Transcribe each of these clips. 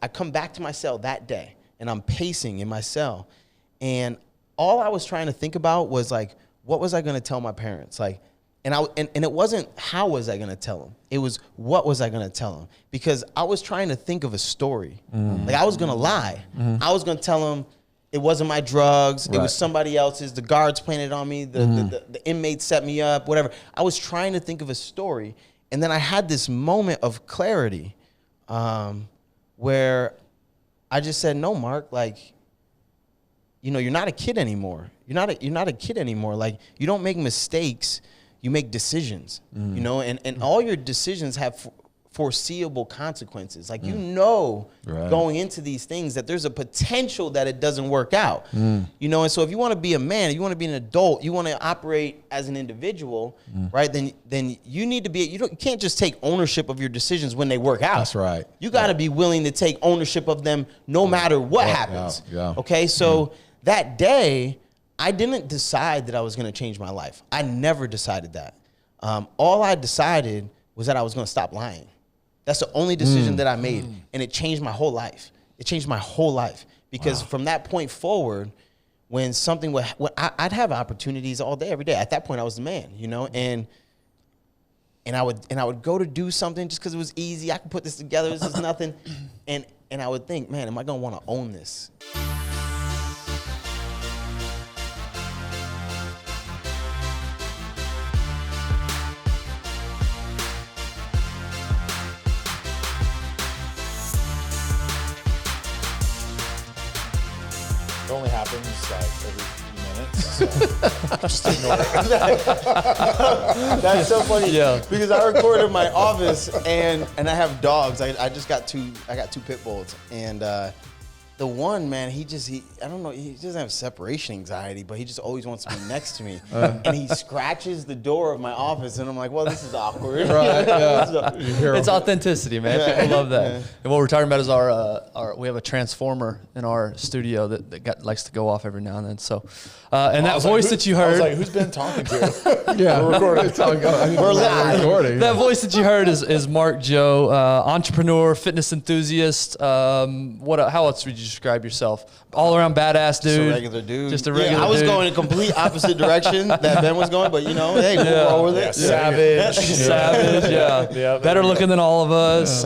I come back to my cell that day, and I'm pacing in my cell, and all I was trying to think about was like, what was I going to tell my parents? Like, and it wasn't how was I going to tell them. It was what was I going to tell them? Because I was trying to think of a story. Like I was going to lie. I was going to tell them it wasn't my drugs. It was somebody else's. The guards planted on me. The inmates set me up, whatever. I was trying to think of a story. And then I had this moment of clarity where I just said, no, Mark, like, you know, you're not a kid anymore. You're not a kid anymore. Like, you don't make mistakes. You make decisions, you know, and all your decisions have foreseeable consequences. Like, you know, going into these things that there's a potential that it doesn't work out, you know? And so if you want to be a man, you want to be an adult, you want to operate as an individual, right? Then you need to be, you can't just take ownership of your decisions when they work out. That's right. You got to be willing to take ownership of them no matter what happens. Okay. So that day, I didn't decide that I was going to change my life. I never decided that. All I decided was that I was going to stop lying. That's the only decision that I made, and it changed my whole life. It changed my whole life because from that point forward, when something would, I'd have opportunities all day, every day. At that point, I was the man, you know, and I would go to do something just because it was easy. I could put this together. This is nothing, and I would think, man, am I going to want to own this? It only happens like every few minutes. So just ignore it. That's so funny. Yeah. Because I record in my office and I have dogs. I got two pit bulls, and the one, man, he I don't know, he doesn't have separation anxiety, but he just always wants to be next to me. And he scratches the door of my office, and I'm like, well, this is awkward. Right, yeah. It's authenticity, man. People love that. Yeah. And what we're talking about is our we have a transformer in our studio that likes to go off every now and then. So, and that voice that you heard. I was like, who's been talking to? Yeah, we're recording. We're live. Recording. That voice that you heard is Mark Joe, entrepreneur, fitness enthusiast. How else would you describe yourself? All around badass dude. Just a regular dude. Just a regular dude. I was going a complete opposite direction that Ben was going, but you know, hey, we'll roll with it. Savage. Savage, yeah. Better looking than all of us.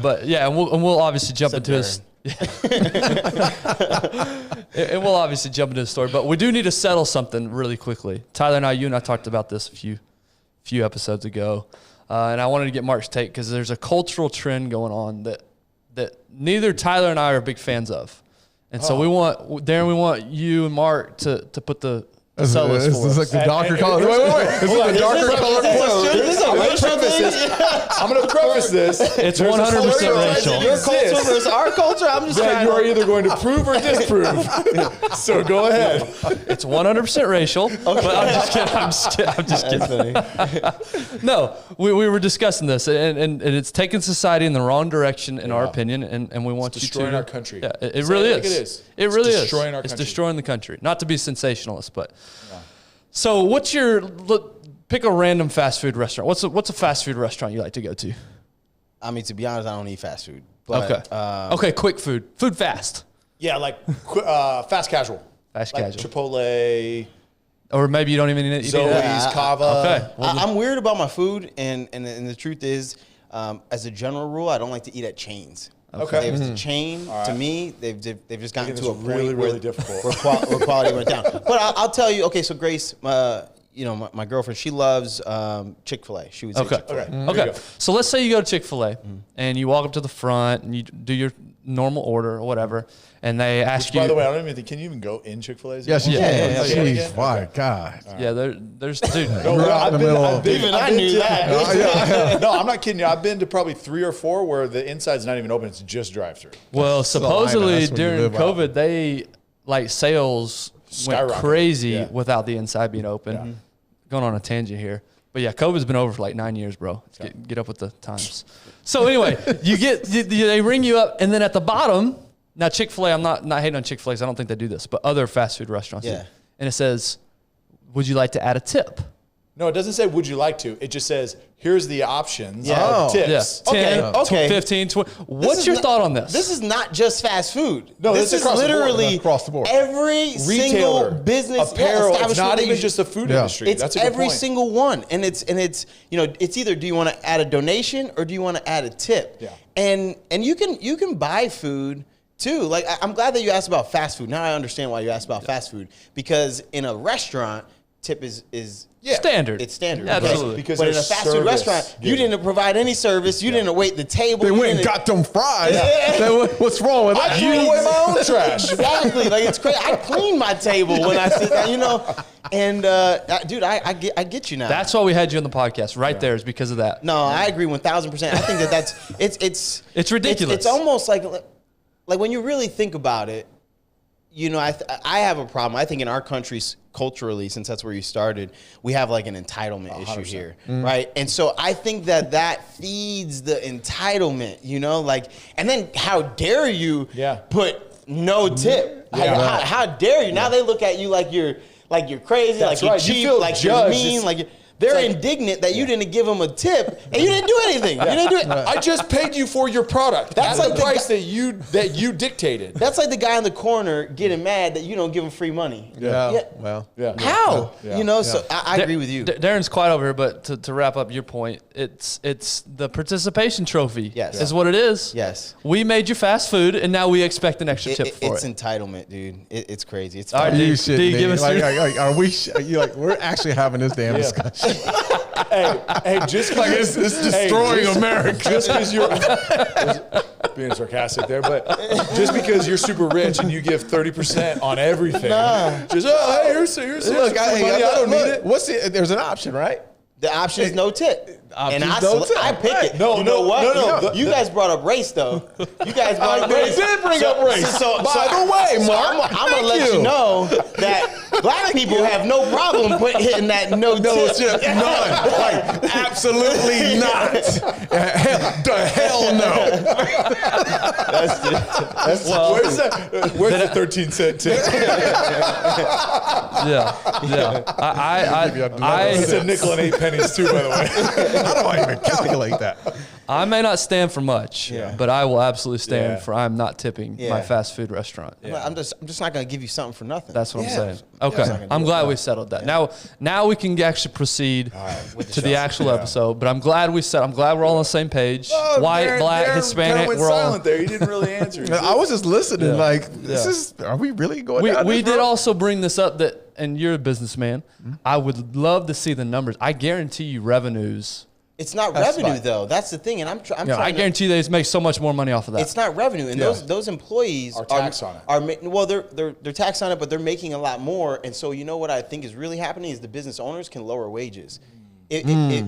But yeah, and we'll obviously jump into his. And we'll obviously jump into the story, but we do need to settle something really quickly. Tyler, you and I talked about this a few episodes ago, and I wanted to get Mark's take because there's a cultural trend going on that neither Tyler and I are big fans of. And so we want you and Mark to put the sell list for us. This is like the darker color. Wait. This is the darker color question. I'm going to preface this. It's 100% racial. Your culture versus our culture. I'm just trying. You are either going to prove or disprove. So go ahead. It's 100% racial. Okay. But I'm just kidding. No, we were discussing this, and it's taking society in the wrong direction, in our opinion, and we want it's destroying our country. Yeah, it really is. Like it is. It really is. Destroying our country. It's destroying the country. Not to be sensationalist, but. Yeah. So what's pick a random fast food restaurant. What's a fast food restaurant you like to go to? I mean, to be honest, I don't eat fast food. But, okay, quick food. Food fast. Yeah, like fast casual. Fast like casual. Chipotle. Or maybe you don't even eat Zoe's, Cava. Okay. I'm weird about my food, and the truth is, as a general rule, I don't like to eat at chains. Okay. If it's a chain, to me, they've just gotten to a point really, really difficult. where quality went down. But I'll tell you, okay, so Grace, you know, my girlfriend, she loves Chick-fil-A. She would say Chick-fil-A. Okay. So let's say you go to Chick-fil-A and you walk up to the front and you do your normal order or whatever, and they ask you. By the way, I don't even think, can you even go in Chick-fil-A's? Yes, you can. Yeah. Jeez, my God. Right. Yeah, there's dude. I knew that. No, I'm not kidding you. I've been to probably 3 or 4 where the inside's not even open. It's just drive-through. Well, supposedly during COVID, they sales went crazy without the inside being open. Yeah. Going on a tangent here. But yeah, COVID's been over for like 9 years, bro. Get up with the times. So anyway, they ring you up, and then at the bottom, now Chick-fil-A, I'm not hating on Chick-fil-A, I don't think they do this, but other fast food restaurants do. And it says, would you like to add a tip? No, it doesn't say, would you like to? It just says, here's the options Yeah. of tips. Yeah. 10, Okay. 15, 20. What's your thought on this? This is not just fast food. No, this is across the board. literally Across the board. every single Retailer, business apparel. It's establishment not that even you- just the food industry. It's That's a good every point. single one, and it's it's either do you want to add a donation or do you want to add a tip? Yeah. And you can buy food too. Like I'm glad that you asked about fast food. Now I understand why you asked about fast food, because in a restaurant, tip is standard. It's standard. Absolutely. Because but in a there's fast food service restaurant, you given. didn't provide any service. You didn't wait the table. They you went and didn't- got them fries. What's wrong with that? I threw away my own trash. Exactly. Like it's crazy. I clean my table when I sit down, And dude, I get you now. That's why we had you on the podcast. Right there is because of that. No, I agree 1,000%. I think that's It's ridiculous. It's almost like when you really think about it, I have a problem. I think in our country, culturally, since that's where you started, we have like an entitlement issue here, right? And so I think that feeds the entitlement, and then how dare you put no tip? Yeah. How dare you? Now they look at you like you're crazy, That's like you're right. You cheap, feel like you're judged. mean, It's- like they're indignant that you didn't give them a tip and you didn't do anything. You didn't do it. I just paid you for your product. That's That's like the the price that you dictated. That's like the guy in the corner getting mad that you don't give him free money. Yeah. Well. Yeah. How? Yeah. So I agree with you. Darren's quiet over here, but to wrap up your point, it's the participation trophy. Yes. Is what it is. Yes. We made you fast food, and now we expect an extra tip for It's it. entitlement, dude. It's crazy. It's All right, fine. You D, should give us your- are we? You like we're actually having this damn discussion. Hey, just Like it's destroying America. Just because you're being sarcastic there, but just because you're super rich and you give 30% on everything, just hey, here's Look, money. I don't need it. What's it? There's an option, right? The option is no tip. Option's And no tip. I pick Right. it. No, you know no, what? no. You guys brought up race, though. You guys brought up They race. did bring up race. By the way, Mark, I'm going to let thank you you. know that black people have no problem hitting that no tip. Shit, none. Like, absolutely not. The hell no. Where's the 13-cent tip? It's a nickel and 8 pennies too, by the way. I don't even calculate that. I may not stand for much, but I will absolutely stand Yeah. for I'm not tipping Yeah. my fast food restaurant. I'm just not going to give you something for nothing. That's what Yeah. I'm saying. Okay, I'm glad we settled that. Now we can actually proceed to the actual episode. But I'm glad I'm glad we're all on the same page. White, black, Hispanic. Went We're all. silent there. He didn't really answer. I was just listening, Yeah. like, are we really going down We this did road? also bring this up and you're a businessman. I would love to see the numbers. I guarantee you revenues. It's not That's revenue, fine. though. That's the thing. And I'm trying I to... guarantee they make so much more money off of that. It's not revenue, and those employees Are taxed on it. They're taxed on it, but they're making a lot more. And so you know what I think is really happening is the business owners can lower wages. If I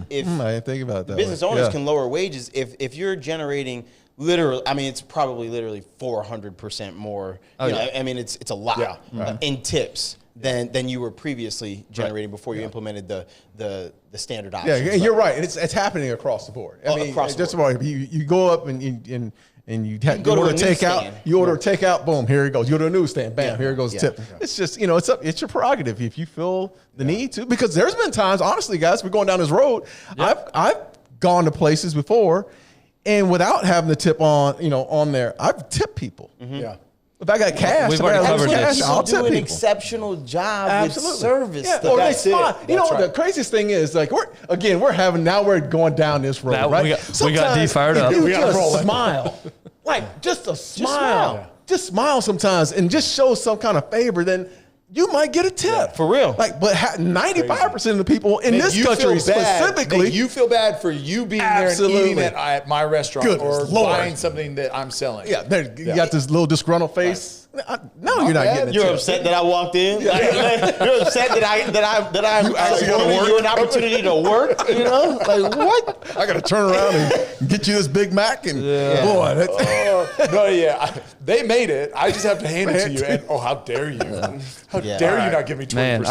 didn't think about that. business way. owners Yeah. can lower wages, if you're generating literally, I mean, it's probably literally 400% more. I mean, it's a lot in tips than you were previously generating before you implemented the standard options. Yeah, you're right. And it's happening across the board. I mean, across the just board. about you go up and you go to order a takeout. newsstand. You order takeout, boom, here it goes. You go to a newsstand, bam, here it goes. Yeah. Tip. It's just it's your prerogative if you feel the need to. Because there's been times, honestly, guys, we're going down this road. I've gone to places before, and without having the tip on there, I've tipped people. Yeah. If I got cash, We've if I already got covered cash, this. I'll People do tip an people. exceptional job Absolutely. with service. Yeah, though. or they That's it. smile. You know That's what the right. craziest thing is? Like we're going down this road, Now right? we got D Sometimes fired if up. you We gotta roll just it. smile, like just a smile, smile. just smile sometimes, and just show some kind of favor, then you might get a tip For real. Like, but 95% of the people in Make this you country feel bad. specifically, Make you feel bad for you being there and Absolutely. eating it at my restaurant Goodness or Lord. buying something that I'm selling. you got this little disgruntled face. No, you're not bad. getting a You're tip. upset that I walked in. You're upset that I'm actually gotta giving work. you an opportunity to work. You know, like what? I got to turn around and get you this Big Mac, and boy, that's, They made it. I just have to hand it to you. And how dare you? How dare you not give me 20%? Man,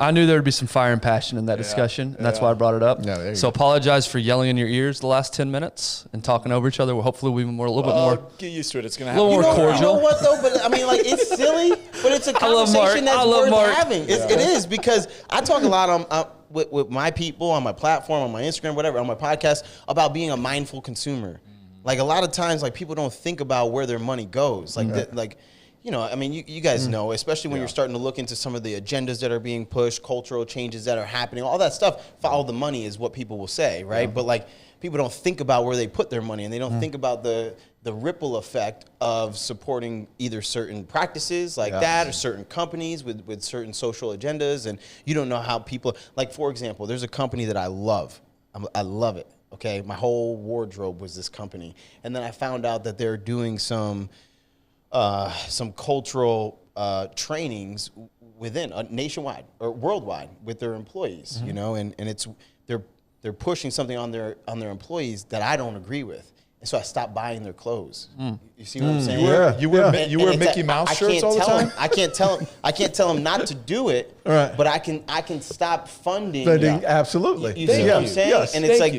I knew there would be some fire and passion in that discussion, and that's why I brought it up. Yeah, there you so go. apologize for yelling in your ears the last 10 minutes and talking over each other. Well, hopefully we were a little bit more. Get used to it. It's going to A little happen. more You know cordial. what though? But I mean, like it's silly, but it's a I love Mark. conversation that's I love worth Mark. having. It is because I talk a lot on with my people on my platform, on my Instagram, whatever, on my podcast, about being a mindful consumer. Like a lot of times, like people don't think about where their money goes. Like, you know, I mean, you guys know, especially when you're starting to look into some of the agendas that are being pushed, cultural changes that are happening, all that stuff, follow the money is what people will say, right? But like people don't think about where they put their money, and they don't think about the ripple effect of supporting either certain practices like that or certain companies with certain social agendas. And you don't know how people, like, for example, there's a company that I love. I love it, okay? My whole wardrobe was this company. And then I found out that they're doing some cultural trainings within nationwide or worldwide with their employees, you know, and it's they're pushing something on their employees that I don't agree with. And so I stopped buying their clothes. You see what I'm saying? You wear Mickey Mouse shirts all the time? I can't tell them not to do it, but I can stop funding. Absolutely. You see what I'm saying? Yes. And it's like,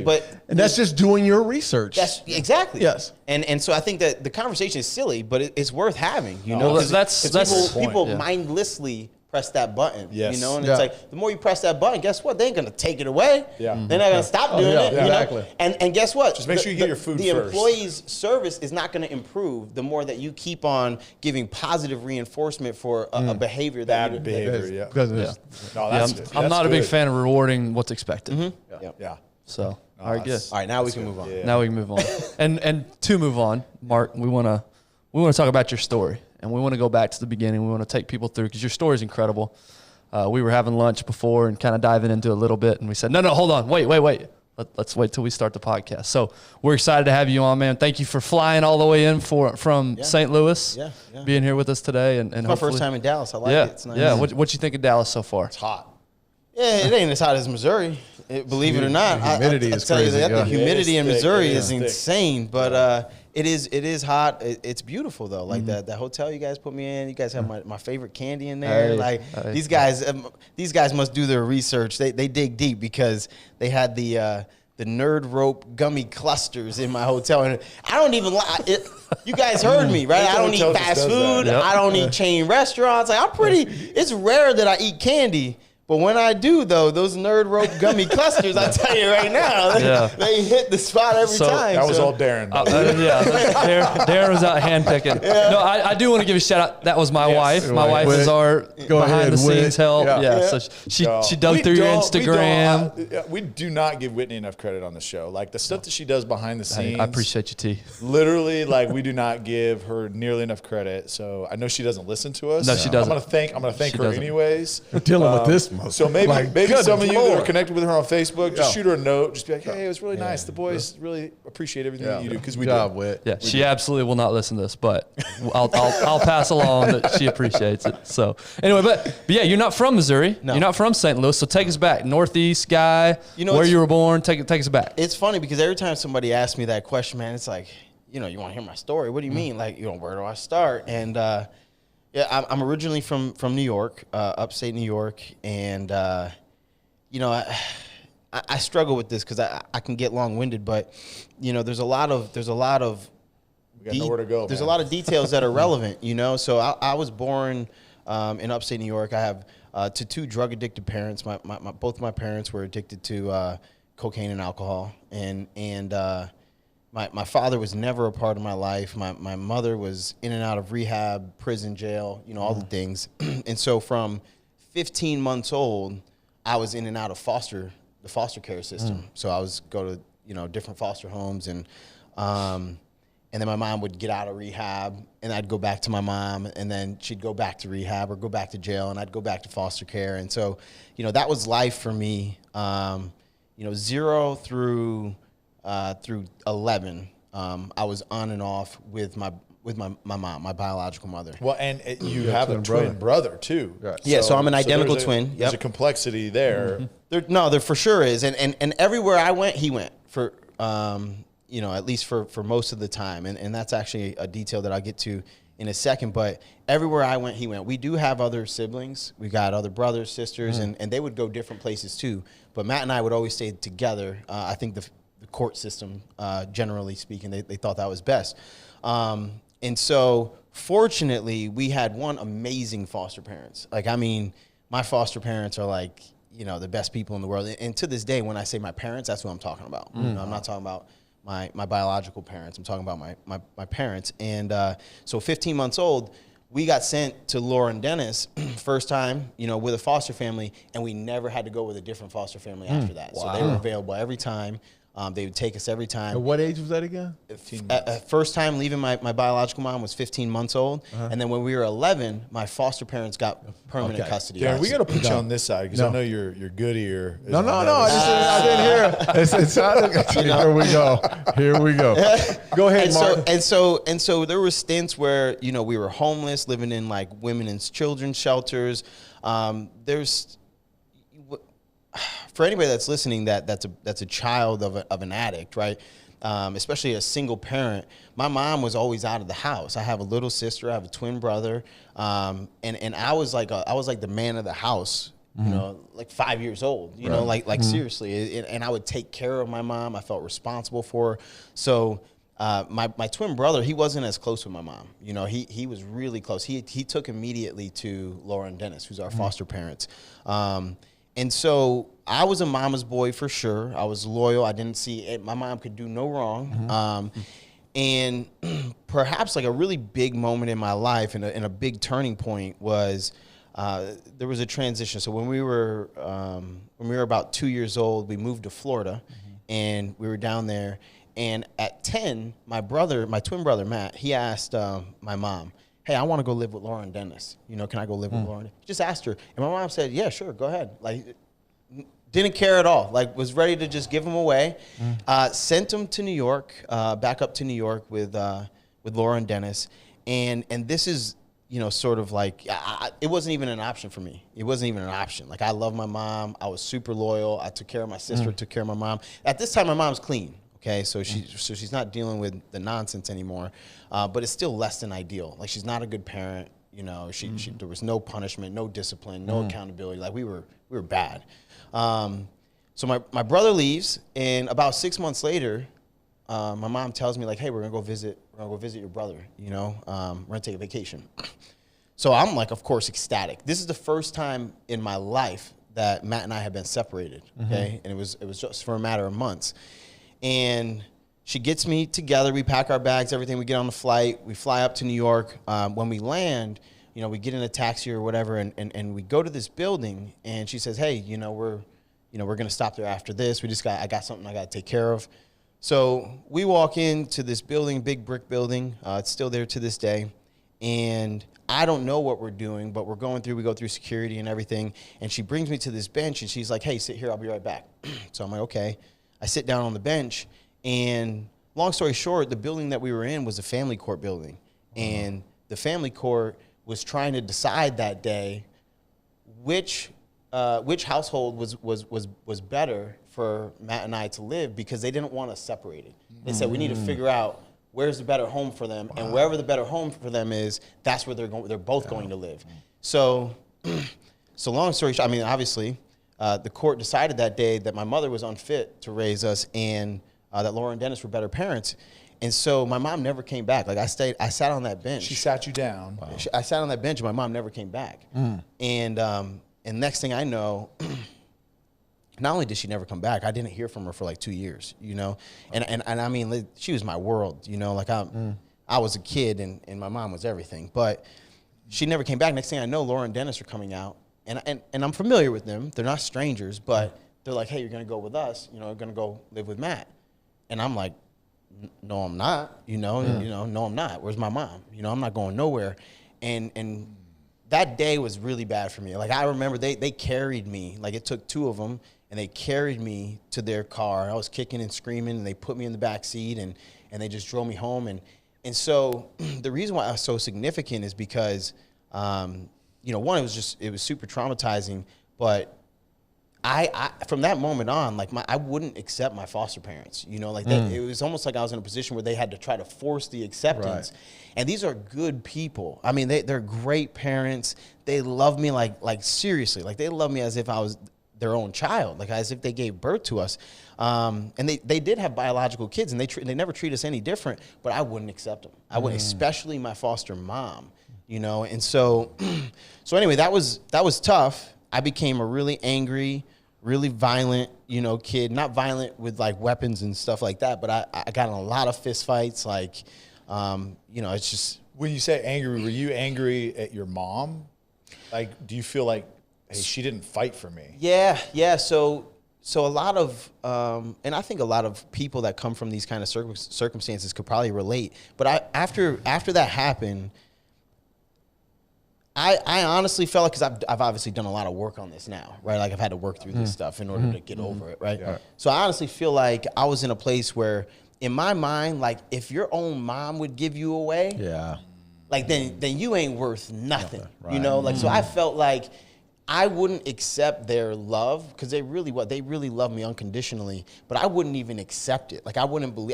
and that's just doing your research. That's exactly. Yes. And so I think that the conversation is silly, but it's worth having. You know, well, that's people mindlessly press that button, you know, and it's like the more you press that button, guess what? They ain't gonna take it away. They're not gonna stop doing it. You know? And guess what? Just make sure you get your food the first. employee's service is not gonna improve the more that you keep on giving positive reinforcement for a behavior that Bad behavior. No, I'm not a big fan of rewarding what's expected. Yeah. So all right, good. All right, now we can move on. Yeah. Now we can move on. and to move on, Mark, we wanna talk about your story. And we want to go back to the beginning. We want to take people through because your story is incredible. We were having lunch before and kind of diving into a little bit. And we said, no, hold on. Wait. Let's wait till we start the podcast. So we're excited to have you on, man. Thank you for flying all the way in from St. Louis, being here with us today. And it's my first time in Dallas. I like it. It's nice. Yeah. What you think of Dallas so far? It's hot. Yeah, it ain't as hot as Missouri. Believe it or not. The humidity is crazy. The humidity in Missouri is insane. But it is hot. It's beautiful though. Like that hotel you guys put me in. You guys have my favorite candy in there. These guys must do their research. They dig deep because they had the Nerd Rope gummy clusters in my hotel, and I don't even like it. You guys heard me, right? I don't eat fast food. I don't eat chain restaurants. Like it's rare that I eat candy. But when I do, though, those Nerd Rope gummy clusters, I tell you right now, they hit the spot every time. That was all Darren. Darren was out handpicking. No, I do want to give a shout out. That was my wife. My wife is our behind-the-scenes help. So she dug through your Instagram. We do not give Whitney enough credit on the show. Like, the stuff that she does behind the scenes. I appreciate you, T. Literally, like, we do not give her nearly enough credit. So I know she doesn't listen to us. No, she doesn't. I'm gonna thank her anyways. We're dealing with this. So maybe some of you that are connected with her on Facebook, just shoot her a note. Just be like, hey, it was really nice. The boys really appreciate everything that you do because we do. Yeah, she absolutely will not listen to this, but I'll pass along that she appreciates it. So anyway, but yeah, you're not from Missouri. No. You're not from St. Louis. So take us back, Northeast guy. Where you were born. Take us back. It's funny because every time somebody asks me that question, man, it's like, you want to hear my story? What do you mean? Like, where do I start? And yeah, I'm originally from New York, upstate New York, and I struggle with this because I can get long-winded, but there's a lot of we got nowhere to go. There's a lot of details that are relevant, So I was born in upstate New York. I have to two drug-addicted parents. Both my parents were addicted to cocaine and alcohol, and My father was never a part of my life. My mother was in and out of rehab, prison, jail, all the things. And so from 15 months old, I was in and out of the foster care system. So I was go to different foster homes, and then my mom would get out of rehab, and I'd go back to my mom, and then she'd go back to rehab or go back to jail, and I'd go back to foster care. And so that was life for me. 0 through 11, I was on and off with my mom, my biological mother. Well, and you have a twin brother too. Right. Yeah, so I'm an identical twin. There's a complexity there. There for sure is, and everywhere I went, he went for at least for most of the time, and that's actually a detail that I'll get to in a second. But everywhere I went, he went. We do have other siblings. We got other brothers, sisters, and they would go different places too. But Matt and I would always stay together. I think the court system, generally speaking, they thought that was best. And so fortunately, we had one amazing foster parents. Like, I mean, my foster parents are like, the best people in the world. And to this day, when I say my parents, that's who I'm talking about. I'm not talking about my biological parents. I'm talking about my parents. And so 15 months old, we got sent to Laura and Dennis first time, with a foster family, and we never had to go with a different foster family after that. Wow. So they were available every time. They would take us every time. At what age was that again? First time leaving my biological mom was 15 months old. And then when we were 11, my foster parents got permanent custody. Darren, we got to put you on this side because I know you're good here. No. I didn't hear it. It sounded, Here we go. Go ahead, Mark. And so there were stints where, we were homeless, living in like women and children's shelters. For anybody that's listening, that's a child of an addict, right? Especially a single parent. My mom was always out of the house. I have a little sister. I have a twin brother, and I was like the man of the house. Like 5 years old. Like seriously. And I would take care of my mom. I felt responsible for her. So my twin brother, he wasn't as close with my mom. He was really close. He took immediately to Laura and Dennis, who's our foster parents. And so I was a mama's boy for sure. I was loyal. I didn't see it. My mom could do no wrong. And perhaps like a really big moment in my life and a big turning point was there was a transition. So when we were about 2 years old, we moved to Florida, and we were down there. And at 10, my twin brother Matt, he asked my mom, "Hey, I want to go live with Laura and Dennis. Can I go live with Laura?" He just asked her. And my mom said, "Yeah, sure, go ahead." Like, didn't care at all. Like, was ready to just give him away. Sent him to New York, back up to New York with Laura and Dennis. And this is, sort of like, it wasn't even an option for me. It wasn't even an option. Like, I love my mom. I was super loyal. I took care of my sister, took care of my mom. At this time, my mom's clean. Okay, so she's not dealing with the nonsense anymore, but it's still less than ideal. Like, she's not a good parent. There was no punishment, no discipline, no accountability. Like, we were bad. So my brother leaves, and about 6 months later, my mom tells me, like, "Hey, we're gonna go visit your brother. We're gonna take a vacation." So I'm like, of course, ecstatic. This is the first time in my life that Matt and I have been separated. Okay, and it was just for a matter of months. And she gets me together. We pack our bags, everything. We get on the flight. We fly up to New York. When we land, we get in a taxi or whatever, and we go to this building. And she says, "Hey, we're gonna stop there after this. I got something I got to take care of." So we walk into this building, big brick building. It's still there to this day. And I don't know what we're doing, but we go through security and everything. And she brings me to this bench, and she's like, "Hey, sit here. I'll be right back." So I'm like, okay. I sit down on the bench, and long story short, the building that we were in was a family court building. And the family court was trying to decide that day which household was better for Matt and I to live, because they didn't want us separated. They said, we need to figure out where's the better home for them, and wherever the better home for them is, that's where they're both going to live. So long story short, obviously, the court decided that day that my mother was unfit to raise us, and that Laura and Dennis were better parents. And so my mom never came back. Like, I sat on that bench. She sat you down. Wow. I sat on that bench, and my mom never came back. And next thing I know, not only did she never come back, I didn't hear from her for like 2 years, And she was my world, Like, I was a kid, and my mom was everything. But she never came back. Next thing I know, Laura and Dennis are coming out. And I'm familiar with them. They're not strangers, but they're like, "Hey, you're going to go with us. We're going to go live with Matt." And I'm like, "No, I'm not. No, I'm not. Where's my mom? I'm not going nowhere." And that day was really bad for me. Like, I remember they carried me. Like, it took two of them, and they carried me to their car. I was kicking and screaming, and they put me in the back seat, and they just drove me home. And so the reason why it was so significant is because one, it was super traumatizing, but I from that moment on, like, I wouldn't accept my foster parents, it was almost like I was in a position where they had to try to force the acceptance. Right. And these are good people. They're great parents. They love me like seriously, like they love me as if I was their own child, like as if they gave birth to us. And they did have biological kids, and they never treat us any different, but I wouldn't accept them. I wouldn't, especially my foster mom. And so anyway, that was tough. I became a really angry, really violent, you know, kid. Not violent with like weapons and stuff like that, but I got in a lot of fist fights. Like, you know, it's just. When you say angry, were you angry at your mom? Like, do you feel like, hey, she didn't fight for me? Yeah. So a lot of, and I think a lot of people that come from these kind of circumstances could probably relate. But after that happened, I honestly felt like, because I've obviously done a lot of work on this now, right? Like I've had to work through this stuff in order to get over it, right? Yeah. So I honestly feel like I was in a place where, in my mind, like if your own mom would give you away, like then you ain't worth nothing, right. You know? Like so I felt like I wouldn't accept their love, because they really love me unconditionally, but I wouldn't even accept it. Like I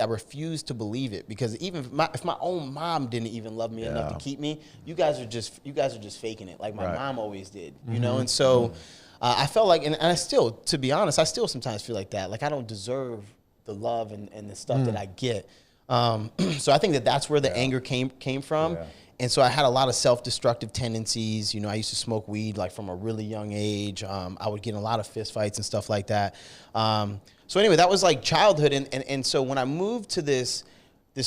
refused to believe it, because even if my own mom didn't even love me enough to keep me, you guys are just faking it, like my mom always did, you know? And so I felt like, and I still, to be honest, I still sometimes feel like that. Like I don't deserve the love and the stuff that I get. So I think that's where the anger came from. Yeah. And so I had a lot of self-destructive tendencies. You know, I used to smoke weed like from a really young age. I would get in a lot of fist fights and stuff like that. So anyway, that was like childhood. And so when I moved to this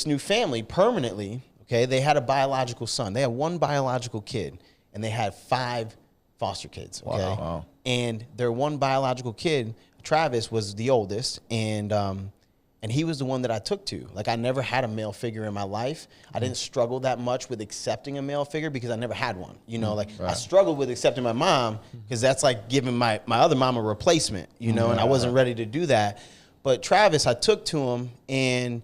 new family permanently, okay, they had a biological son. They had one biological kid, and they had 5 foster kids. Okay? Wow. And their one biological kid, Travis, was the oldest, and he was the one that I took to. Like I never had a male figure in my life. I didn't struggle that much with accepting a male figure because I never had one. You know, like I struggled with accepting my mom, because that's like giving my other mom a replacement, you know, and I wasn't ready to do that. But Travis, I took to him, and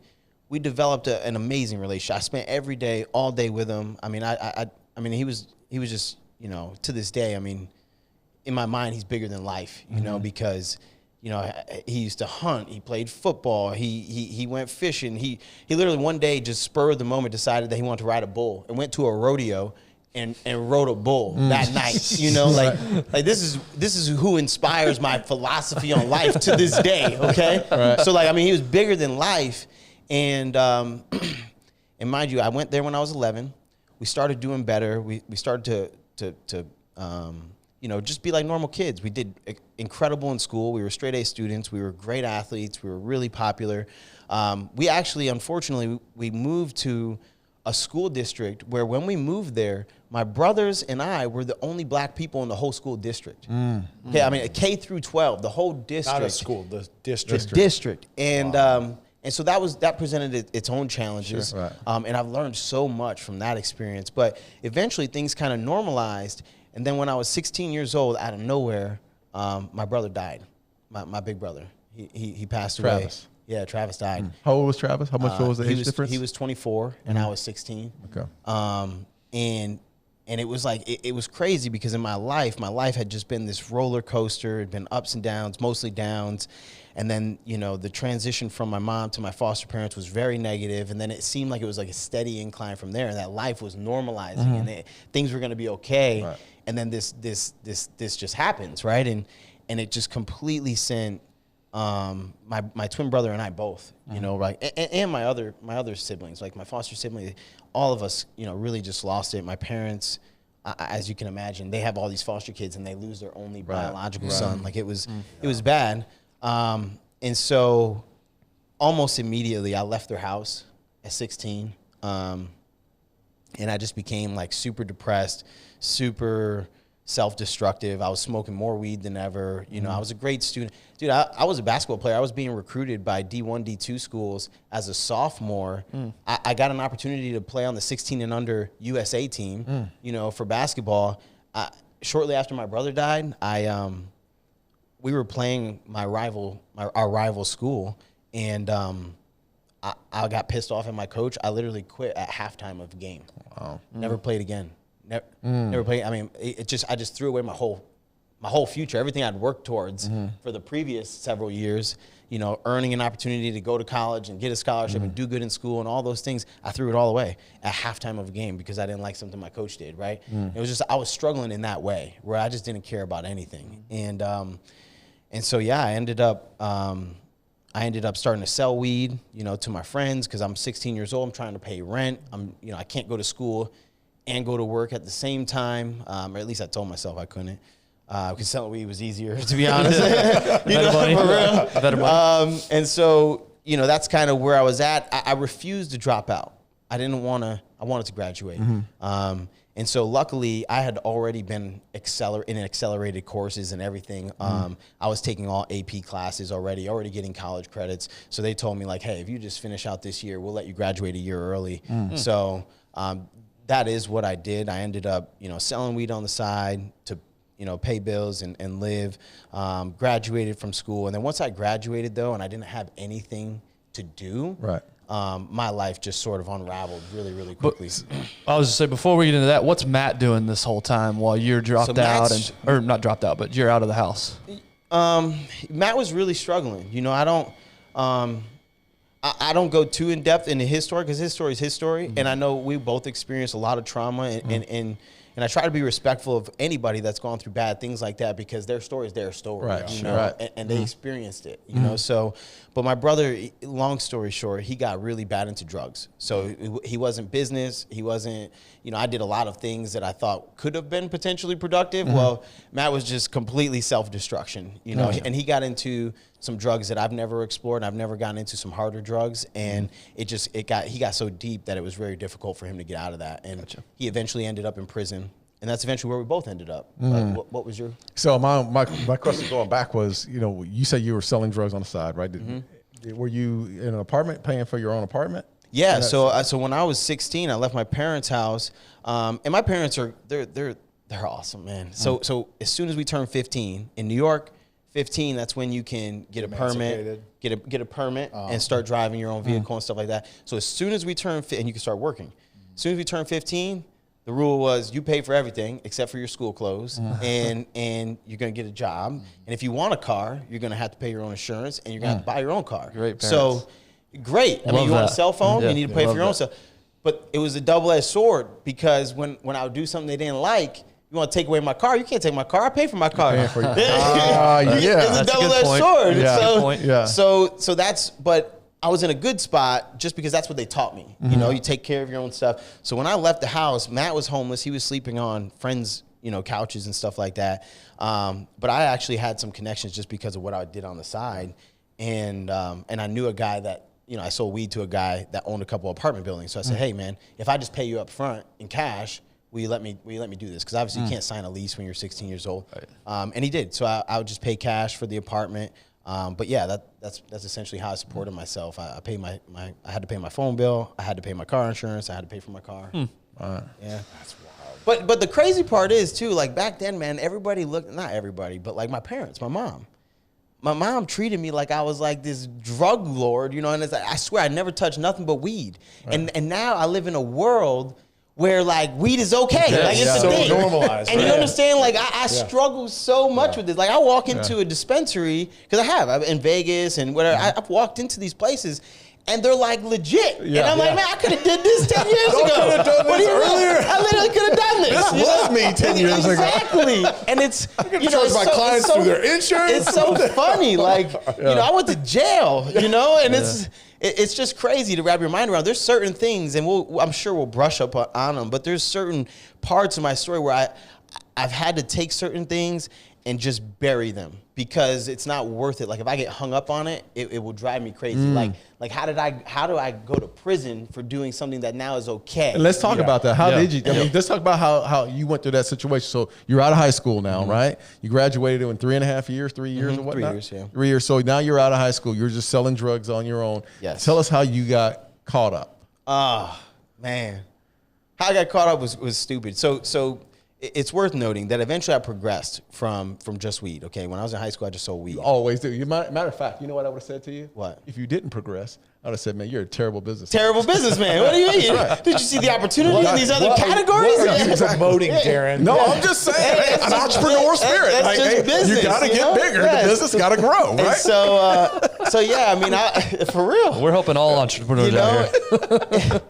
we developed an amazing relationship. I spent every day, all day with him. I mean, I mean, he was just, you know, to this day, I mean, in my mind, he's bigger than life, you know, because, you know, he used to hunt. He played football. He went fishing. He literally one day just spurred the moment decided that he wanted to ride a bull, and went to a rodeo and rode a bull that night. You know, like this is who inspires my philosophy on life to this day. Okay, so like I mean, he was bigger than life, and mind you, I went there when I was 11. We started doing better. We started to you know, just be like normal kids. We did incredible in school. We were straight A students. We were great athletes. We were really popular. We actually, unfortunately, we moved to a school district where when we moved there, my brothers and I were the only black people in the whole school district. Okay, I mean, K through 12, the whole district. Not a school, the district. The district. And and so that presented its own challenges. Sure. And I've learned so much from that experience. But eventually things kind of normalized. And then when I was 16 years old, out of nowhere, my brother died. My big brother. He passed away. Yeah, Travis died. How old was Travis? How much was the age difference? He was 24, and I was 16. Okay. And it was like it was crazy, because in my life had just been this roller coaster. It had been ups and downs, mostly downs. And then, you know, the transition from my mom to my foster parents was very negative. And then it seemed like it was like a steady incline from there, and that life was normalizing, and things were going to be okay. Right. And then this just happens, right? And it just completely sent my twin brother and I both, you know, right, and my other siblings, like my foster siblings, all of us, you know, really just lost it. My parents, as you can imagine, they have all these foster kids, and they lose their only biological son. Like it was bad. And so almost immediately I left their house at 16. And I just became like super depressed, super self-destructive. I was smoking more weed than ever. You know, I was a great student. Dude, I was a basketball player. I was being recruited by D1, D2 schools as a sophomore. I got an opportunity to play on the 16 and under USA team, you know, for basketball. Shortly after my brother died, we were playing our rival school, and I got pissed off at my coach. I literally quit at halftime of the game. Wow. Never played again. Never played. I mean, I just threw away my whole future, everything I'd worked towards for the previous several years. You know, earning an opportunity to go to college and get a scholarship and do good in school and all those things. I threw it all away at halftime of a game because I didn't like something my coach did. Right. It was just I was struggling in that way where I just didn't care about anything. And so yeah, I ended up starting to sell weed, you know, to my friends, because I'm 16 years old. I'm trying to pay rent. I can't go to school and go to work at the same time, or at least I told myself I couldn't. because selling weed was easier, to be honest. Better money. For real. Better money. And so, that's kind of where I was at. I refused to drop out. I wanted to graduate. And so luckily I had already been in accelerated courses and everything. I was taking all AP classes already getting college credits. So they told me like, hey, if you just finish out this year, we'll let you graduate a year early. So that is what I did. I ended up, selling weed on the side to, pay bills and live, graduated from school. And then once I graduated though, and I didn't have anything to do, right. My life just sort of unraveled really, really quickly. I was just say before we get into that, what's Matt doing this whole time while you're dropped out or not dropped out, but you're out of the house? Matt was really struggling. I don't go too in depth into his story because his story is his story, and I know we both experienced a lot of trauma, and I try to be respectful of anybody that's gone through bad things like that because their story is their story, right? Right. And they experienced it, So, but my brother, long story short, he got really bad into drugs. So he wasn't business. He wasn't, I did a lot of things that I thought could have been potentially productive. Well, Matt was just completely self-destruction, and he got into some drugs that I've never explored. I've never gotten into some harder drugs, and he got so deep that it was very difficult for him to get out of that. And he eventually ended up in prison, and that's eventually where we both ended up. What was your? So my question going back was, you said you were selling drugs on the side, right? Were you in an apartment paying for your own apartment? Yeah. So when I was 16, I left my parents' house, and my parents they're awesome, man. So as soon as we turned 15 in New York. 15, that's when you can get a permit, get a permit and start driving your own vehicle and stuff like that. So as soon as we turn, and you can start working. As soon as we turn 15, the rule was you pay for everything except for your school clothes, and you're gonna get a job. And if you want a car, you're gonna have to pay your own insurance, and you're gonna have to buy your own car. Great parents. So great. I mean, you want a cell phone, you need to pay for your own stuff. But it was a double-edged sword because when I would do something they didn't like. You want to take away my car? You can't take my car. I pay for my car. Yeah. It's a double-edged sword. Yeah. So that's, but I was in a good spot just because that's what they taught me. You take care of your own stuff. So when I left the house, Matt was homeless. He was sleeping on friends, couches and stuff like that. But I actually had some connections just because of what I did on the side. And I knew a guy that, I sold weed to a guy that owned a couple apartment buildings. So I said, hey man, if I just pay you up front in cash, will you let me do this? Because obviously you can't sign a lease when you're 16 years old. Right. And he did. So I would just pay cash for the apartment. But yeah, that's essentially how I supported myself. I had to pay my phone bill. I had to pay my car insurance. I had to pay for my car. Yeah. That's wild. But the crazy part is too, like back then, man, everybody not everybody, but like my parents, my mom. My mom treated me like I was like this drug lord, and it's like, I swear I never touched nothing but weed. Right. And now I live in a world where like weed is okay. Yes. Like it's so a thing. normalized. And you understand, like I struggle so much with this. Like I walk into a dispensary, because I've in Vegas and whatever, I've walked into these places and they're like legit. And I'm like, man, I could have did this 10 years ago. Could have done this earlier. I literally could have done this. This was me 10 years ago. Exactly. And it's, charge my clients through their insurance. It's so funny. Like, I went to jail, and it's just crazy to wrap your mind around. There's certain things, and I'm sure we'll brush up on them, but there's certain parts of my story where I've had to take certain things and just bury them because it's not worth it. Like if I get hung up on it, it will drive me crazy. Like how do I go to prison for doing something that now is okay? And let's talk about that. How did you? I mean, let's talk about how you went through that situation. So you're out of high school now, right? You graduated in 3.5 years, 3 years or whatnot? 3 years, yeah. 3 years. So now you're out of high school. You're just selling drugs on your own. Yes. Tell us how you got caught up. Man, how I got caught up was stupid. So it's worth noting that eventually I progressed from just weed. Okay, when I was in high school, I just sold weed. You always do. Matter of fact, you know what I would have said to you? What? If you didn't progress, I would have said, man, you're a terrible businessman. Terrible businessman. What do you mean? Did you see the opportunity in these other categories? What are you promoting, Darren? No, I'm just saying, an entrepreneur spirit. That's just business, you got to get bigger. The business got to grow, right? And so yeah, I mean, for real. We're helping all entrepreneurs out here.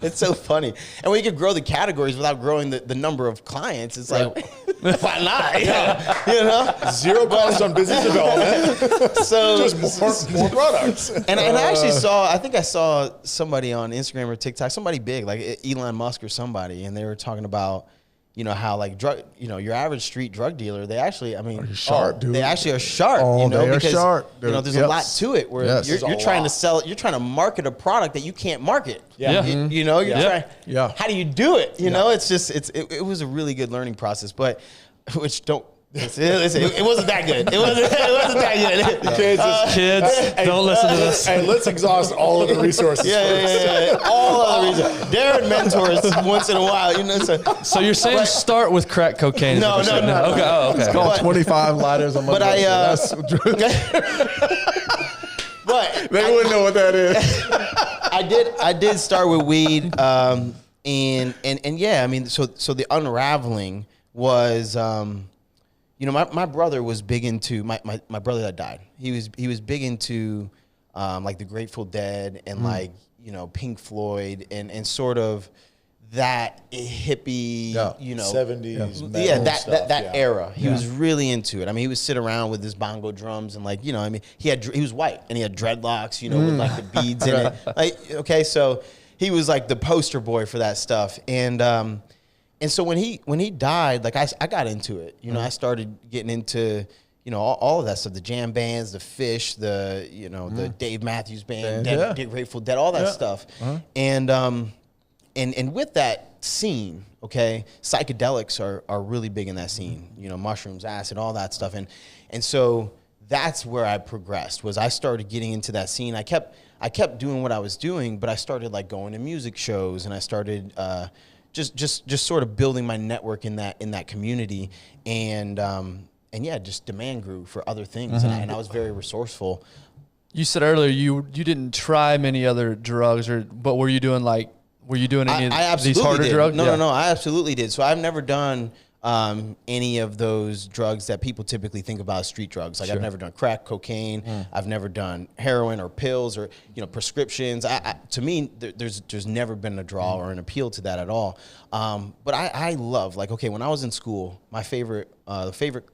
It's so funny. And when you can grow the categories without growing the number of clients, it's like, why not? Zero cost on business development. So just more products. And I actually I think I saw somebody on Instagram or TikTok, somebody big, like Elon Musk or somebody, and they were talking about, you know, how like your average street drug dealer, they actually, I mean, sharp, dude. they actually are sharp, Oh, you know, they are because, sharp, you know, dude. there's a lot to it where Yes. you're trying to sell, you're trying to market a product that you can't market. Yeah. You know, you're trying, how do you do it? You know, it's just, it was a really good learning process, but which don't, it wasn't that good. It wasn't that good. Kids, don't listen to this. Hey, let's exhaust all of the resources. Yeah. All other reasons. Darren mentors once in a while, you know. So you're saying start with crack cocaine? No. Okay. Oh, okay. It's called 25 lighters a month. But They wouldn't know what that is. I did start with weed, and yeah, I mean, so the unraveling was, you know, my brother was big into my brother that died. He was big into like the Grateful Dead and like, you know, Pink Floyd and sort of that hippie, you know, 70s. That era. He was really into it. I mean, he would sit around with his bongo drums and like, you know, I mean, he was white and he had dreadlocks, you know, with like the beads in it. Like, okay, so he was like the poster boy for that stuff. And so when he died, like I got into it. You know, I started getting into, you know, all of that stuff, the jam bands, the Fish, the, you know, the Dave Matthews Band, Grateful Dead, all that stuff. And with that scene, okay, psychedelics are really big in that scene. You know, mushrooms, acid, all that stuff. And so that's where I progressed, was I started getting into that scene. I kept doing what I was doing, but I started like going to music shows, and I started just sort of building my network in that community, and yeah, just demand grew for other things, and I was very resourceful. You said earlier you didn't try many other drugs, but were you doing any of these harder drugs? No, I absolutely did. So I've never done any of those drugs that people typically think about as street drugs. Like I've never done crack, cocaine. I've never done heroin or pills or, you know, prescriptions. To me, there's never been a draw or an appeal to that at all. But I love, like, okay, when I was in school, my favorite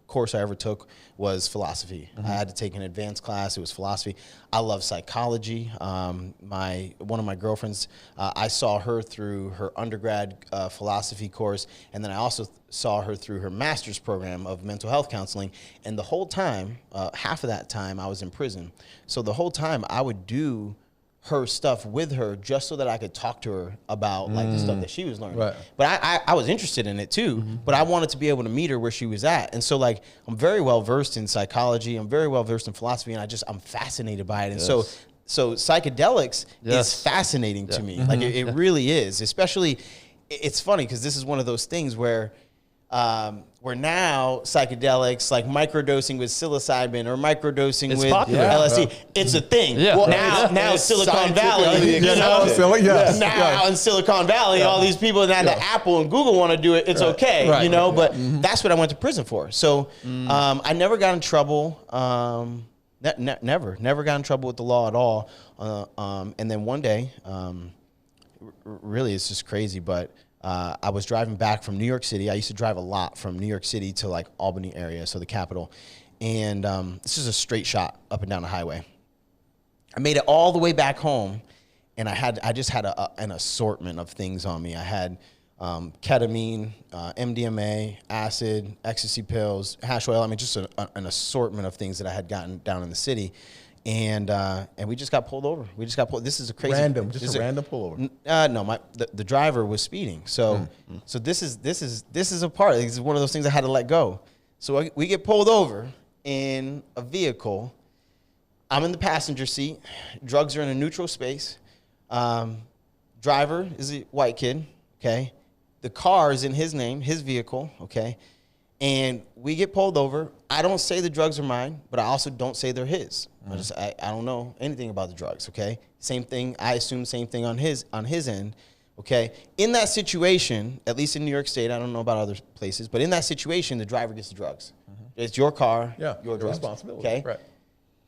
course I ever took was philosophy. I had to take an advanced class. It was philosophy. I love psychology. One of my girlfriends, I saw her through her undergrad philosophy course, and then I also saw her through her master's program of mental health counseling. And the whole time, half of that time, I was in prison. So the whole time, I would do her stuff with her just so that I could talk to her about like the stuff that she was learning. Right. But I was interested in it too, but I wanted to be able to meet her where she was at. And so like, I'm very well versed in psychology. I'm very well versed in philosophy, and I'm fascinated by it. And so psychedelics is fascinating to me. Like it really is, especially, it's funny because this is one of those things where now psychedelics, like microdosing with psilocybin or microdosing with LSD, it's a thing. Yeah. Well, now Silicon Valley, now in Silicon Valley, all these people that Apple and Google want to do it, it's okay, you know. But that's what I went to prison for. So I never got in trouble. Never got in trouble with the law at all. And then one day, really, it's just crazy, but I was driving back from New York City. I used to drive a lot from New York City to like Albany area, so the capital. And this is a straight shot up and down the highway. I made it all the way back home, and I just had an assortment of things on me. I had ketamine, MDMA, acid, ecstasy pills, hash oil. I mean, just an assortment of things that I had gotten down in the city. And we just got pulled over. This is a crazy random pullover. No, the driver was speeding. So this is a part. This is one of those things I had to let go. So we get pulled over in a vehicle. I'm in the passenger seat. Drugs are in a neutral space. Driver is a white kid. Okay, the car is in his name, his vehicle. Okay. And we get pulled over. I don't say the drugs are mine, but I also don't say they're his. I don't know anything about the drugs, okay? Same thing, I assume same thing on his end, okay? In that situation, at least in New York State, I don't know about other places, but in that situation, the driver gets the drugs. It's your car, your drugs, responsibility. Okay? Right.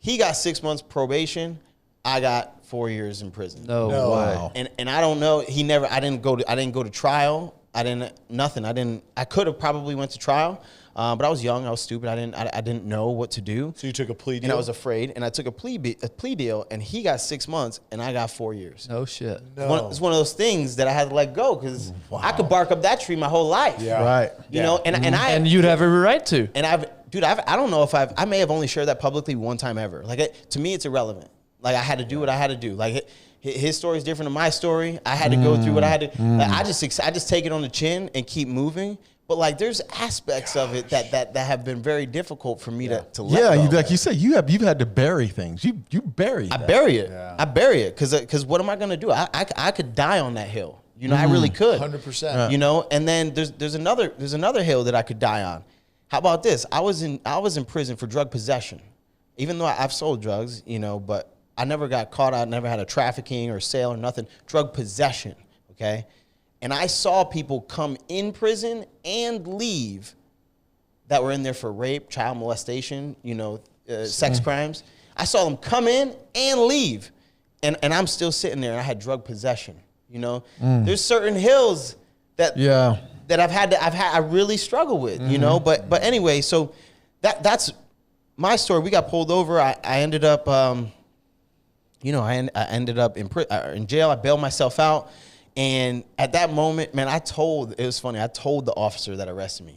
He got 6 months probation. I got 4 years in prison. No. Wow. And I don't know, I didn't go to trial. I could have probably went to trial, But I was young. I was stupid. I didn't know what to do. So you took a plea deal? And I was afraid. And I took a plea deal, and he got 6 months, and I got 4 years. Oh, shit. No. It's one of those things that I had to let go because I could bark up that tree my whole life. Yeah. Right. You know, and you'd have every right to. And I don't know if I may have only shared that publicly one time ever. Like, to me, it's irrelevant. Like, I had to do what I had to do. Like, his story is different than my story. I had to go through what I had to. Like, I just take it on the chin and keep moving. But like, there's aspects of it that have been very difficult for me to let go. Like you said, you've had to bury things. You bury. I bury it. Yeah. I bury it because what am I gonna do? I could die on that hill. You know, I really could. 100%. You know, and then there's another hill that I could die on. How about this? I was in prison for drug possession, even though I've sold drugs. You know, but I never got caught. I never had a trafficking or sale or nothing. Drug possession. Okay. And I saw people come in prison and leave that were in there for rape, child molestation, you know, sex crimes. I saw them come in and leave. And I'm still sitting there, and I had drug possession, you know. There's certain hills that I really struggle with, you know. But anyway, so that's my story. We got pulled over. I ended up, you know, I ended up in jail. I bailed myself out. And at that moment, man, it was funny. I told the officer that arrested me.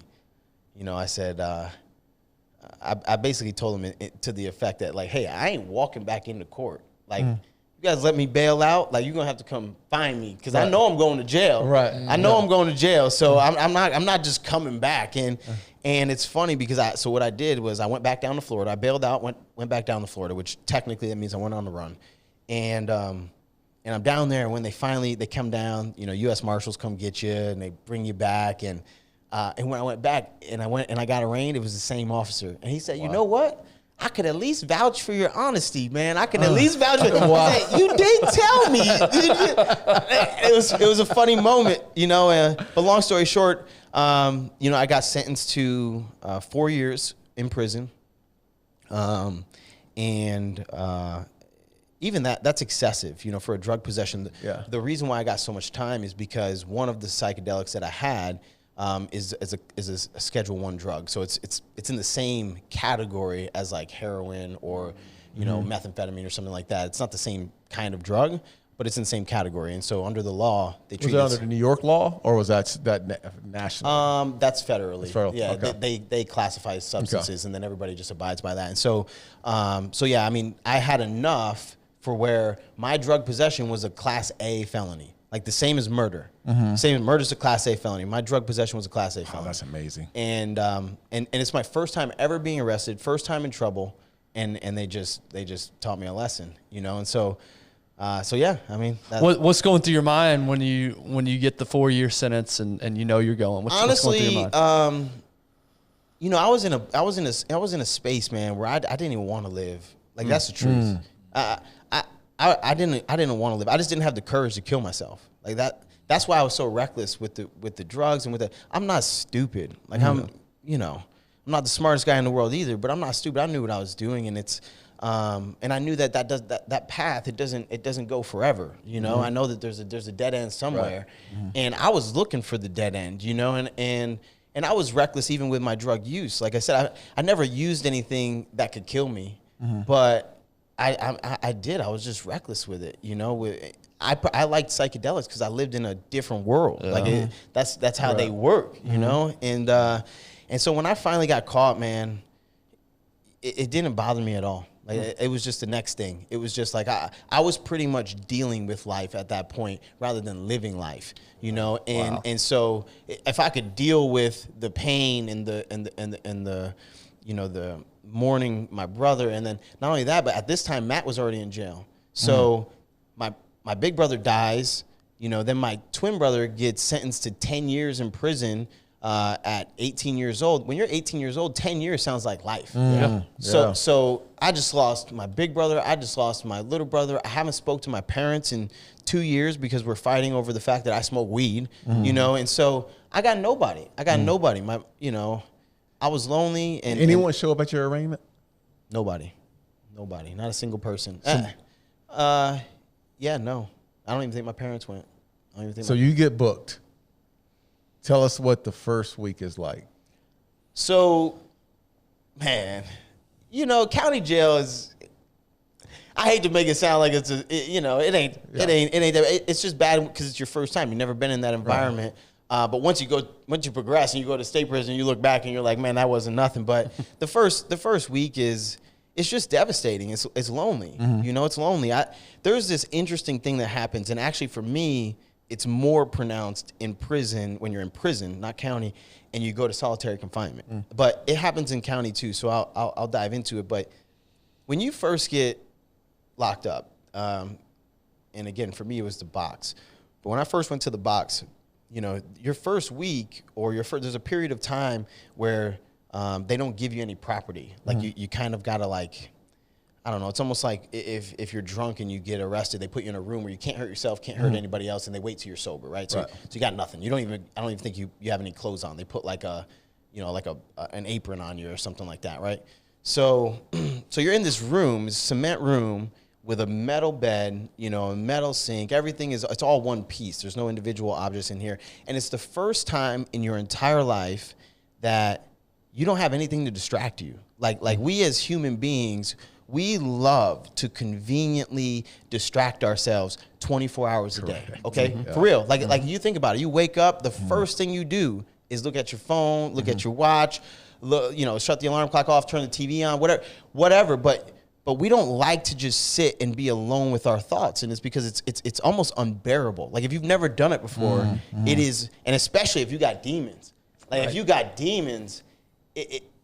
You know, I said, I basically told him to the effect that, like, hey, I ain't walking back into court. Like, you guys let me bail out. Like, you're going to have to come find me because I know I'm going to jail. Right. I know I'm going to jail. So I'm not just coming back. And it's funny because so what I did was I went back down to Florida. I bailed out, went back down to Florida, which technically that means I went on the run. And I'm down there, and when they come down, you know, U.S. Marshals come get you, and they bring you back. And when I went back, and I got arraigned, it was the same officer. And he said, you know what? I could at least vouch for your honesty, man. I could at least vouch for you did tell me. It was a funny moment, you know. But long story short, you know, I got sentenced to 4 years in prison. Even that's excessive, you know, for a drug possession. Yeah. The reason why I got so much time is because one of the psychedelics that I had is a Schedule I drug. So it's in the same category as like heroin or, you know, methamphetamine or something like that. It's not the same kind of drug, but it's in the same category. And so under the law, they treat it. Was it under the New York law, or was that national? That's federally. It's federal. Yeah, Okay. they classify substances, and then everybody just abides by that. And so, yeah, I mean, I had enough for where my drug possession was a Class A felony, like the same as murder. Same as murder's a Class A felony. My drug possession was a Class A felony. Oh, that's amazing. And it's my first time ever being arrested, first time in trouble, and they just taught me a lesson, you know. And so yeah, I mean, what's going through your mind when you get the 4 year sentence and you know you're going? What's going through your mind? You know, I was in a space, man, where I didn't even want to live. Like, that's the truth. I didn't want to live. I just didn't have the courage to kill myself. Like that. That's why I was so reckless with the drugs and with the. I'm not stupid. Like I'm not the smartest guy in the world either. But I'm not stupid. I knew what I was doing, and it's. And I knew that path it doesn't go forever. You know, I know that there's a dead end somewhere, and I was looking for the dead end. You know, and I was reckless even with my drug use. Like I said, I never used anything that could kill me, but I did. I was just reckless with it. You know, I liked psychedelics because I lived in a different world. Yeah. Like that's how they work. You know, and so when I finally got caught, man, it didn't bother me at all. Like it was just the next thing. It was just like I was pretty much dealing with life at that point rather than living life, you know. And so if I could deal with the pain and the you know, the mourning my brother, and then not only that, but at this time Matt was already in jail. So my big brother dies, you know. Then my twin brother gets sentenced to 10 years in prison. At 18 years old. When you're 18 years old, 10 years sounds like life. So I just lost my big brother. I just lost my little brother. I haven't spoke to my parents in 2 years because we're fighting over the fact that I smoke weed, you know. And so I got nobody. Nobody. I was lonely. And anyone show up at your arraignment? Nobody. Not a single person. Yeah, no. I don't even think my parents went. So you get booked. Tell us what the first week is like. So, man, you know, county jail is. I hate to make it sound like it ain't. It's just bad because it's your first time. You've never been in that environment. Right. But once you progress and you go to state prison, you look back and you're like, man, that wasn't nothing. But the first week it's just devastating. It's lonely. Mm-hmm. You know, it's lonely. There's this interesting thing that happens, and actually for me, it's more pronounced in prison when you're in prison, not county, and you go to solitary confinement. Mm. But it happens in county too. So I'll dive into it. But when you first get locked up, and again for me it was the box. But when I first went to the box, you know, your first week or there's a period of time where they don't give you any property. Like you kind of gotta like, I don't know. It's almost like if you're drunk and you get arrested, they put you in a room where you can't hurt yourself, can't hurt anybody else, and they wait till you're sober, right? So you got nothing. I don't even think you have any clothes on. They put like an apron on you or something like that, right? So you're in this room, this cement room with a metal bed, you know, a metal sink. Everything it's all one piece. There's no individual objects in here, and it's the first time in your entire life that you don't have anything to distract you. Like we as human beings, we love to conveniently distract ourselves 24 hours a day, okay? Yeah. For real. Like you think about it. You wake up, the first thing you do is look at your phone, look at your watch, shut the alarm clock off, turn the TV on, whatever. But we don't like to just sit and be alone with our thoughts, and it's because it's almost unbearable. Like if you've never done it before, it is, and especially if you got demons. Like if you got demons,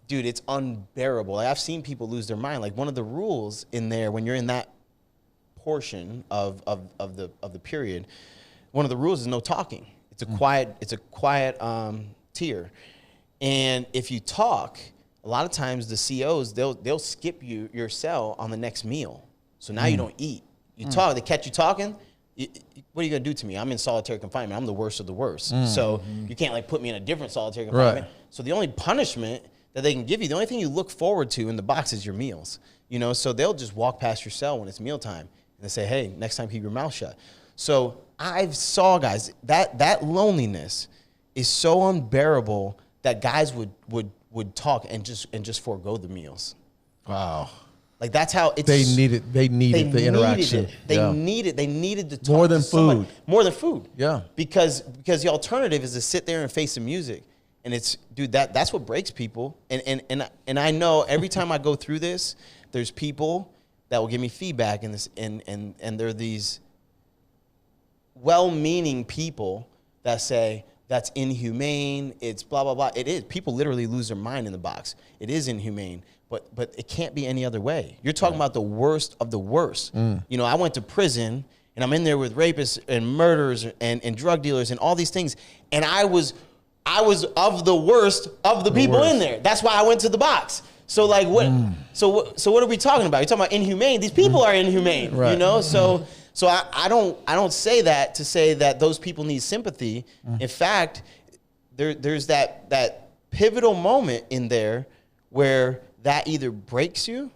dude, it's unbearable. Like I've seen people lose their mind. Like one of the rules in there when you're in that portion of the period, one of the rules is no talking. It's a quiet tier. And if you talk, a lot of times the COs they'll skip your cell on the next meal. So now you don't eat. You talk, they catch you talking. What are you gonna do to me? I'm in solitary confinement. I'm the worst of the worst. So you can't like put me in a different solitary confinement. Right. So the only punishment that they can give you, the only thing you look forward to in the box is your meals. You know, so they'll just walk past your cell when it's mealtime and they say, hey, next time keep your mouth shut. So I've saw guys that loneliness is so unbearable that guys would talk and just forego the meals. Wow. Like that's how it's. They needed the interaction. They needed to talk more than to somebody. food. More than food. Yeah. Because the alternative is to sit there and face the music. And it's, dude, that's what breaks people. And I know every time I go through this, there's people that will give me feedback in this, and there are these well-meaning people that say that's inhumane, it's blah blah blah. It is. People literally lose their mind in the box. It is inhumane, but it can't be any other way. You're talking about the worst of the worst. You know, I went to prison and I'm in there with rapists and murderers and drug dealers and all these things, and I was of the worst of the people in there. That's why I went to the box. So like what? So what are we talking about? You're talking about inhumane. These people are inhumane. Right. You know. So I don't say that to say that those people need sympathy. In fact, there's that pivotal moment in there where that either breaks you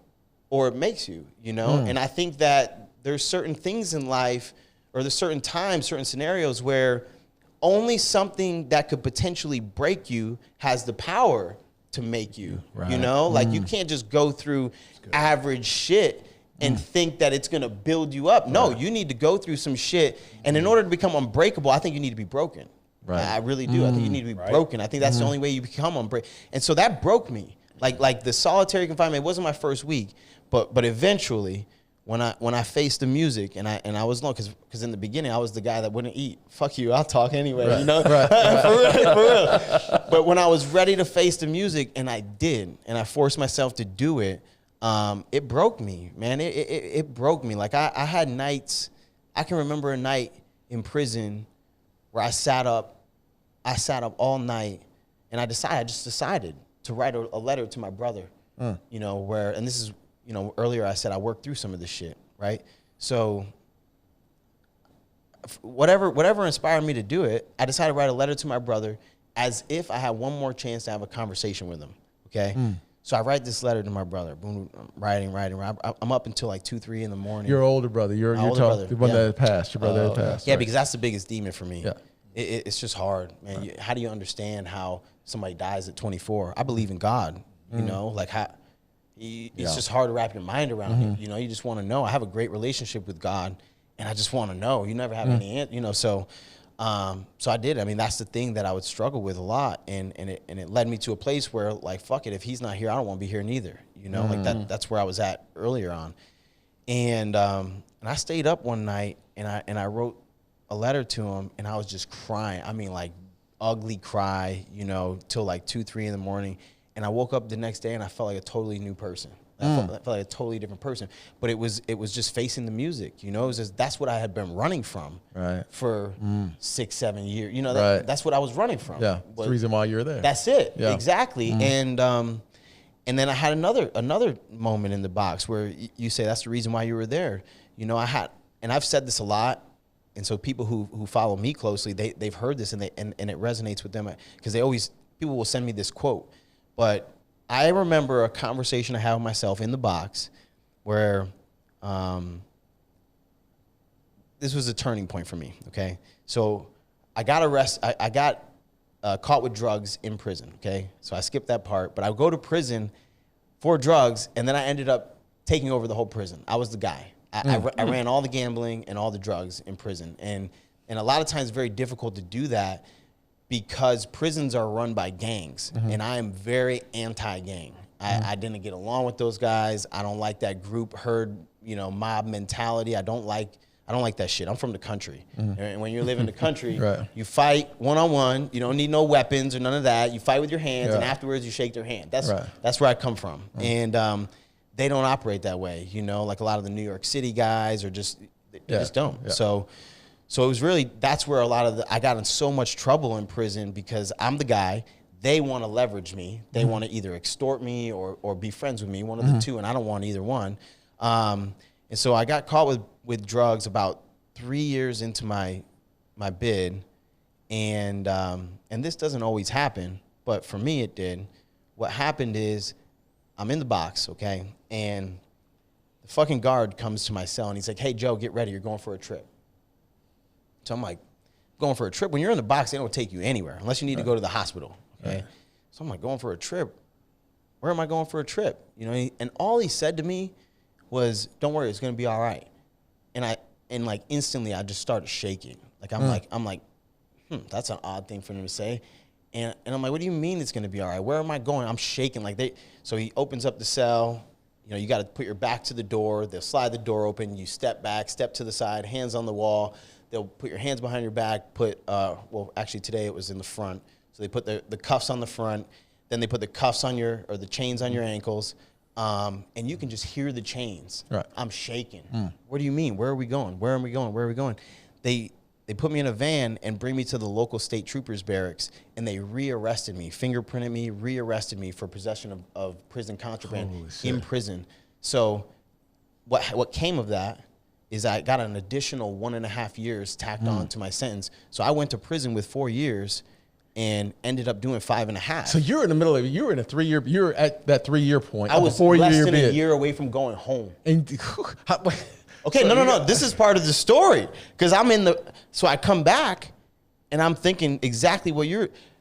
or it makes you. You know. And I think that there's certain things in life, or there's certain times, certain scenarios where only something that could potentially break you has the power to make you, you know? Like you can't just go through average shit and think that it's gonna build you up. No, you need to go through some shit. And in order to become unbreakable, I think you need to be broken. Right. I really do. I think you need to be broken. I think that's the only way you become unbreakable. And so that broke me. Like the solitary confinement, it wasn't my first week, but eventually, when I faced the music and I was low, because in the beginning I was the guy that wouldn't eat. Fuck you, I'll talk anyway, you know? For real. But when I was ready to face the music, and I did, and I forced myself to do it, it broke me, man. It broke me. Like I had nights, I can remember a night in prison where I sat up all night, and I just decided to write a letter to my brother, you know, and this is, you know, earlier I said I worked through some of this shit, right? So whatever inspired me to do it, I decided to write a letter to my brother as if I had one more chance to have a conversation with him, okay? So I write this letter to my brother. Boom, I'm writing. I'm up until like 2, 3 in the morning. Your older brother. Your older brother. The one that had passed. Your brother that passed. Yeah, right. Because that's the biggest demon for me. Yeah. it's just hard, man. How do you understand how somebody dies at 24? I believe in God, you know, like it's just hard to wrap your mind around it. You know, you just want to know. I have a great relationship with God, and I just want to know. You never have any answer, you know, so I did. I mean, that's the thing that I would struggle with a lot, and it led me to a place where, like, fuck it, if he's not here, I don't want to be here neither. You know, like that's where I was at earlier on, and I stayed up one night and I wrote a letter to him, and I was just crying. I mean, like, ugly cry, you know, till like 2, 3 in the morning, and I woke up the next day and I felt like a totally new person. I felt like a totally different person, but it was just facing the music, you know. It was just, that's what I had been running from for 6, 7 years. You know, that's what I was running from. Yeah, that's the reason why you're there. That's it, exactly. And then I had another moment in the box where you say that's the reason why you were there. You know, and I've said this a lot, and so people who follow me closely, they've heard this and it resonates with them, because people will send me this quote, but I remember a conversation I had with myself in the box where this was a turning point for me, okay? So I got arrested. I got caught with drugs in prison, okay? So I skipped that part, but I would go to prison for drugs, and then I ended up taking over the whole prison. I was the guy. I ran all the gambling and all the drugs in prison. And a lot of times it's very difficult to do that, because prisons are run by gangs, and I am very anti-gang. I didn't get along with those guys. I don't like that group herd, you know, mob mentality. I don't like that shit. I'm from the country, and when you live in the country, you fight one-on-one. You don't need no weapons or none of that. You fight with your hands, and afterwards you shake their hand. That's where I come from, and they don't operate that way. You know, like a lot of the New York City guys they just don't. Yeah. So it was really, that's where I got in so much trouble in prison, because I'm the guy. They want to leverage me. They want to either extort me or be friends with me, one of the two, and I don't want either one. And so I got caught with drugs about 3 years into my bid, and this doesn't always happen, but for me it did. What happened is, I'm in the box, okay, and the fucking guard comes to my cell and he's like, "Hey Joe, get ready, you're going for a trip." So I'm like, going for a trip? When you're in the box, they don't take you anywhere unless you need to go to the hospital. Okay. So I'm like, going for a trip? Where am I going for a trip? You know, and all he said to me was, "Don't worry, it's gonna be all right." And like instantly I just started shaking. Like I'm like, that's an odd thing for him to say. And I'm like, "What do you mean it's gonna be all right? Where am I going?" I'm shaking so he opens up the cell. You know, you gotta put your back to the door, they'll slide the door open, you step back, step to the side, hands on the wall. They'll put your hands behind your back, actually today it was in the front. So they put the cuffs on the front, then they put the cuffs on the chains on your ankles, and you can just hear the chains. Right. I'm shaking. What do you mean? Where are we going? Where are we going? Where are we going? They put me in a van and bring me to the local state troopers barracks, and they rearrested me, fingerprinted me, rearrested me for possession of prison contraband in prison. So what came of that is I got an additional 1.5 years tacked on to my sentence. So I went to prison with 4 years and ended up doing 5.5. So you're in the middle of it. You're at that 3 year point. I was less than a year away from going home. And okay, no. This is part of the story, because so I come back and I'm thinking exactly what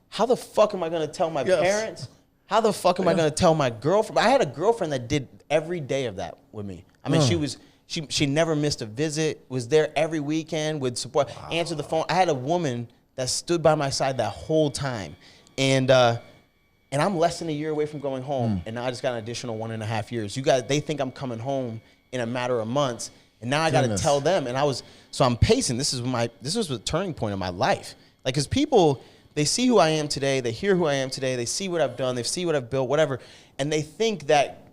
how the fuck am I going to tell my parents? How the fuck am I going to tell my girlfriend? I had a girlfriend that did every day of that with me. I mean, she never missed a visit, was there every weekend, would support, answer the phone. I had a woman that stood by my side that whole time. And I'm less than a year away from going home, and now I just got an additional 1.5 years. They think I'm coming home in a matter of months, and now I got to tell them. And so I'm pacing. This was the turning point of my life. Like, because people, they see who I am today, they hear who I am today, they see what I've done, they see what I've built, whatever, and they think that,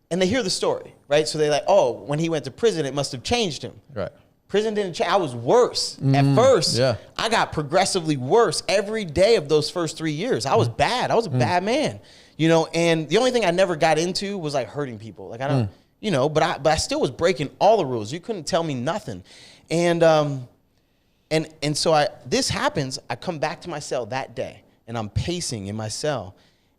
and they hear the story, right? So they're like, "Oh, when he went to prison, it must have changed him." Right. Prison didn't change. I was worse. At first, I got progressively worse every day of those first 3 years. I was bad. I was a bad man, you know, and the only thing I never got into was like hurting people. Like I don't, you know, but I still was breaking all the rules. You couldn't tell me nothing. And so this happens. I come back to my cell that day, and I'm pacing in my cell,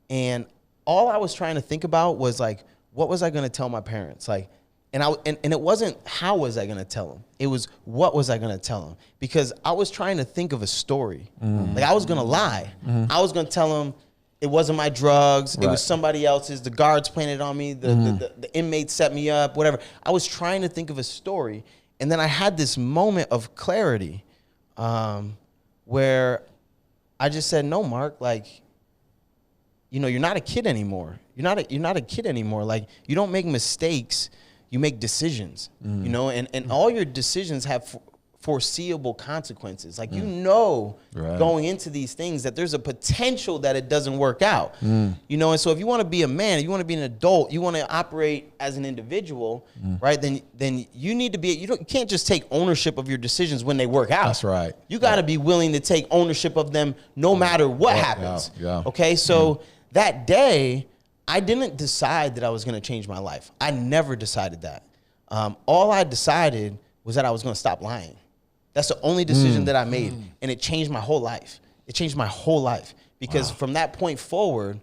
and all I was trying to think about was like, what was I going to tell my parents? Like, And it wasn't how was I going to tell him. It was what was I going to tell him? Because I was trying to think of a story. Like I was going to lie. I was going to tell him it wasn't my drugs. It was somebody else's. The guards planted on me. The inmates set me up, whatever. I was trying to think of a story. And then I had this moment of clarity where I just said, no, Mark, like, you know, you're not a kid anymore. You're not a kid anymore. Like, you don't make mistakes. You make decisions, you know, and all your decisions have foreseeable consequences. Like, you know, going into these things that there's a potential that it doesn't work out, you know? And so if you want to be a man, if you want to be an adult, you want to operate as an individual, right? Then you need to be, you can't just take ownership of your decisions when they work out. That's right. You got to be willing to take ownership of them no matter what happens. Okay. So that day, I didn't decide that I was going to change my life. I never decided that. All I decided was that I was going to stop lying. That's the only decision that I made, and it changed my whole life. It changed my whole life because from that point forward,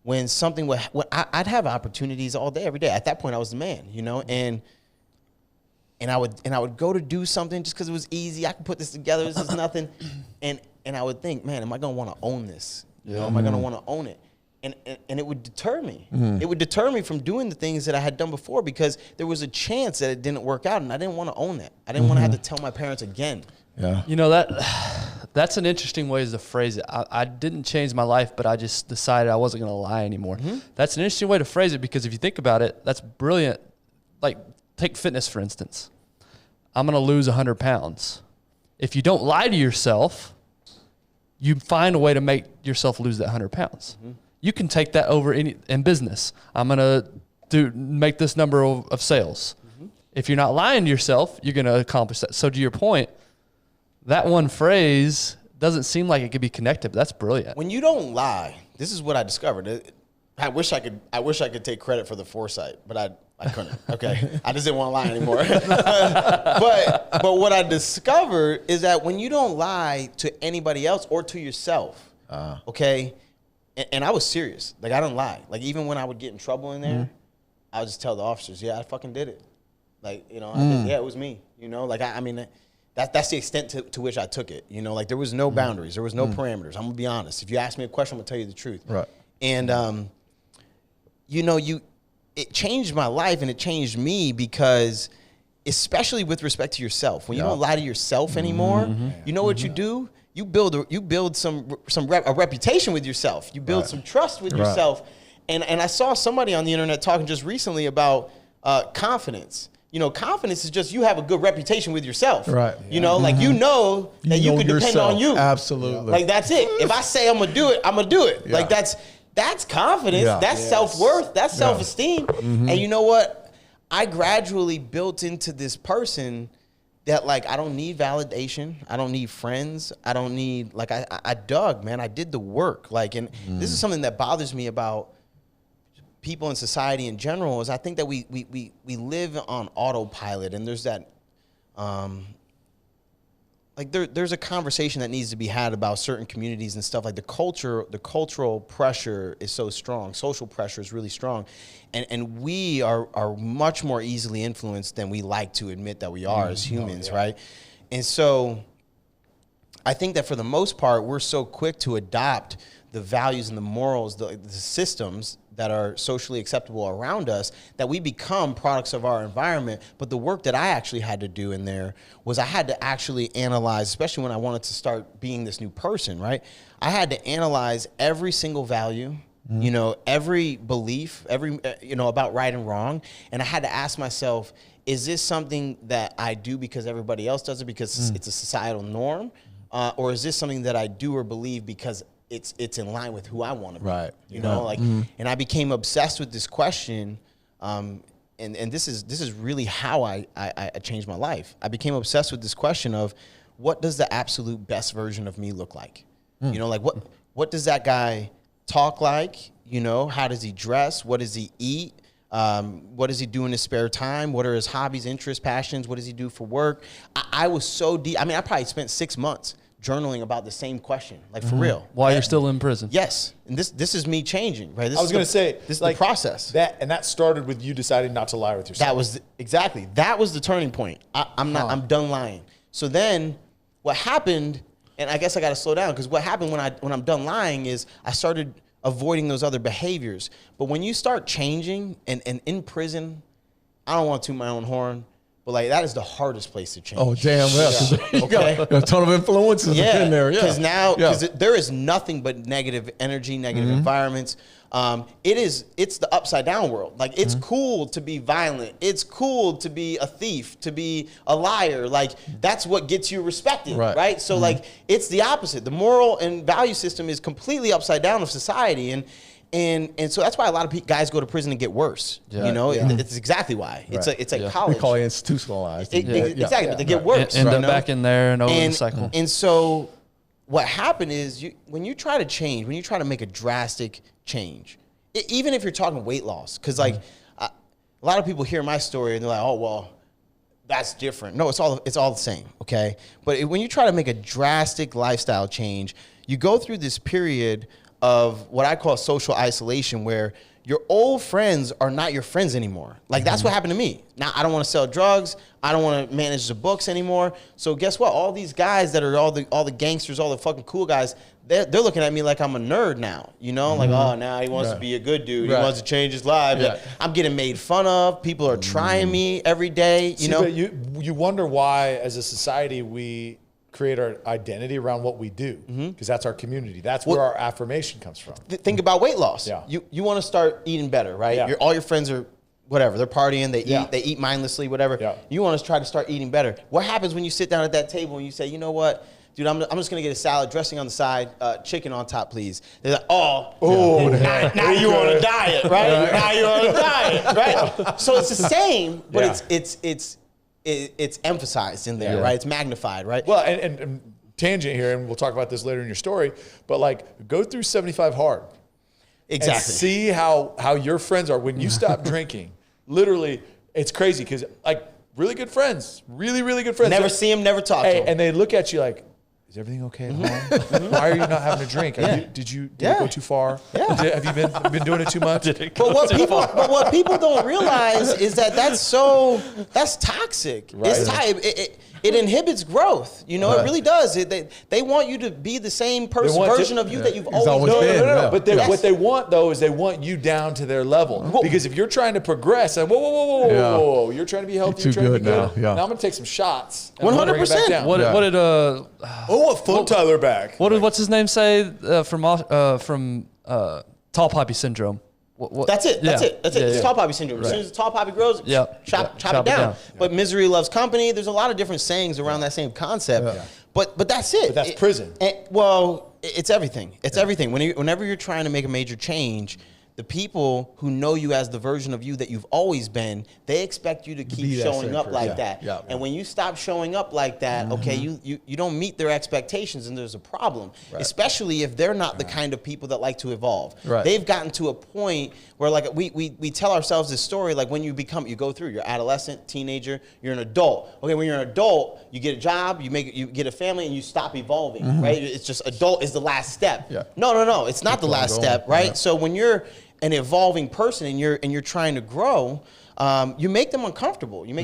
when something would, I'd have opportunities all day, every day. At that point, I was the man, you know, and I would go to do something just because it was easy. I could put this together. This is nothing, and I would think, man, am I going to want to own this? You know, am I going to want to own it? And it would deter me. It would deter me from doing the things that I had done before because there was a chance that it didn't work out, and I didn't want to own that. I didn't want to have to tell my parents again. Yeah. You know, that's an interesting way to phrase it. I didn't change my life, but I just decided I wasn't going to lie anymore. That's an interesting way to phrase it because if you think about it, that's brilliant. Like, take fitness, for instance. I'm going to lose 100 pounds. If you don't lie to yourself, you find a way to make yourself lose that 100 pounds. You can take that over in business. I'm going to make this number of sales. If you're not lying to yourself, you're going to accomplish that. So to your point, that one phrase doesn't seem like it could be connected, but that's brilliant. When you don't lie, this is what I discovered. I wish I could take credit for the foresight, but I couldn't. Okay. I just didn't want to lie anymore. but what I discovered is that when you don't lie to anybody else or to yourself, okay, and I was serious. Like, I don't lie. Like, even when I would get in trouble in there, I would just tell the officers, yeah, I fucking did it. Like, you know, yeah, it was me. You know, like, I mean, that's the extent to which I took it. You know, like, there was no boundaries. There was no parameters. I'm going to be honest. If you ask me a question, I'm going to tell you the truth. Right. And, you know, it changed my life and it changed me because, especially with respect to yourself, when you don't lie to yourself anymore, you know what you do? You build a reputation with yourself. You build some trust with yourself. And I saw somebody on the internet talking just recently about confidence. You know, confidence is just you have a good reputation with yourself. Right. You know, like you know that you can depend on you. Absolutely. Like, that's it. If I say I'm gonna do it, I'm gonna do it. Like, that's confidence. That's self-worth. That's self-esteem. And you know what? I gradually built into this person that, like, I don't need validation. I don't need friends. I don't need, like, I dug, man. I did the work. Like, and this is something that bothers me about people in society in general is I think that we live on autopilot, and there's that, like, there's a conversation that needs to be had about certain communities and stuff. Like, the cultural pressure is so strong. Social pressure is really strong. And we are much more easily influenced than we like to admit that we are as humans, right? And so I think that for the most part, we're so quick to adopt the values and the morals, the systems that are socially acceptable around us, that we become products of our environment. But the work that I actually had to do in there was I had to actually analyze, especially when I wanted to start being this new person, right? I had to analyze every single value, you know, every belief, you know, about right and wrong. And I had to ask myself, is this something that I do because everybody else does it because it's a societal norm? Or is this something that I do or believe because it's in line with who I want to be? Right. You know, like, and I became obsessed with this question. And this is really how I changed my life. I became obsessed with this question of, what does the absolute best version of me look like? You know, like, what does that guy talk like? You know, how does he dress? What does he eat? What does he do in his spare time? What are his hobbies, interests, passions? What does he do for work? I was so deep. I mean, I probably spent 6 months journaling about the same question, like for real. While you're still in prison. Yes, and this is me changing, right? I was going to say, this is like, the process. That started with you deciding not to lie with yourself. That was the turning point. I'm done lying. So then what happened, and I guess I got to slow down, because what happened when I'm done lying is I started avoiding those other behaviors. But when you start changing, and in prison, I don't want to toot my own horn, but like that is the hardest place to change. Oh, damn. Yeah. Okay. A ton of influences in there. Yeah. Because there is nothing but negative energy, negative environments. It's the upside down world. Like, it's cool to be violent. It's cool to be a thief, to be a liar. Like, that's what gets you respected, right? So like, it's the opposite. The moral and value system is completely upside down of society. And so that's why a lot of guys go to prison and get worse. You know, it's exactly why. It's like college. We call it institutionalized. Exactly, but they get worse. End up back in there and over the cycle. And so what happened is, when you try to change, when you try to make a drastic change, even if you're talking weight loss, because like a lot of people hear my story and they're like, oh, well, that's different. No, it's all the same, okay? But when you try to make a drastic lifestyle change, you go through this period of what I call social isolation, where your old friends are not your friends anymore. Like, that's what happened to me. Now, I don't want to sell drugs. I don't want to manage the books anymore. So guess what? All these guys that are all the gangsters, all the fucking cool guys, they're looking at me like I'm a nerd now. You know, like, oh, now he wants to be a good dude. He wants to change his life. Like, I'm getting made fun of. People are trying me every day. You know, but you wonder why, as a society, we create our identity around what we do, because that's our community. That's where our affirmation comes from. Think about weight loss. Yeah. You want to start eating better, right? Yeah. All your friends are whatever. They're partying. They eat mindlessly, whatever. Yeah. You want to try to start eating better. What happens when you sit down at that table and you say, you know what, dude, I'm just going to get a salad, dressing on the side, chicken on top, please. They're like, now you're on a diet, right? Now you're on a diet, right? So it's the same, but it's emphasized in there, right? It's magnified, right? Well, and tangent here, and we'll talk about this later in your story, but like, go through 75 hard. Exactly. And see how your friends are when you stop drinking. Literally, it's crazy, because like, really good friends, really, really good friends. Never see them, never talk to them. And they look at you like, is everything okay at home? Why are you not having a drink? Did you go too far? Have you been doing it too much? But what people don't realize is that's toxic. Right. It's it inhibits growth. You know, it really does. They want you to be the same version of you that you've always been. No. But what they want, though, is they want you down to their level. Because if you're trying to progress, and whoa, you're trying to be healthy, you're trying to be good. Now I'm going to take some shots. 100%. What did what fun Tyler back? What's his name say from tall poppy syndrome? That's it. It's tall poppy syndrome. As soon as the tall poppy grows, chop it down. But misery loves company. There's a lot of different sayings around that same concept. But that's it. But that's prison. It's everything. It's everything. Whenever you're trying to make a major change, the people who know you as the version of you that you've always been, they expect you to keep showing up like that. And when you stop showing up like that, okay, you don't meet their expectations, and there's a problem. Especially if they're not the kind of people that like to evolve. They've gotten to a point where, like, we tell ourselves this story, like, when you go through, you're adolescent, teenager, you're an adult. Okay, when you're an adult, you get a job, you get a family, and you stop evolving, right? It's just adult is the last step. No, it's not the last step, right? So when you're an evolving person and you're trying to grow, you make them uncomfortable. You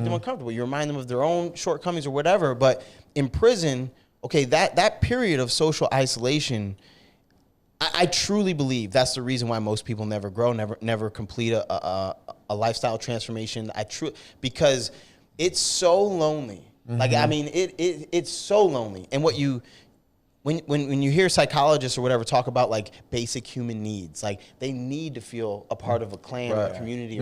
remind them of their own shortcomings or whatever. But in prison, okay, that period of social isolation, I truly believe that's the reason why most people never grow, never complete a lifestyle transformation. Because it's so lonely. Like, I mean, it's so lonely. And when you hear psychologists or whatever talk about, like, basic human needs, like, they need to feel a part of a clan or a community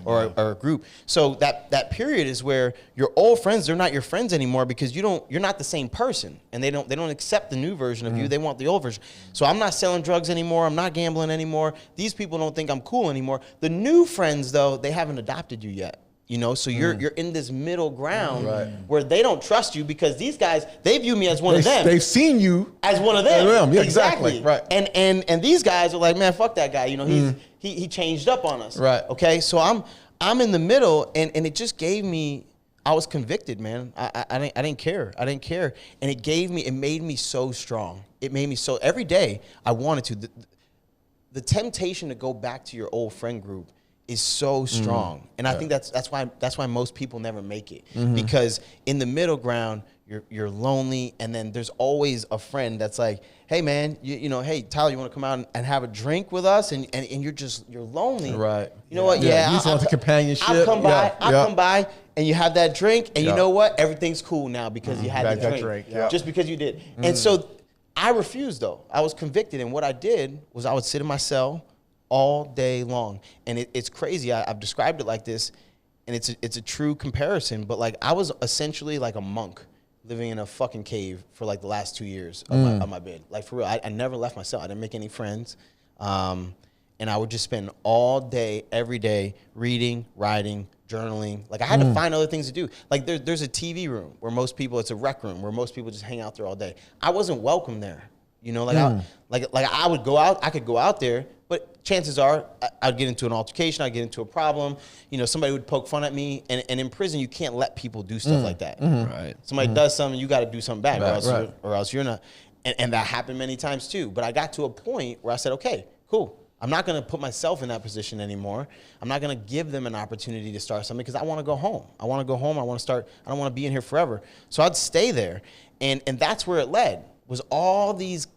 or a group. So that period is where your old friends, they're not your friends anymore, because you're not the same person, and they don't accept the new version of you. They want the old version. So I'm not selling drugs anymore. I'm not gambling anymore. These people don't think I'm cool anymore. The new friends, though, they haven't adopted you yet. You know, so you're in this middle ground where they don't trust you, because these guys, they view me as one of them. They've seen you as one of them. Yeah, exactly. Right. And these guys are like, man, fuck that guy. You know, he changed up on us. Right. Okay. So I'm in the middle, and it just gave me I was convicted, man. I didn't care. I didn't care. And it made me so strong. It made me so, every day I wanted to. The temptation to go back to your old friend group is so strong. And I think that's why most people never make it. Because in the middle ground, you're lonely, and then there's always a friend that's like, hey man, you know, hey Tyler, you want to come out and have a drink with us? And you're lonely. Right. You know what? Yeah. You just want the companionship. I'll come by and you have that drink, and you know what? Everything's cool now because you had the drink. Just because you did. And so I refused though. I was convicted, and what I did was I would sit in my cell all day long. And it's crazy. I've described it like this, and it's a true comparison, but like I was essentially like a monk living in a fucking cave for like the last 2 years of my bed. Like for real, I never left my cell. I didn't make any friends. And I would just spend all day, every day, reading, writing, journaling. Like I had to find other things to do. Like there's a TV room where most people, it's a rec room where most people just hang out there all day. I wasn't welcome there. You know, I would go out, I could go out there, but chances are I'd get into an altercation, I'd get into a problem. You know, somebody would poke fun at me, and in prison you can't let people do stuff like that. Right. Somebody does something, you got to do something back, or else you're not. And that happened many times too. But I got to a point where I said, okay, cool. I'm not going to put myself in that position anymore. I'm not going to give them an opportunity to start something because I want to go home. I want to go home. I want to start. I don't want to be in here forever. So I'd stay there, and that's where it led. Was all these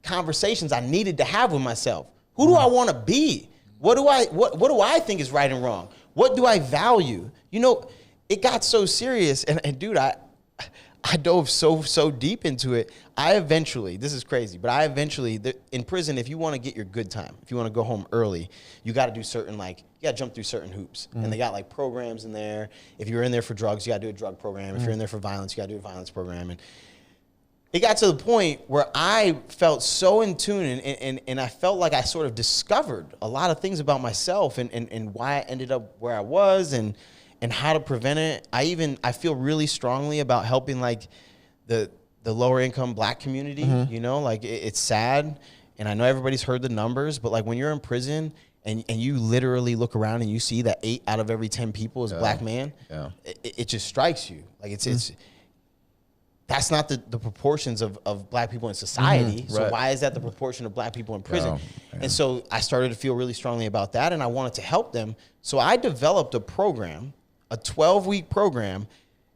conversations I needed to have with myself. Who do I want to be? What do I think is right and wrong? What do I value? You know, it got so serious, and dude, I dove so deep into it. This is crazy, but in prison, if you want to get your good time, if you want to go home early, you got to do certain, you got to jump through certain hoops. And they got like programs in there. If you're in there for drugs, you got to do a drug program. If you're in there for violence, you got to do a violence program. And it got to the point where I felt so in tune, and I felt like I sort of discovered a lot of things about myself and why I ended up where I was and how to prevent it. I feel really strongly about helping like the lower income Black community. You know, like it's sad, and I know everybody's heard the numbers, but like when you're in prison and you literally look around and you see that 8 out of every 10 people is a Black man, it just strikes you. Like it's that's not the proportions of Black people in society. So why is that the proportion of Black people in prison? And so I started to feel really strongly about that, and I wanted to help them. So I developed a program, a 12-week program,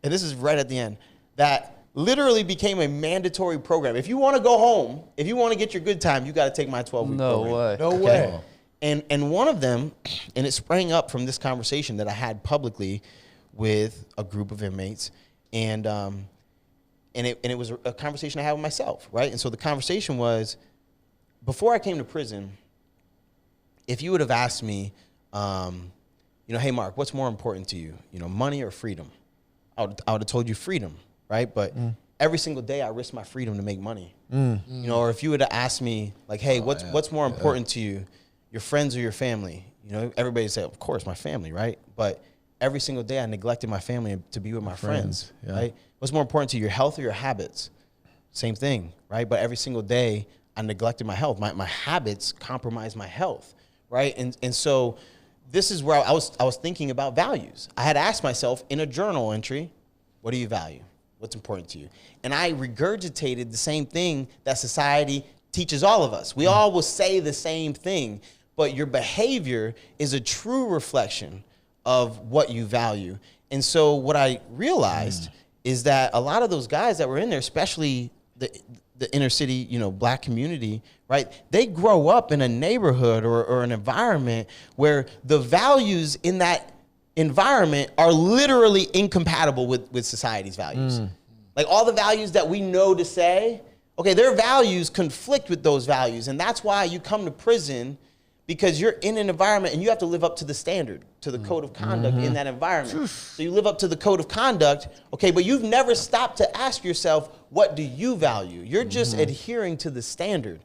and this is right at the end, that literally became a mandatory program. If you want to go home, if you want to get your good time, you got to take my 12-week program. No way. And one of them, and it sprang up from this conversation that I had publicly with a group of inmates, and it was a conversation I had with myself, right? And so the conversation was, before I came to prison, if you would have asked me, you know, hey, Mark, what's more important to you? You know, money or freedom? I would have told you freedom, right? But every single day I risk my freedom to make money. You know, or if you would have asked me, like, hey, what's more important to you, your friends or your family? You know, everybody would say, of course, my family, right? But every single day I neglected my family to be with my friends, right? What's more important to you, your health or your habits? Same thing, right? But every single day I neglected my health. My habits compromised my health, right? And so this is where I was thinking about values. I had asked myself in a journal entry, what do you value? What's important to you? And I regurgitated the same thing that society teaches all of us. We all will say the same thing, but your behavior is a true reflection of what you value. And so what I realized is that a lot of those guys that were in there, especially the inner city, you know, Black community, right? They grow up in a neighborhood or an environment where the values in that environment are literally incompatible with society's values. Like all the values that we know to say, okay, their values conflict with those values. And that's why you come to prison, because you're in an environment and you have to live up to the standard, to the code of conduct in that environment. So you live up to the code of conduct, okay, but you've never stopped to ask yourself, what do you value? You're just adhering to the standard.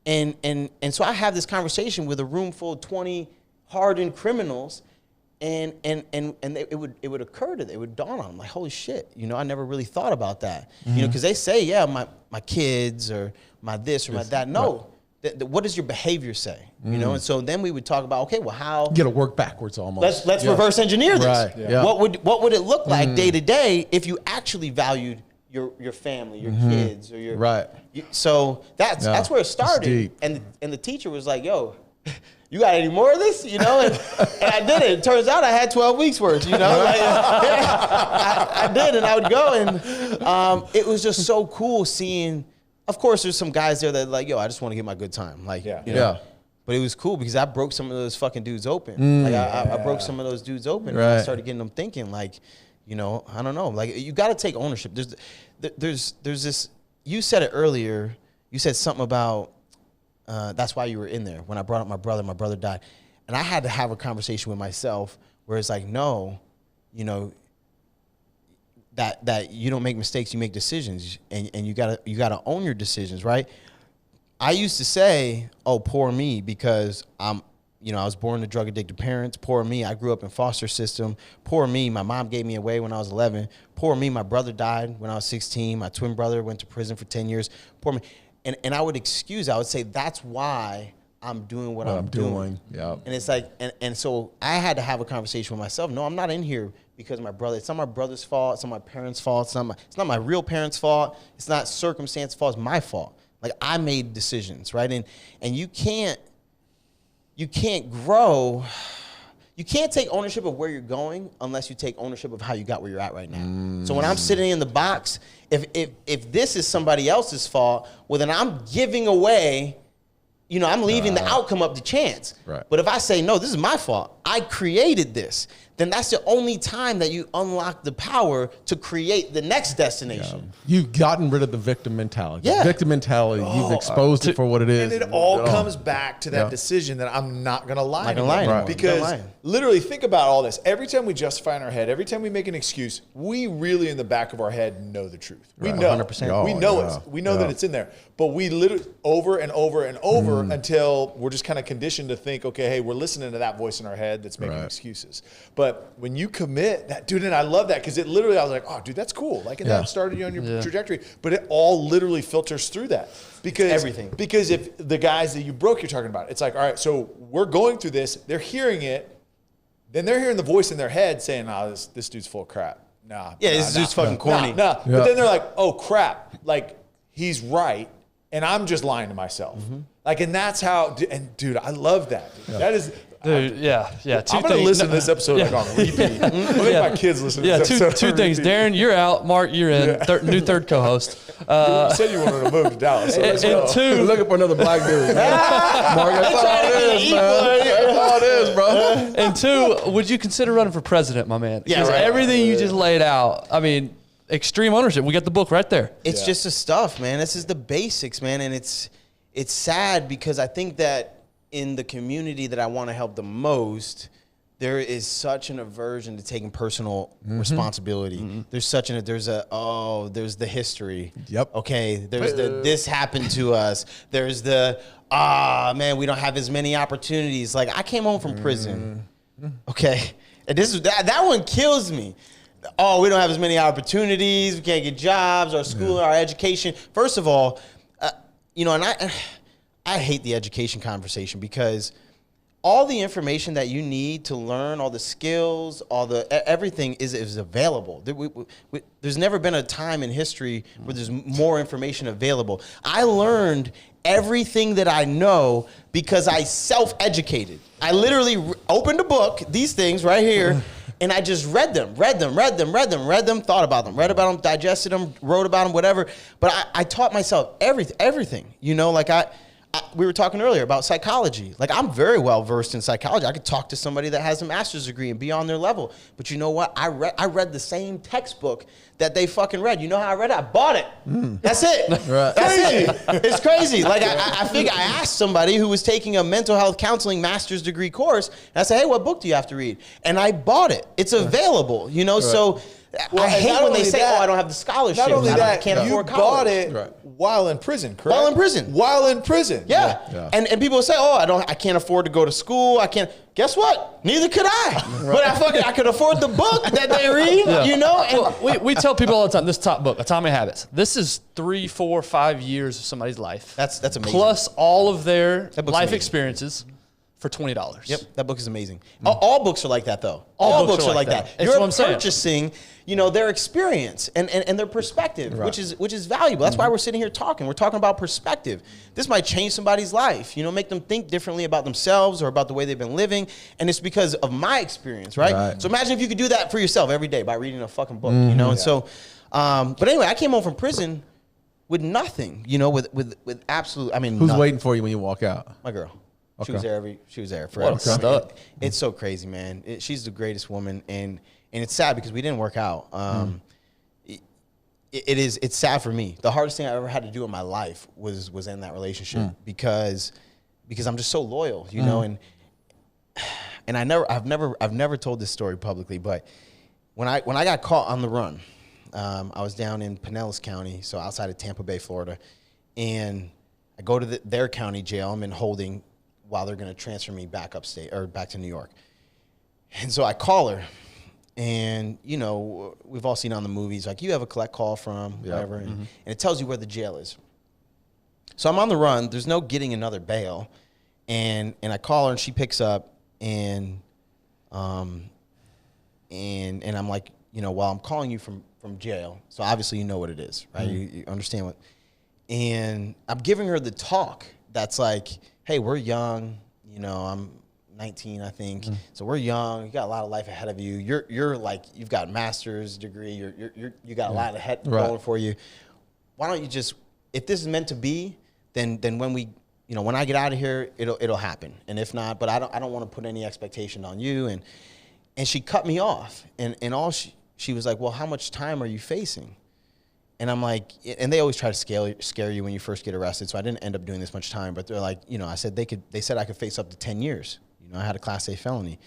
And so I have this conversation with a room full of 20 hardened criminals, and it would occur to them, it would dawn on them, like, holy shit, you know, I never really thought about that. You know, because they say, yeah, my kids or my this or my that. No. what does your behavior say? You know, and so then we would talk about, okay, well, how You got to work backwards almost. let's reverse engineer this. Right. Yeah. What would it look like day to day if you actually valued your family, your kids, or your Right. So that's where it started. deep. And the teacher was like, "Yo, you got any more of this?" You know, and I did it. It turns out I had 12 weeks worth. You know, like, I did, and I would go, and it was just so cool seeing. Of course, there's some guys there that like, "Yo, I just want to get my good time." Like, you know? But it was cool because I broke some of those fucking dudes open. Like I broke some of those dudes open, and I started getting them thinking like, you know, I don't know. Like you got to take ownership. There's this. You said it earlier. You said something about that's why you were in there when I brought up my brother. My brother died, and I had to have a conversation with myself where it's like, no, you know, that you don't make mistakes, you make decisions, and you gotta own your decisions, right? I used to say, oh, poor me, because I was born to drug addicted parents. Poor me, I grew up in foster system. Poor me, my mom gave me away when I was 11. Poor me, my brother died when I was 16. My twin brother went to prison for 10 years. Poor me. And I would say that's why I'm doing what I'm doing. Yeah. And it's like, and so I had to have a conversation with myself. No, I'm not in here because of my brother. It's not my brother's fault. It's not my parents' fault. It's not my real parents' fault. It's not circumstance fault. It's my fault. Like I made decisions, right? And you can't grow. You can't take ownership of where you're going unless you take ownership of how you got where you're at right now. So when I'm sitting in the box, if this is somebody else's fault, well then I'm giving away, you know, I'm leaving the outcome up to chance. Right. But if I say, no, this is my fault, I created this, then that's the only time that you unlock the power to create the next destination. You've gotten rid of the victim mentality. Yeah. Victim mentality, you've exposed it for what it is. And it all comes back to that decision that I'm not going to lie. Not gonna lie anymore. Because Not lying. literally think about all this. Every time we justify in our head, every time we make an excuse, we really in the back of our head know the truth. We know. 100%. We know it. We know that it's in there. But we literally over and over and over until we're just kind of conditioned to think, okay, hey, we're listening to that voice in our head that's making excuses. But when you commit that, dude, and I love that because it literally, I was like, oh, dude, that's cool. Like, and that started you on your trajectory. But it all literally filters through that. Because everything. Because if the guys that you broke, you're talking about, it's like, all right, so we're going through this. They're hearing it. Then they're hearing the voice in their head saying, nah, this dude's full of crap. Nah. Yeah, this dude's fucking corny. Nah. But then they're like, oh, crap. Like, he's right. And I'm just lying to myself. Like, and that's how, and dude, I love that. That is, Dude, yeah. I'm going to listen to this episode like on repeat. I'll make my kids listen to this episode. Two things. Darren, you're out. Mark, you're in. New third co-host. You said you wanted to move to Dallas. So let's go. And two, We're looking for another black dude. Mark, that's all it is, man. That's all it is, bro. and two, would you consider running for president, my man? Yeah, 'Cause right. everything you just laid out, I mean, extreme ownership. We got the book right there. It's just the stuff, man. This is the basics, man. And it's sad because I think that in the community that I want to help the most, there is such an aversion to taking personal responsibility. There's there's the history. Yep. Okay. There's this happened to us. There's man, we don't have as many opportunities. Like I came home from prison. Okay. And that one kills me. Oh, we don't have as many opportunities. We can't get jobs, our school, our education. First of all, and I hate the education conversation because all the information that you need to learn, all the skills, everything is available. There's never been a time in history where there's more information available. I learned everything that I know because I self-educated. I literally opened a book, these things right here, and I just read them, thought about them, digested them, wrote about them, whatever. But I taught myself everything. You know, like we were talking earlier about psychology. Like I'm very well versed in psychology. I could talk to somebody that has a master's degree and be on their level. But you know what? I read the same textbook that they fucking read. You know how I read it? I bought it. That's it. Right. That's it. It's crazy. Like I think I asked somebody who was taking a mental health counseling master's degree course, and I said, hey, what book do you have to read? And I bought it. It's available, you know? So Well, I hate not when they only say, that- "Oh, I don't have the scholarship. Not only that, can't you afford bought college." it while in prison, correct? While in prison. While in prison. Yeah. And people say, "Oh, I can't afford to go to school. I can't." Guess what? Neither could I. But I could afford the book that they read, you know? And we tell people all the time, this top book, Atomic Habits, this is 3, 4, 5 years of somebody's life. That's amazing. Plus all of their That book's life amazing. experiences for $20. Yep, that book is amazing. All books are like that, though. All books are like that. That's You're what I'm saying. purchasing, you know, their experience and their perspective, which is valuable. That's why we're sitting here talking. We're talking about perspective. This might change somebody's life, you know, make them think differently about themselves or about the way they've been living. And it's because of my experience, right? So imagine if you could do that for yourself every day by reading a fucking book, you know? And so, but anyway, I came home from prison with nothing, you know, with absolute, I mean, Who's nothing. waiting for you when you walk out? My girl. She Okay. was there forever. What a stud. It's so crazy, man. She's the greatest woman, and it's sad because we didn't work out. It's sad for me. The hardest thing I ever had to do in my life was end that relationship because I'm just so loyal, you know, and I've never told this story publicly, but when I got caught on the run, I was down in Pinellas County, so outside of Tampa Bay, Florida, and I go to their county jail. I'm in holding while they're going to transfer me back upstate or back to New York. And so I call her, and, you know, we've all seen on the movies, like, you have a collect call from whatever, and it tells you where the jail is. So I'm on the run. There's no getting another bail. And I call her, and she picks up, and I'm like, you know, well, I'm calling you from jail. So obviously you know what it is, right? You understand what. And I'm giving her the talk that's like, hey, we're young, you know, I'm 19, I think. So we're young. You got a lot of life ahead of you. You're like, you've got a master's degree. You got a lot ahead going for you. Why don't you just, if this is meant to be, then when we, you know, when I get out of here, it'll happen. And if not, but I don't want to put any expectation on you. And she cut me off. And all she was like, well, how much time are you facing? And I'm like, and they always try to scare you when you first get arrested. So I didn't end up doing this much time, but they're like, you know, I said they said I could face up to 10 years. You know, I had a Class A felony.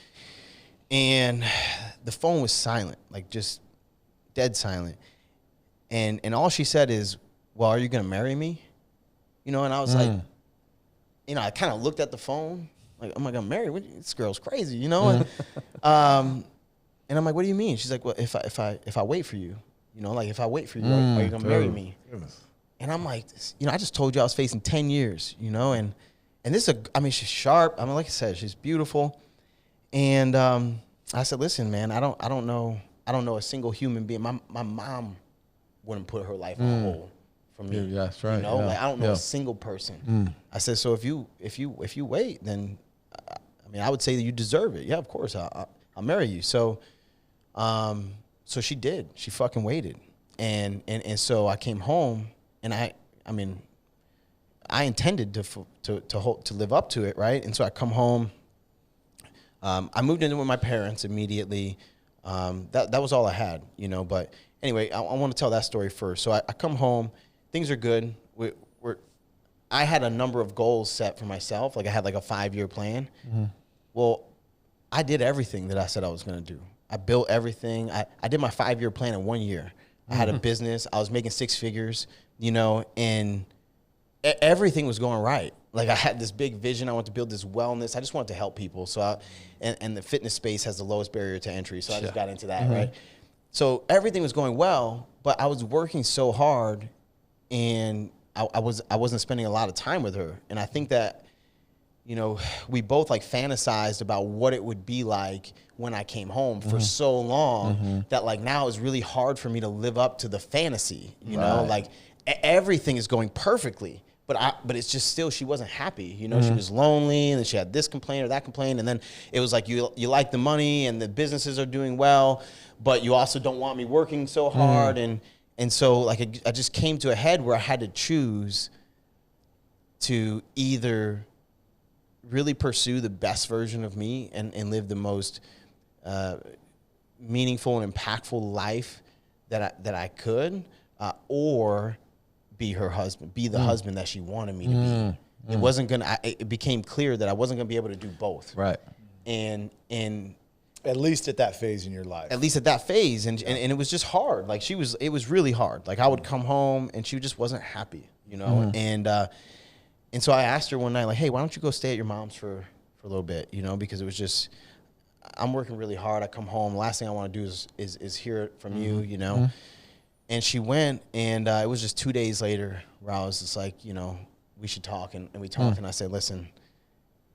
And the phone was silent, like just dead silent. And all she said is, well, are you going to marry me? You know, and I was like, you know, I kind of looked at the phone, like, am I going to marry you? This girl's crazy, you know? And I'm like, what do you mean? She's like, well, if I wait for you, you know, like, if I wait for you, are you going to marry me? Goodness. And I'm like, you know, I just told you I was facing 10 years, you know, and this is I mean, she's sharp. I mean, like I said, she's beautiful. And I said, listen, man, I don't know a single human being. My mom wouldn't put her life on hold for me. Yeah, that's right. You know, yeah. like, I don't know a single person. I said, so if you wait, then I mean, I would say that you deserve it. Yeah, of course, I'll marry you. So she did. She fucking waited, and so I came home, and I mean, I intended to live up to it, right? And so I come home. I moved in with my parents immediately. That was all I had, you know. But anyway, I want to tell that story first. So I come home. Things are good. I had a number of goals set for myself. Like, I had like a 5-year plan. Well, I did everything that I said I was going to do. I built everything. I did my 5-year plan in 1 year. I had a business. I was making 6 figures, you know, and everything was going right. Like, I had this big vision. I wanted to build this wellness. I just wanted to help people. So and the fitness space has the lowest barrier to entry. So I just got into that, right? So everything was going well, but I was working so hard, and I wasn't spending a lot of time with her. And I think that, you know, we both like fantasized about what it would be like when I came home for so long that like now it's really hard for me to live up to the fantasy, you know, like everything is going perfectly, but it's just still, she wasn't happy. You know, she was lonely, and then she had this complaint or that complaint. And then it was like, you like the money and the businesses are doing well, but you also don't want me working so hard. And so like, I just came to a head where I had to choose to either really pursue the best version of me and live the most meaningful and impactful life that I could, or be her husband, be the husband that she wanted me to be. It wasn't gonna. It became clear that I wasn't gonna be able to do both. Right. And At least at that phase in your life. At least at that phase. And it was just hard. Like it was really hard. Like I would come home and she just wasn't happy, you know? And so I asked her one night, like, hey, why don't you go stay at your mom's for a little bit, you know? Because it was just, I'm working really hard. I come home. Last thing I want to do is hear it from you, you know? And she went, and it was just 2 days later where I was just like, you know, we should talk. And we talked, and I said, listen,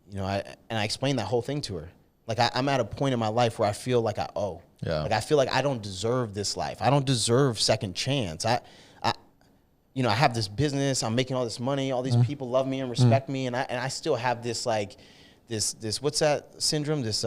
you know, I explained that whole thing to her. Like, I'm at a point in my life where I feel like I owe. Yeah. Like, I feel like I don't deserve this life. I don't deserve second chance. You know, I have this business. I'm making all this money. All these people love me and respect me. And I still have this, like, this what's that syndrome? This,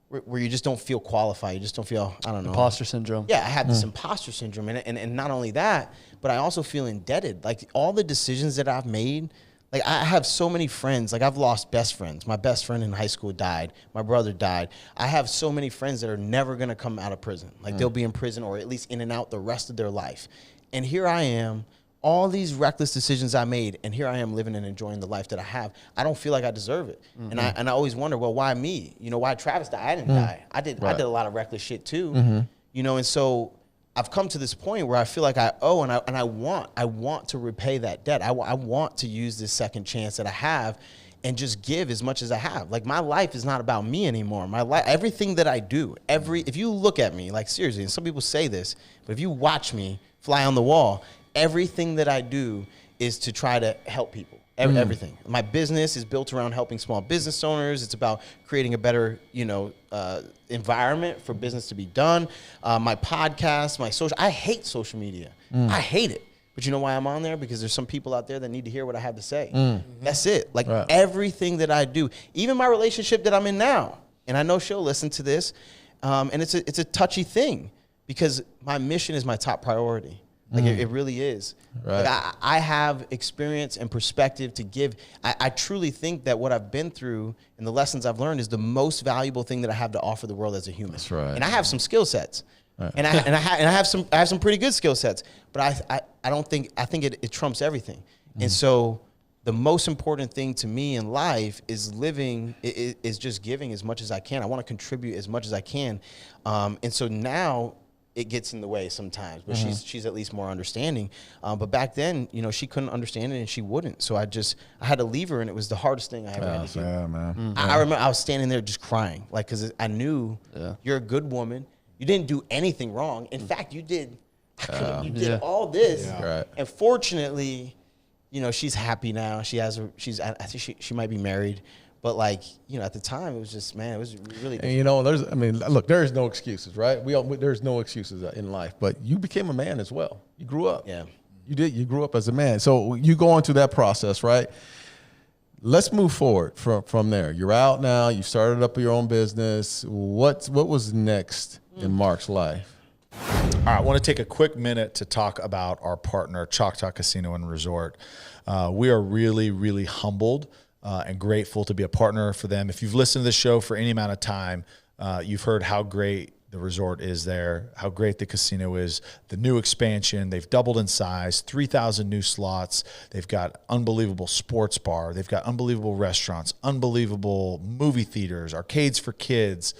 where you just don't feel qualified. You just don't feel, I don't know. Imposter syndrome. Yeah, I have this imposter syndrome. And not only that, but I also feel indebted. Like, all the decisions that I've made, like, I have so many friends. Like, I've lost best friends. My best friend in high school died. My brother died. I have so many friends that are never going to come out of prison. Like, they'll be in prison or at least in and out the rest of their life. And here I am, all these reckless decisions I made, and here I am living and enjoying the life that I have. I don't feel like I deserve it. And I always wonder, well, why me? You know, why Travis died? I didn't die. I did a lot of reckless shit too. You know, and so I've come to this point where I feel like I owe, and I want to repay that debt. I want to use this second chance that I have and just give as much as I have. Like, my life is not about me anymore. My life, everything that I do, if you look at me, like, seriously, and some people say this, but if you watch me fly on the wall, everything that I do is to try to help people. Everything. My business is built around helping small business owners. It's about creating a better, you know, environment for business to be done. My podcast, my social. I hate social media. I hate it. But you know why I'm on there? Because there's some people out there that need to hear what I have to say. That's it. Like, everything that I do, even my relationship that I'm in now, and I know she'll listen to this, and it's a touchy thing because my mission is my top priority. Like, it really is. Right. Like, I have experience and perspective to give. I truly think that what I've been through and the lessons I've learned is the most valuable thing that I have to offer the world as a human. That's right. And I have some skill sets. Right. And I have some pretty good skill sets. But I think it trumps everything. And so the most important thing to me in life is is just giving as much as I can. I want to contribute as much as I can. And so now it gets in the way sometimes, but she's at least more understanding. But back then, you know, she couldn't understand it and she wouldn't. So I had to leave her, and it was the hardest thing I ever had to do. Yeah, man. I remember I was standing there just crying, like, because I knew you're a good woman. You didn't do anything wrong. In fact, you did all this. Yeah. Right. And fortunately, you know, she's happy now. I think she might be married. But, like, you know, at the time, it was just, man, it was really difficult. And, you know, look, there's no excuses, right? There's no excuses in life. But you became a man as well. You grew up. Yeah. You did. You grew up as a man. So you go into that process, right? Let's move forward from there. You're out now. You started up your own business. What was next in Mark's life? All right, I want to take a quick minute to talk about our partner, Choctaw Casino and Resort. We are really, really humbled and grateful to be a partner for them. If you've listened to this show for any amount of time, you've heard how great the resort is there, how great the casino is, the new expansion. They've doubled in size, 3,000 new slots. They've got unbelievable sports bar. They've got unbelievable restaurants, unbelievable movie theaters, arcades for kids.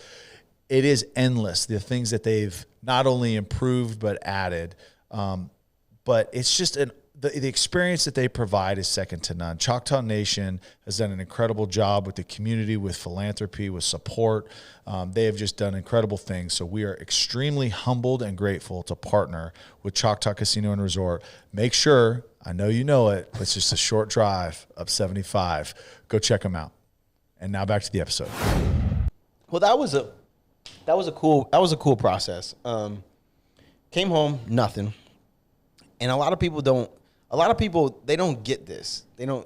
It is endless, the things that they've not only improved but added. But it's just the experience that they provide is second to none. Choctaw Nation has done an incredible job with the community, with philanthropy, with support. They have just done incredible things. So we are extremely humbled and grateful to partner with Choctaw Casino and Resort. Make sure, I know you know it, it's just a short drive up 75. Go check them out. And now back to the episode. Well, that was a cool process. Came home, nothing. And a lot of people they don't get this. They don't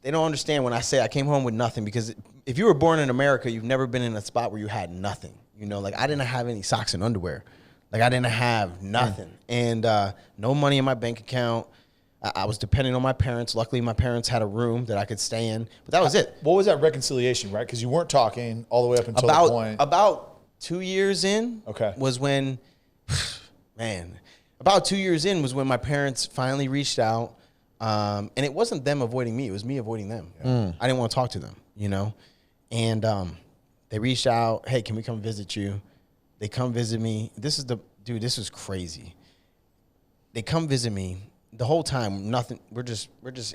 understand when I say I came home with nothing, because if you were born in America, you've never been in a spot where you had nothing. You know, like, I didn't have any socks and underwear. Like, I didn't have nothing. And no money in my bank account. I was depending on my parents. Luckily, my parents had a room that I could stay in, but that was it. What was that reconciliation, right? Because you weren't talking all the way up until the point. About 2 years in was when, about 2 years in was when my parents finally reached out. And it wasn't them avoiding me. It was me avoiding them. I didn't want to talk to them, you know? And They reached out, hey, can we come visit you? They come visit me. This was crazy. They come visit me. The whole time, nothing. We're just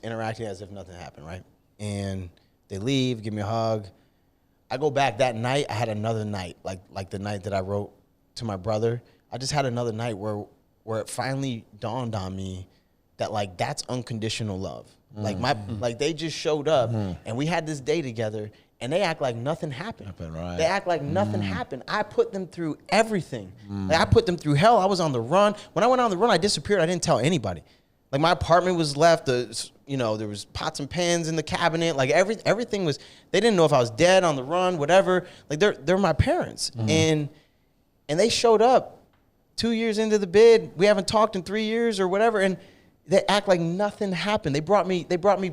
interacting as if nothing happened, right? And they leave, give me a hug. I go back that night. I had another night, like the night that I wrote to my brother. I just had another night where it finally dawned on me that like that's unconditional love. Like they just showed up and we had this day together and they act like nothing happened. Right. They act like nothing happened. I put them through everything. Like, I put them through hell. I was on the run. When I went on the run, I disappeared. I didn't tell anybody. Like my apartment was left. There was pots and pans in the cabinet. Like everything was. They didn't know if I was dead, on the run, whatever. Like they're my parents, and they showed up 2 years into the bid. We haven't talked in 3 years or whatever, and they act like nothing happened. They brought me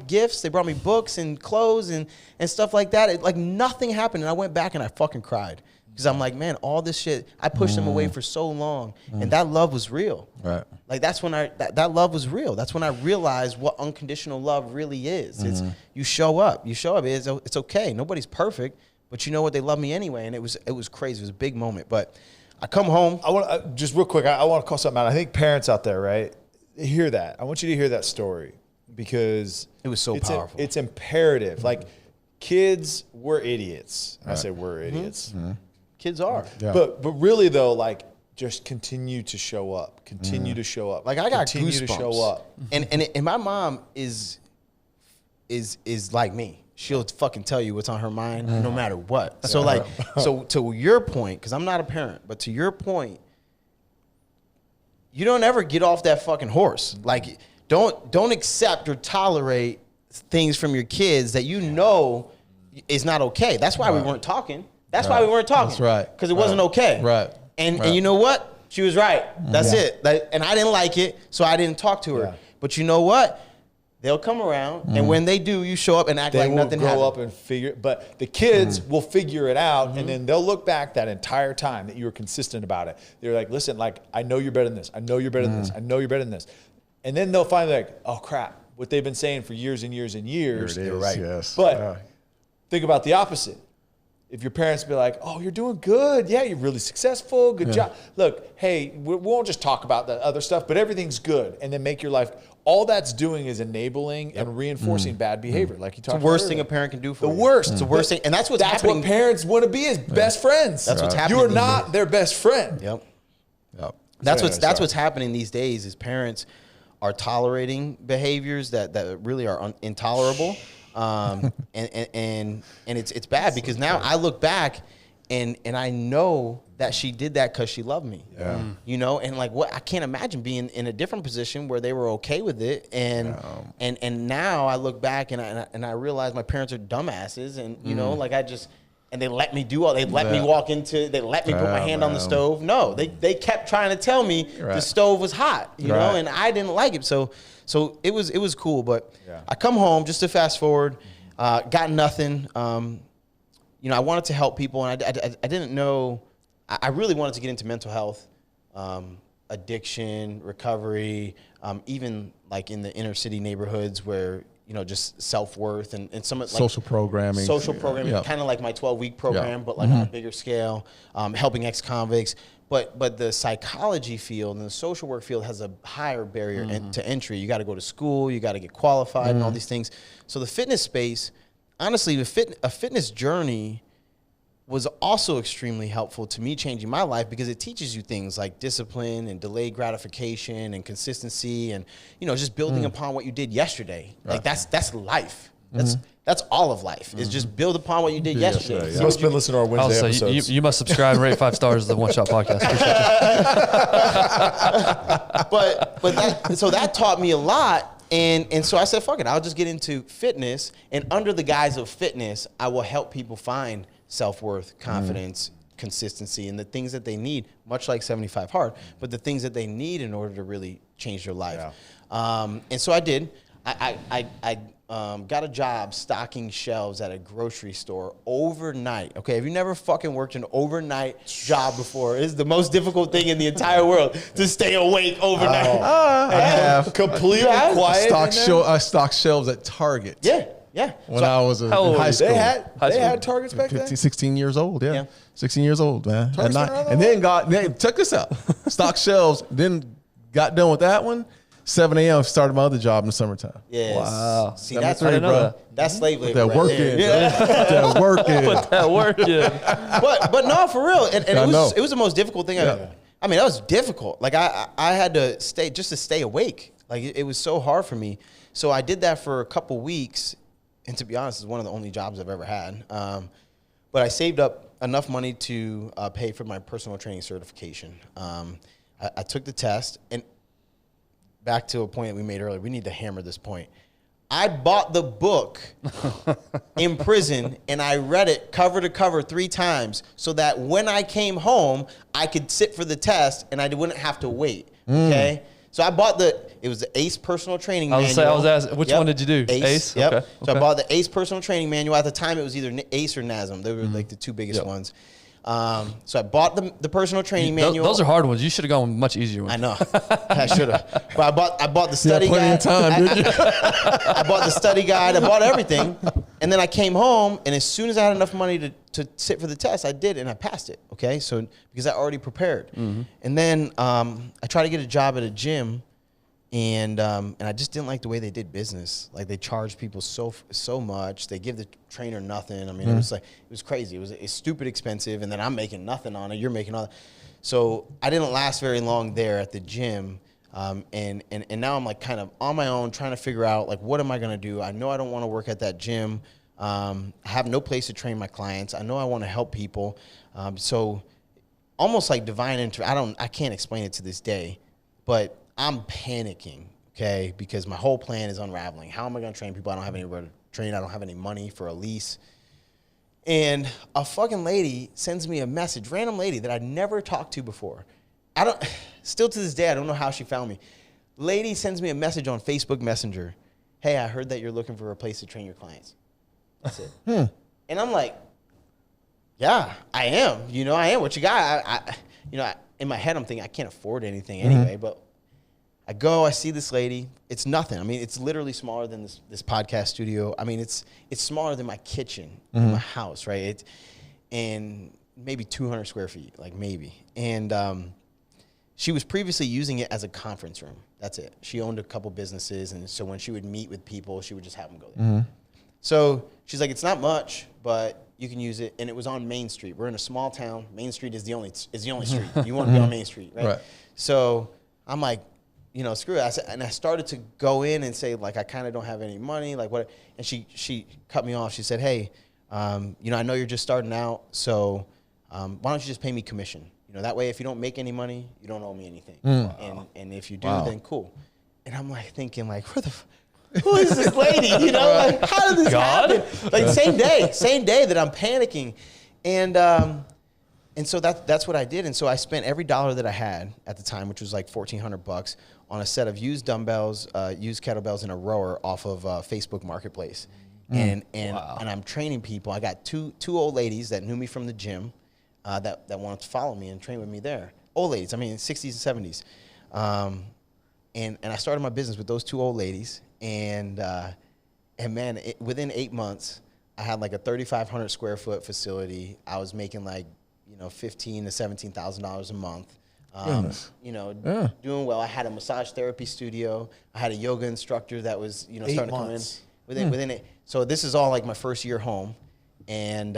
gifts. They brought me books and clothes and stuff like that. Like nothing happened. And I went back and I fucking cried. Because I'm like, man, all this shit, I pushed them away for so long. And that love was real. Right. Like that's when that love was real. That's when I realized what unconditional love really is. It's you show up. It's okay. Nobody's perfect, but you know what? They love me anyway. And it was crazy. It was a big moment. But I come home. I want just real quick. I want to call something out. I think parents out there, right? Hear that. I want you to hear that story because it was so powerful. It's imperative. Like kids, we're idiots. I say we're idiots. Kids are. Yeah. But really though, like just continue to show up. Continue to show up. Like I got continue goosebumps. to show up. And my mom is like me. She'll fucking tell you what's on her mind no matter what. So like so to your point, because I'm not a parent, but to your point, you don't ever get off that fucking horse. Like, don't accept or tolerate things from your kids that you know is not okay. That's why we weren't talking. That's why we weren't talking. That's right. Because it wasn't okay. Right. And you know what? She was right. That's it. And I didn't like it, so I didn't talk to her. Yeah. But you know what? They'll come around, and when they do, you show up and act like nothing happened. They will grow up and figure it. But the kids will figure it out, and then they'll look back that entire time that you were consistent about it. They're like, listen, like, I know you're better than this. I know you're better than this. I know you're better than this. And then they'll finally like, oh, crap. What they've been saying for years and years and years. Here it is, right. yes. But think about the opposite. If your parents be like, oh, you're doing good. Yeah, you're really successful. Good job. Look, hey, we won't just talk about that other stuff, but everything's good. And then make your life, all that's doing is enabling and reinforcing bad behavior. Like you talked about. It's the worst thing a parent can do for you. The worst. It's the worst thing. And that's what's That's happening. what parents want to be is best friends. That's what's happening. You are not their best friend. Yep. Yep. That's what's happening these days is parents are tolerating behaviors that really are intolerable. And it's bad because now I look back and I know that she did that because she loved me. Yeah. You know, and like what I can't imagine being in a different position where they were okay with it. And now I look back and I realize my parents are dumbasses and you know, like and they let me do all. They let me walk into. They let me put my hand on the stove. No, they kept trying to tell me the stove was hot. You know, and I didn't like it. So it was cool. But I come home just to fast forward. Got nothing. You know, I wanted to help people, and I didn't know. I really wanted to get into mental health, addiction, recovery, even like in the inner city neighborhoods where. You know, just self-worth and some like social programming, kind of like my 12-week program, but like on a bigger scale, helping ex-convicts. But the psychology field and the social work field has a higher barrier to entry. You got to go to school, you got to get qualified and all these things. So the fitness space, honestly, a fitness journey was also extremely helpful to me changing my life because it teaches you things like discipline and delayed gratification and consistency and, you know, just building upon what you did yesterday. Right. Like that's life. That's all of life is just build upon what you did yesterday. You must have been listening to our Wednesday episodes. You must subscribe and rate 5 stars to the One Shot Podcast. So that taught me a lot. And so I said, fuck it, I'll just get into fitness. And under the guise of fitness, I will help people find self-worth, confidence, consistency, and the things that they need, much like 75 Hard, but the things that they need in order to really change their life. Yeah. And so I did. I got a job stocking shelves at a grocery store overnight. Okay, have you never fucking worked an overnight job before? It's the most difficult thing in the entire world to stay awake overnight. I have completely quiet. Stock shelves at Target. Yeah. Yeah. When I was in high school. They had targets back 15, then? 16 years old. Yeah. Yeah. 16 years old, man. Targets At night. been around And that then check this out. Stock shelves. Then got done with that one. 7 a.m. started my other job in the summertime. Yes. Wow. See, that's three, bro. That's slave labor. That right work there. in. Yeah. That work in. Put that work in. But no, for real. And I know. it was the most difficult thing I mean, that was difficult. Like I had to stay awake. Like it was so hard for me. So I did that for a couple weeks. And to be honest, it's one of the only jobs I've ever had. But I saved up enough money to pay for my personal training certification. I took the test, and back to a point that we made earlier, we need to hammer this point. I bought the book in prison, and I read it cover to cover 3 times so that when I came home, I could sit for the test, and I wouldn't have to wait, okay? So I bought it was the ACE personal training manual. I was asking, which one did you do? ACE? Yep. Okay. So I bought the ACE personal training manual. At the time, it was either ACE or NASM. They were like the 2 biggest ones. So I bought the personal training manual. Those are hard ones. You should have gone with much easier ones. I know. I should have. But I bought the study guide. Time, did you? I bought the study guide. I bought everything. And then I came home, and as soon as I had enough money to sit for the test, I did, and I passed it. Okay? So because I already prepared. And then I tried to get a job at a gym, and I just didn't like the way they did business. Like they charged people so much. They give the trainer nothing. I mean, it was crazy. It's stupid expensive, and then I'm making nothing on it. You're making all. So I didn't last very long there at the gym, and now I'm like kind of on my own trying to figure out like what am I gonna do. I know I don't want to work at that gym. I have no place to train my clients. I know I want to help people. So almost like divine I can't explain it to this day, but I'm panicking, okay, because my whole plan is unraveling. How am I going to train people? I don't have anywhere to train. I don't have any money for a lease. And a fucking lady sends me a message, random lady that I'd never talked to before. Still to this day, I don't know how she found me. Lady sends me a message on Facebook Messenger. Hey, I heard that you're looking for a place to train your clients. That's it. And I'm like, yeah, I am. I am. What you got? In my head, I'm thinking I can't afford anything anyway, but I go, I see this lady. It's nothing. I mean, it's literally smaller than this podcast studio. I mean, it's smaller than my kitchen in my house, right? And maybe 200 square feet, like maybe. And she was previously using it as a conference room. That's it. She owned a couple businesses, and so when she would meet with people, she would just have them go there. So she's like, it's not much, but you can use it. And it was on Main Street. We're in a small town. Main Street is the only street. You want to be on Main Street, right? So I'm like, screw it. I started to go in and say, like, I kind of don't have any money. Like, what? And she cut me off. She said, hey, I know you're just starting out, so why don't you just pay me commission? That way, if you don't make any money, you don't owe me anything. And if you do, then cool. And I'm like thinking, like, who is this lady? Like, how did this happen? Like, same day that I'm panicking. And so that's what I did. And so I spent every dollar that I had at the time, which was like $1,400, on a set of used dumbbells, used kettlebells, and a rower off of Facebook Marketplace. And I'm training people. I got two old ladies that knew me from the gym that wanted to follow me and train with me there. Old ladies, 60s and 70s. And I started my business with those 2 old ladies. And man, within 8 months, I had like a 3,500 square foot facility. I was making like, $15,000 to $17,000 a month. Doing well. I had a massage therapy studio. I had a yoga instructor that was, starting to come in within it. So this is all like my first year home. And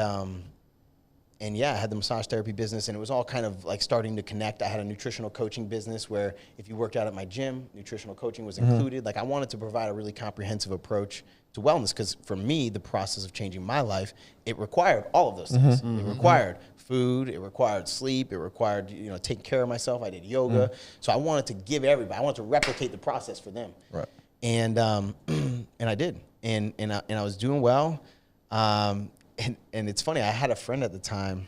yeah, I had the massage therapy business, and it was all kind of like starting to connect. I had a nutritional coaching business where if you worked out at my gym, nutritional coaching was included. Like I wanted to provide a really comprehensive approach to wellness, because for me, the process of changing my life, it required all of those things. It required food, it required sleep, it required taking care of myself. I did yoga, so I wanted to give everybody. I wanted to replicate the process for them. Right. And I did, and I was doing well. And it's funny, I had a friend at the time.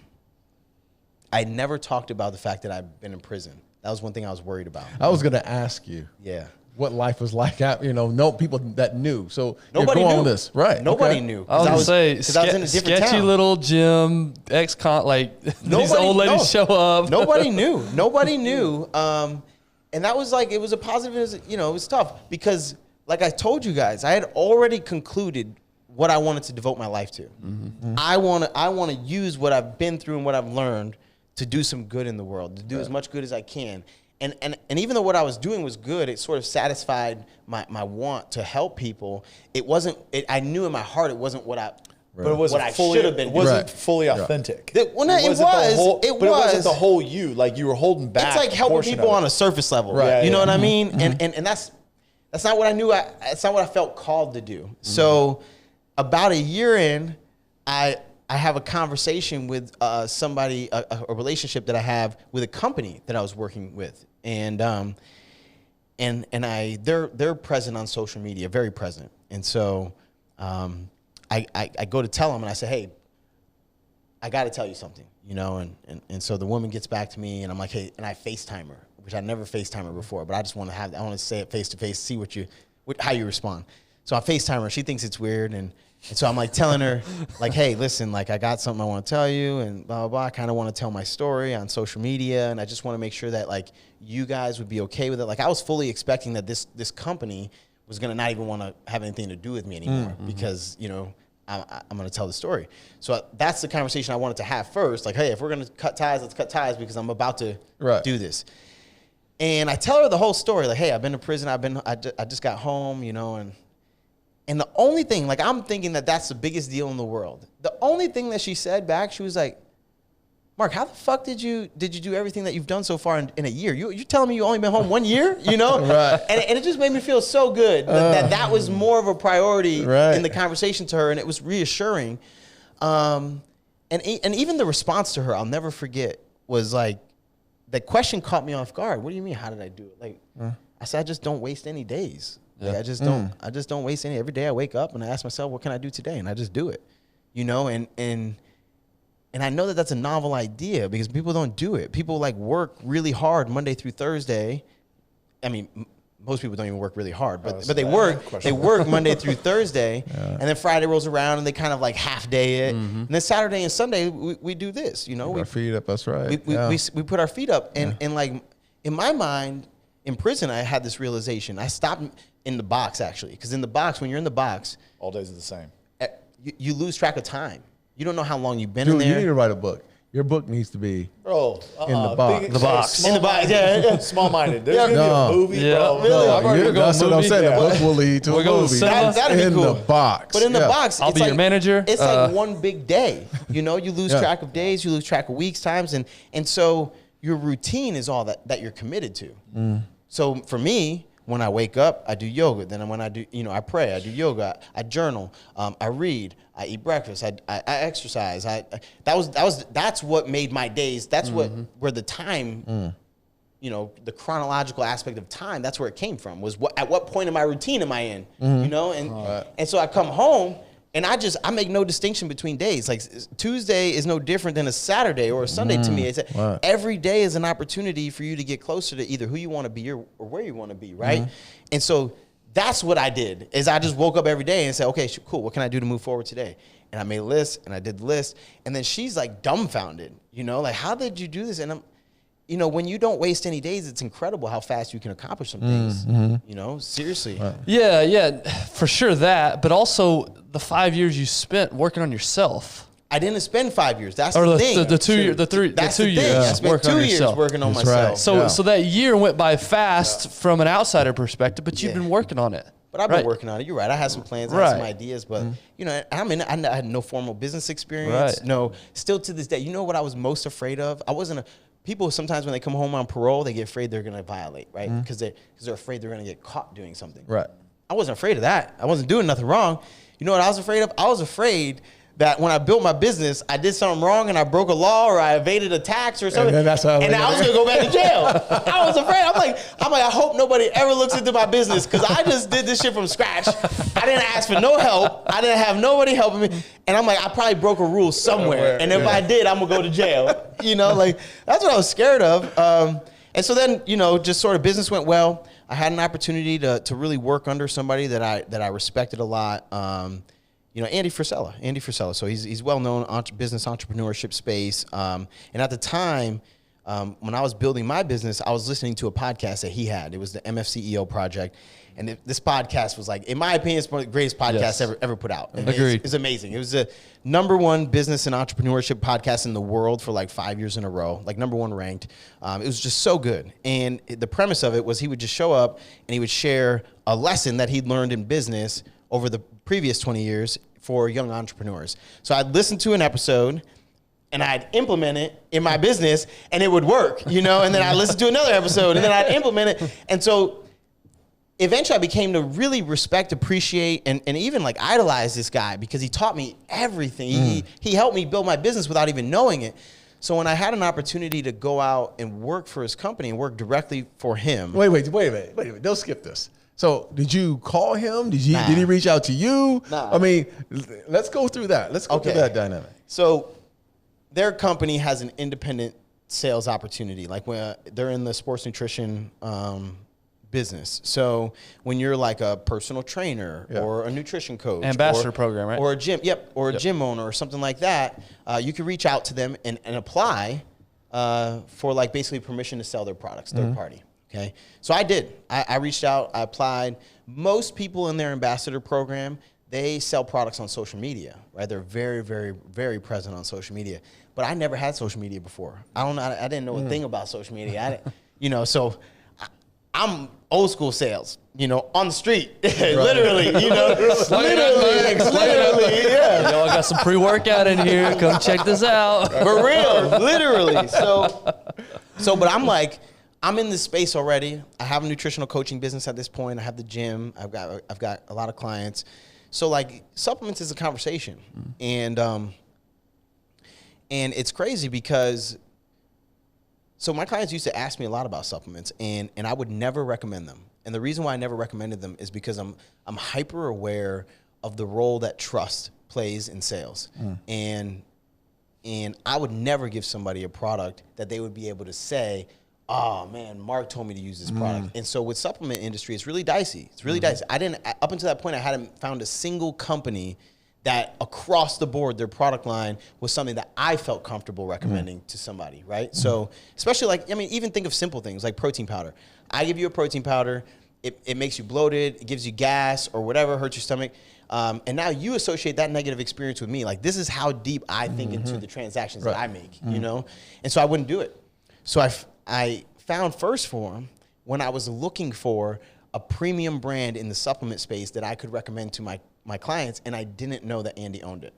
I never talked about the fact that I'd been in prison. That was one thing I was worried about. I was going to ask you. Yeah. What life was like, no people that knew. So nobody go knew on this, right? Nobody knew. I was gonna say, because I was in a different sketchy town. little gym, like these old ladies show up. Nobody knew. And that was like, it was a positive. It was tough because, like I told you guys, I had already concluded what I wanted to devote my life to. Mm-hmm. I want to use what I've been through and what I've learned to do some good in the world, to do as much good as I can. And even though what I was doing was good, it sort of satisfied my want to help people. It wasn't. I knew in my heart it wasn't what I. Right. But it wasn't what fully, I should have been. It wasn't fully authentic. It wasn't the whole you. Like you were holding back. It's like helping people on a surface level. Right. You know what I mean? Mm-hmm. And that's not what I knew. It's not what I felt called to do. Mm-hmm. So about a year in, I have a conversation with somebody, a relationship that I have with a company that I was working with, and they're present on social media, very present, and so I go to tell them, and I say, hey, I got to tell you something, and so the woman gets back to me, and I'm like, hey, and I FaceTime her, which I never FaceTime her before, but I just want to say it face to face, see how you respond. So I FaceTime her, she thinks it's weird, and so I'm like telling her, like, hey, listen, like I got something I want to tell you, and blah, blah, blah. I kind of want to tell my story on social media, and I just want to make sure that like you guys would be okay with it. Like I was fully expecting that this company was going to not even want to have anything to do with me anymore because, I'm going to tell the story. So that's the conversation I wanted to have first. Like, hey, if we're going to cut ties, let's cut ties because I'm about to do this. And I tell her the whole story. Like, hey, I've been to prison. I just got home, and the only thing, like I'm thinking that that's the biggest deal in the world. The only thing that she said back, she was like, Mark, how the fuck did you do everything that you've done so far in a year? You're telling me you only been home 1 year, Right. And it just made me feel so good that was more of a priority in the conversation to her, and it was reassuring. And even the response to her, I'll never forget, was like, the question caught me off guard. What do you mean, how did I do it? Like, I said, I just don't waste any days. Like, I just don't waste any. Every day I wake up and I ask myself, what can I do today? And I just do it, and I know that that's a novel idea because people don't do it. People like work really hard Monday through Thursday. I mean, most people don't even work really hard, but they work Monday through Thursday, and then Friday rolls around and they kind of like half day it. And then Saturday and Sunday we do this, Put our feet up, that's right. We put our feet up, and like in my mind, in prison, I had this realization. I stopped in the box actually, because in the box, when you're in the box, all days are the same. You lose track of time. You don't know how long you've been Dude, in there. You need to write a book. Your book needs to be in the box. The box. In the box. Yeah. Small-minded. There's gonna be a movie, bro. Really? That's what I'm saying. The book will lead to a movie. That'd be cool. In the box. But in the box, I'll be your manager. It's like one big day. You lose track of days, you lose track of weeks, times, and so your routine is all that you're committed to. So for me, when I wake up, I do yoga. Then when I do, I pray. I do yoga. I journal. I read. I eat breakfast. I exercise. That's what made my days. That's where the time, the chronological aspect of time. That's where it came from. Was at what point in my routine am I in? And so I come home. And I make no distinction between days. Like Tuesday is no different than a Saturday or a Sunday to me. It's every day is an opportunity for you to get closer to either who you want to be or where you want to be, right? And so that's what I did, is I just woke up every day and said, okay, cool, what can I do to move forward today? And I made a list, and I did the list. And then she's like dumbfounded, like, how did you do this? And I'm, when you don't waste any days, it's incredible how fast you can accomplish some things, seriously. Yeah, for sure that, but also the 5 years you spent working on yourself. I didn't spend 5 years. That's the thing. The 2 years. That's the thing. I spent 2 years working on myself. So that year went by fast from an outsider perspective, but you've been working on it. But I've been working on it. You're right. I had some plans, I had some ideas, but I had no formal business experience. No, still to this day. You know what I was most afraid of? People sometimes when they come home on parole, they get afraid they're going to violate, right? Because they're afraid they're going to get caught doing something. Right. I wasn't afraid of that. I wasn't doing nothing wrong. You know what I was afraid of? I was afraid that when I built my business, I did something wrong and I broke a law or I evaded a tax or something. And I was gonna go back to jail. I was afraid. I'm like, I hope nobody ever looks into my business because I just did this shit from scratch. I didn't ask for no help. I didn't have nobody helping me. And I'm like, I probably broke a rule somewhere. And if I did, I'm gonna go to jail. That's what I was scared of. And so then, just sort of business went well. I had an opportunity to really work under somebody that I respected a lot. Andy Frisella. So he's well known business entrepreneurship space. And at the time, when I was building my business, I was listening to a podcast that he had. It was the MFCEO Project. And this podcast was like, in my opinion, it's one of the greatest podcasts ever put out. Agreed. It's amazing. It was the #1 business and entrepreneurship podcast in the world for like 5 years in a row, like #1 ranked. It was just so good. And the premise of it was he would just show up and he would share a lesson that he'd learned in business over the previous 20 years for young entrepreneurs. So I'd listen to an episode and I'd implement it in my business and it would work, and then I'd listen to another episode and then I'd implement it. And so eventually I became to really respect, appreciate, and even like idolize this guy because he taught me everything. He helped me build my business without even knowing it. So when I had an opportunity to go out and work for his company and work directly for him. Wait a minute. Don't skip this. So did you call him? Did he reach out to you? Nah. I mean, let's go through that. Let's go through that dynamic. So their company has an independent sales opportunity. Like when they're in the sports nutrition business. So when you're like a personal trainer or a nutrition coach, ambassador program, right? Or a gym, or a gym owner or something like that, you can reach out to them and apply for like basically permission to sell their products, third party. Okay. So I did. I reached out, I applied. Most people in their ambassador program, they sell products on social media, right? They're very, very, very present on social media. But I never had social media before. I didn't know a thing about social media. So I'm old school sales, on the street, literally, literally, yeah. I got some pre-workout in here. Come check this out. For real, literally. But I'm in this space already. I have a nutritional coaching business at this point. I have the gym. I've got a lot of clients. So like supplements is a conversation, and it's crazy because. So my clients used to ask me a lot about supplements, and I would never recommend them. And the reason why I never recommended them is because I'm hyper aware of the role that trust plays in sales. And I would never give somebody a product that they would be able to say, oh man, Mark told me to use this product. And so with supplement industry, it's really dicey. It's really dicey. Up until that point, I hadn't found a single company that across the board, their product line was something that I felt comfortable recommending to somebody, right? So especially even think of simple things like protein powder. I give you a protein powder, it makes you bloated, it gives you gas or whatever, hurts your stomach. And now you associate that negative experience with me. Like this is how deep I think into the transactions that I make, And so I wouldn't do it. So I found First Form when I was looking for a premium brand in the supplement space that I could recommend to my clients, and I didn't know that Andy owned it.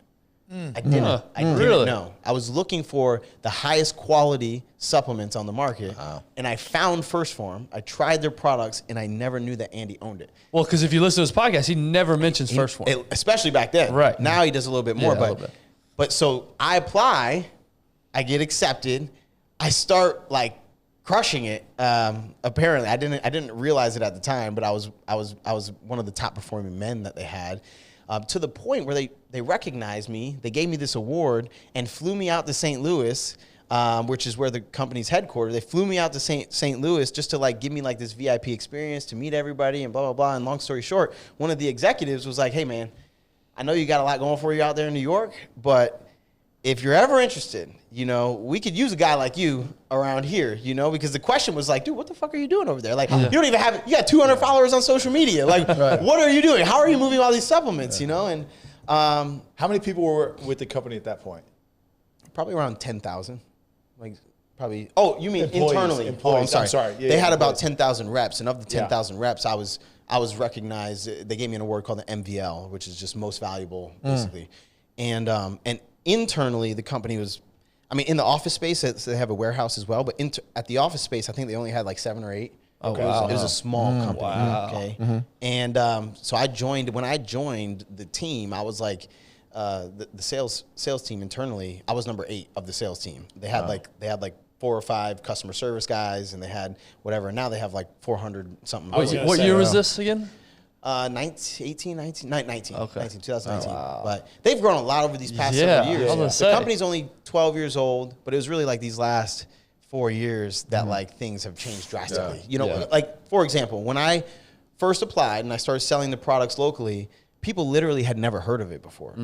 I didn't know. I was looking for the highest quality supplements on the market, and I found First Form. I tried their products, and I never knew that Andy owned it. Well, because if you listen to his podcast, he never mentions First Form. Especially back then. Right. Now he does a little bit more. But so I apply, I get accepted, I start like crushing it. Apparently, I didn't realize it at the time, but I was one of the top performing men that they had, to the point where they recognized me. They gave me this award and flew me out to St. Louis, which is where the company's headquartered. They flew me out to St. Louis just to like give me like this VIP experience to meet everybody and blah blah blah. And long story short, one of the executives was like, "Hey man, I know you got a lot going for you out there in New York, but if you're ever interested, we could use a guy like you around here, because the question was like, dude, what the fuck are you doing over there? Like, you don't even you got 200 followers on social media. Like, what are you doing? How are you moving all these supplements, And how many people were with the company at that point? Probably around 10,000. Like, probably. Oh, you mean internally? Employees. Oh, I'm sorry. Yeah, they had about 10,000 reps, and of the 10,000 reps, I was recognized. They gave me an award called the MVL, which is just most valuable, basically. And internally, the company was, in the office space, they have a warehouse as well, but at the office space, I think they only had like 7 or 8. Okay. It was a small company. Wow. Okay. And so when I joined the team, I was like, the sales team internally, I was number 8 of the sales team. They had like 4 or 5 customer service guys, and they had whatever. Now they have like 400 something. What year was this again? 2019. Okay. 2019. But they've grown a lot over these past several years. The company's only 12 years old, but it was really like these last 4 years that like things have changed drastically. Like for example, when I first applied and I started selling the products locally, people literally had never heard of it before.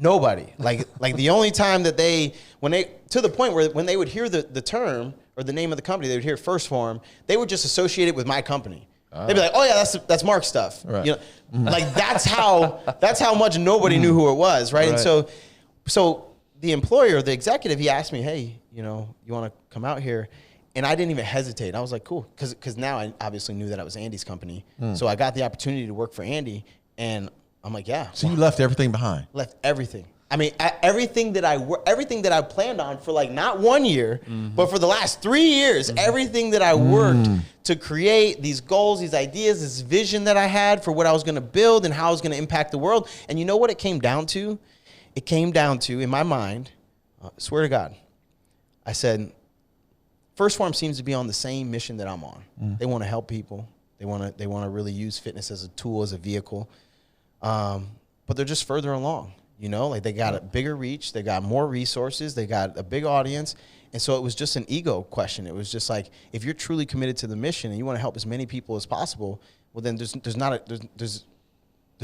Nobody. Like the only time that to the point where when they would hear the term or the name of the company, they would hear First Form, they would just associate it with my company. They'd be like, oh yeah, that's Mark's stuff. Right. You know, like that's how much nobody knew who it was, right? And so the employer, the executive, he asked me, hey, you know, you want to come out here? And I didn't even hesitate. I was like, cool, because now I obviously knew that it was Andy's company. So I got the opportunity to work for Andy, and I'm like, yeah. So you left everything behind? Left everything. I mean, everything that I planned on for like not 1 year, but for the last 3 years, everything that I worked to create these goals, these ideas, this vision that I had for what I was going to build and how I was going to impact the world. And you know what it came down to? It came down to, in my mind, swear to God, I said, First Form seems to be on the same mission that I'm on. They want to help people. They want to really use fitness as a tool, as a vehicle. But they're just further along, you know, like they got a bigger reach, they got more resources, they got a big audience. And so it was just an ego question. It was just like, if you're truly committed to the mission and you want to help as many people as possible, well, then there's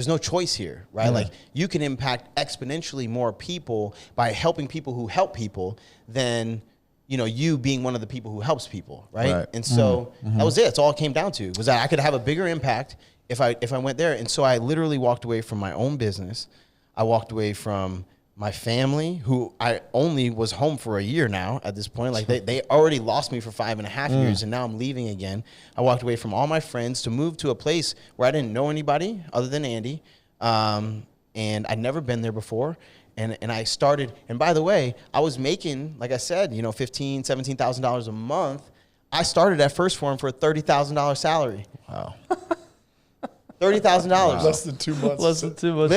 no choice here, right? Like you can impact exponentially more people by helping people who help people than, you know, you being one of the people who helps people, right? And so that was it. It's all it came down to, was that I could have a bigger impact if I went there. And so I literally walked away from my own business. I walked away from my family, who I only was home for a year now at this point. Like they already lost me for 5.5 years, and now I'm leaving again. I walked away from all my friends to move to a place where I didn't know anybody other than Andy. And I'd never been there before. And I started, and by the way, I was making, like I said, you know, $15,000, $17,000 a month. I started at First Form for a $30,000 salary. Wow. $30,000. Wow. Less than 2 months. Less than 2 months.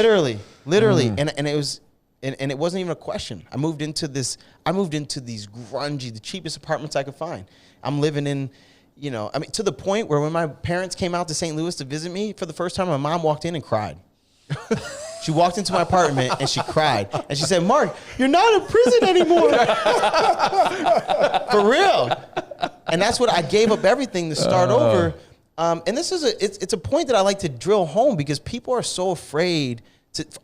Literally. And it was, and it wasn't even a question. I moved into these grungy, the cheapest apartments I could find. I'm living in, you know, I mean, to the point where when my parents came out to St. Louis to visit me for the first time, my mom walked in and cried. She walked into my apartment and she cried. And she said, Mark, you're not in prison anymore. For real. And that's what I gave up everything to start over. And this is it's a point that I like to drill home, because people are so afraid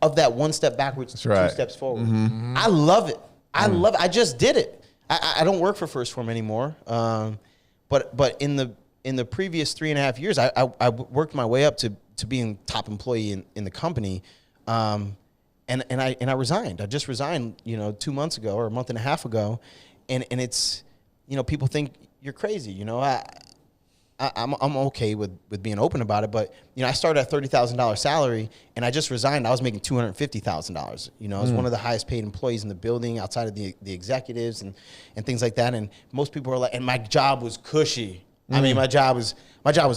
of that one step backwards, two steps forward. I love it. I love it. I just did it. I don't work for First Form anymore. But in the previous 3.5 years, I worked my way up to being top employee in the company. And I resigned. I just resigned, you know, 2 months ago or a month and a half ago. And it's, you know, people think you're crazy. You know, I'm okay with being open about it, but you know, I started at $30,000 salary, and I just resigned. I was making $250,000. You know, I was one of the highest paid employees in the building, outside of the executives and things like that. And most people are like, and my job was cushy. I mean, my job was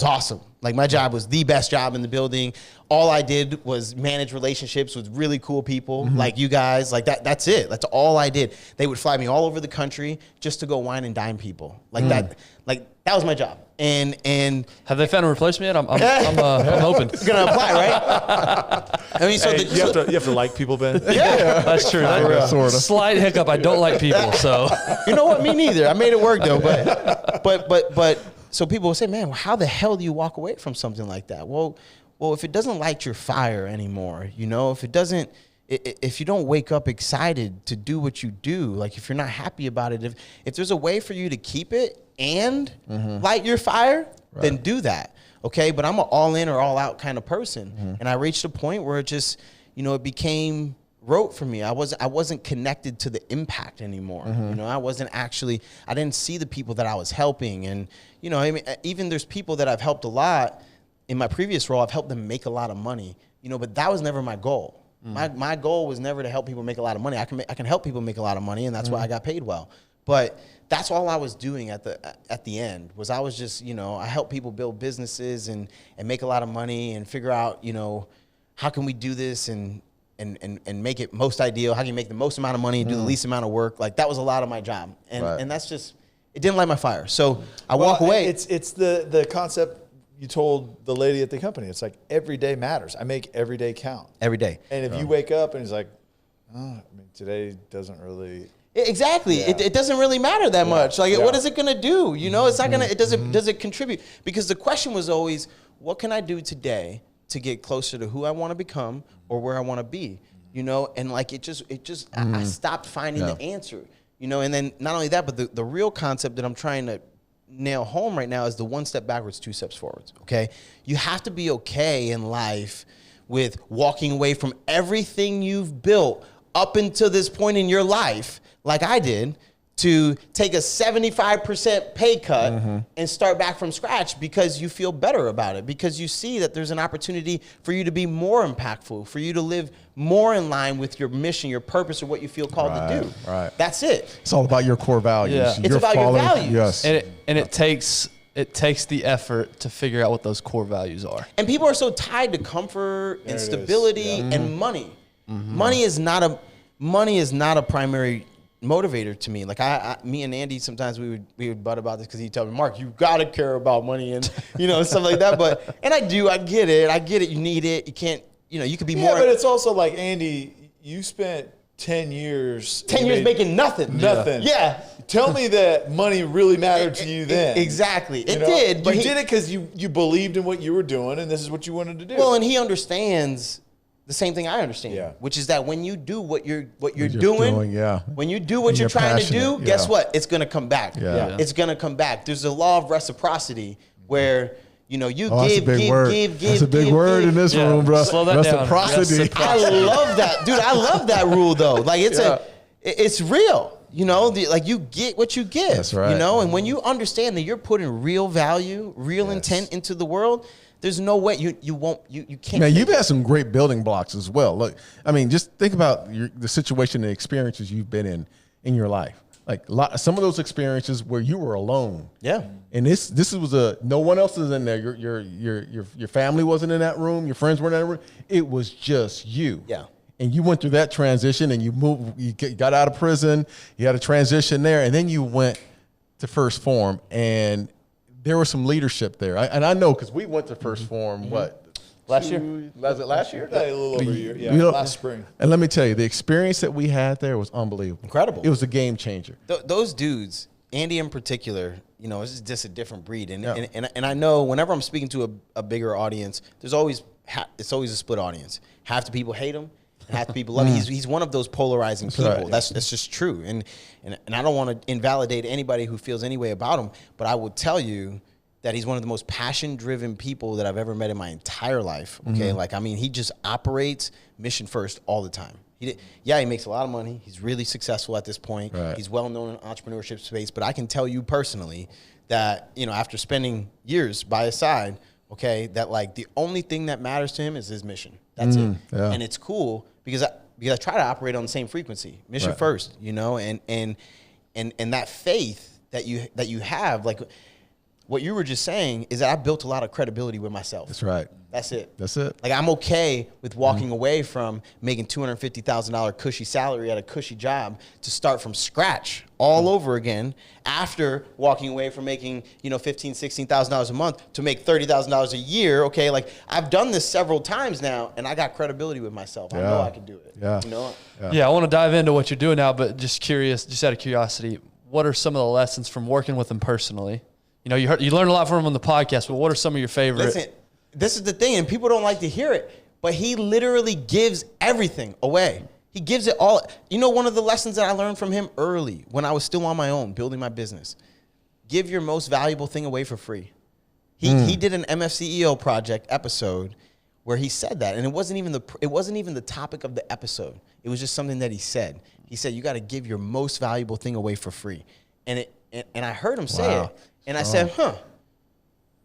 awesome. Like, my job was the best job in the building. All I did was manage relationships with really cool people, like you guys. Like that's it. That's all I did. They would fly me all over the country just to go wine and dine people. Like that. Like, that was my job. And have they found a replacement yet? I'm open. Gonna apply, right? I mean, so Hey, you have to like people, Ben. yeah, That's true. Sorta. Slight hiccup. I don't like people, so you know what? Me neither. I made it work though. But so people will say, man, how the hell do you walk away from something like that? Well, if it doesn't light your fire anymore, you know, if you don't wake up excited to do what you do, like if you're not happy about it, if there's a way for you to keep it and light your fire, then do that. Okay. But I'm an all in or all out kind of person. And I reached a point where it just, you know, it became rote for me. I wasn't connected to the impact anymore. You know, I didn't see the people that I was helping. And, you know, I mean, even there's people that I've helped a lot in my previous role. I've helped them make a lot of money, you know, but that was never my goal. My goal was never to help people make a lot of money. I can help people make a lot of money, and that's why I got paid well. But that's all I was doing at the end, was I was just, you know, I help people build businesses and make a lot of money and figure out, you know, how can we do this and make it most ideal? How can you make the most amount of money and do the least amount of work? Like, that was a lot of my job. And that's just, it didn't light my fire. So I walk away. It's the concept you told the lady at the company. It's like, every day matters. I make every day count. Every day. And if you wake up and it's like, oh, I mean, today doesn't really. Exactly. Yeah. It doesn't really matter that much. Like, what is it going to do? You know, it's not going to, does it contribute? Because the question was always, what can I do today to get closer to who I want to become or where I want to be? you know, and like I stopped finding the answer, you know, and then not only that, but the real concept that I'm trying to nail home right now is the 1 step backwards, 2 steps forwards. Okay. You have to be okay in life with walking away from everything you've built up until this point in your life, like I did, to take a 75% pay cut and start back from scratch because you feel better about it, because you see that there's an opportunity for you to be more impactful, for you to live more in line with your mission, your purpose, or what you feel called to do. Right. That's it. It's all about your core values. Yeah. It's about your values. Yes. And it takes the effort to figure out what those core values are. And people are so tied to comfort and stability and money. Money is not a primary motivator to me. Like me and Andy, sometimes we would butt about this because he'd tell me, Mark, you gotta care about money and stuff like that. But I get it. You need it. You can't. You could be more. But it's also like, Andy, you spent 10 years. 10 years making nothing. Nothing. Yeah. Tell me that money really mattered to you then. Exactly. It did. But you did it because you believed in what you were doing, and this is what you wanted to do. Well, and he understands the same thing I understand, which is that when you do what you're doing, when you do what you're trying to do, guess what? It's going to come back. It's going to come back. There's a law of reciprocity where you give. That's a big word in this room, bro. Slow that reciprocity. down. I love that, dude. I love that rule though. Like it's real. Like you get what you give. That's right. And when you understand that you're putting real value, real intent into the world, there's no way you can't. Man, you've had some great building blocks as well. Look, I mean, just think about the situation and experiences you've been in your life. Like some of those experiences where you were alone. Yeah. And this was no one else is in there. Your family wasn't in that room. Your friends weren't in that room. It was just you. Yeah. And you went through that transition, and you got out of prison. You had a transition there, and then you went to First Form, and there was some leadership there. And I know because we went to First Form, Last year? Was it last year? A little over a year. Yeah, last spring. And let me tell you, the experience that we had there was unbelievable. Incredible. It was a game changer. Those dudes, Andy in particular, it's just a different breed. And I know whenever I'm speaking to a bigger audience, it's always a split audience. Half the people hate him, and half the people love him. He's one of those polarizing people. Right. That's just true. And I don't want to invalidate anybody who feels any way about him, but I will tell you that he's one of the most passion-driven people that I've ever met in my entire life. Okay, he just operates mission first all the time. He makes a lot of money. He's really successful at this point. Right. He's well-known in entrepreneurship space. But I can tell you personally that, after spending years by his side, okay, that like the only thing that matters to him is his mission. That's it. Yeah. And it's cool because I try to operate on the same frequency, mission first, and that faith that you have, like. What you were just saying is that I built a lot of credibility with myself. That's right. That's it. Like I'm okay with walking away from making $250,000 cushy salary at a cushy job to start from scratch all over again after walking away from making, $15,000, $16,000 a month to make $30,000 a year. Okay. Like I've done this several times now and I got credibility with myself. I know I can do it. Yeah. Yeah. I want to dive into what you're doing now, but just out of curiosity, what are some of the lessons from working with him personally? You learned a lot from him on the podcast, but what are some of your favorite? Listen, this is the thing, and people don't like to hear it, but he literally gives everything away. He gives it all. One of the lessons that I learned from him early when I was still on my own, building my business, give your most valuable thing away for free. He did an MFCEO project episode where he said that, and it wasn't even the topic of the episode. It was just something that he said. He said, you got to give your most valuable thing away for free. And I heard him say it. And I said,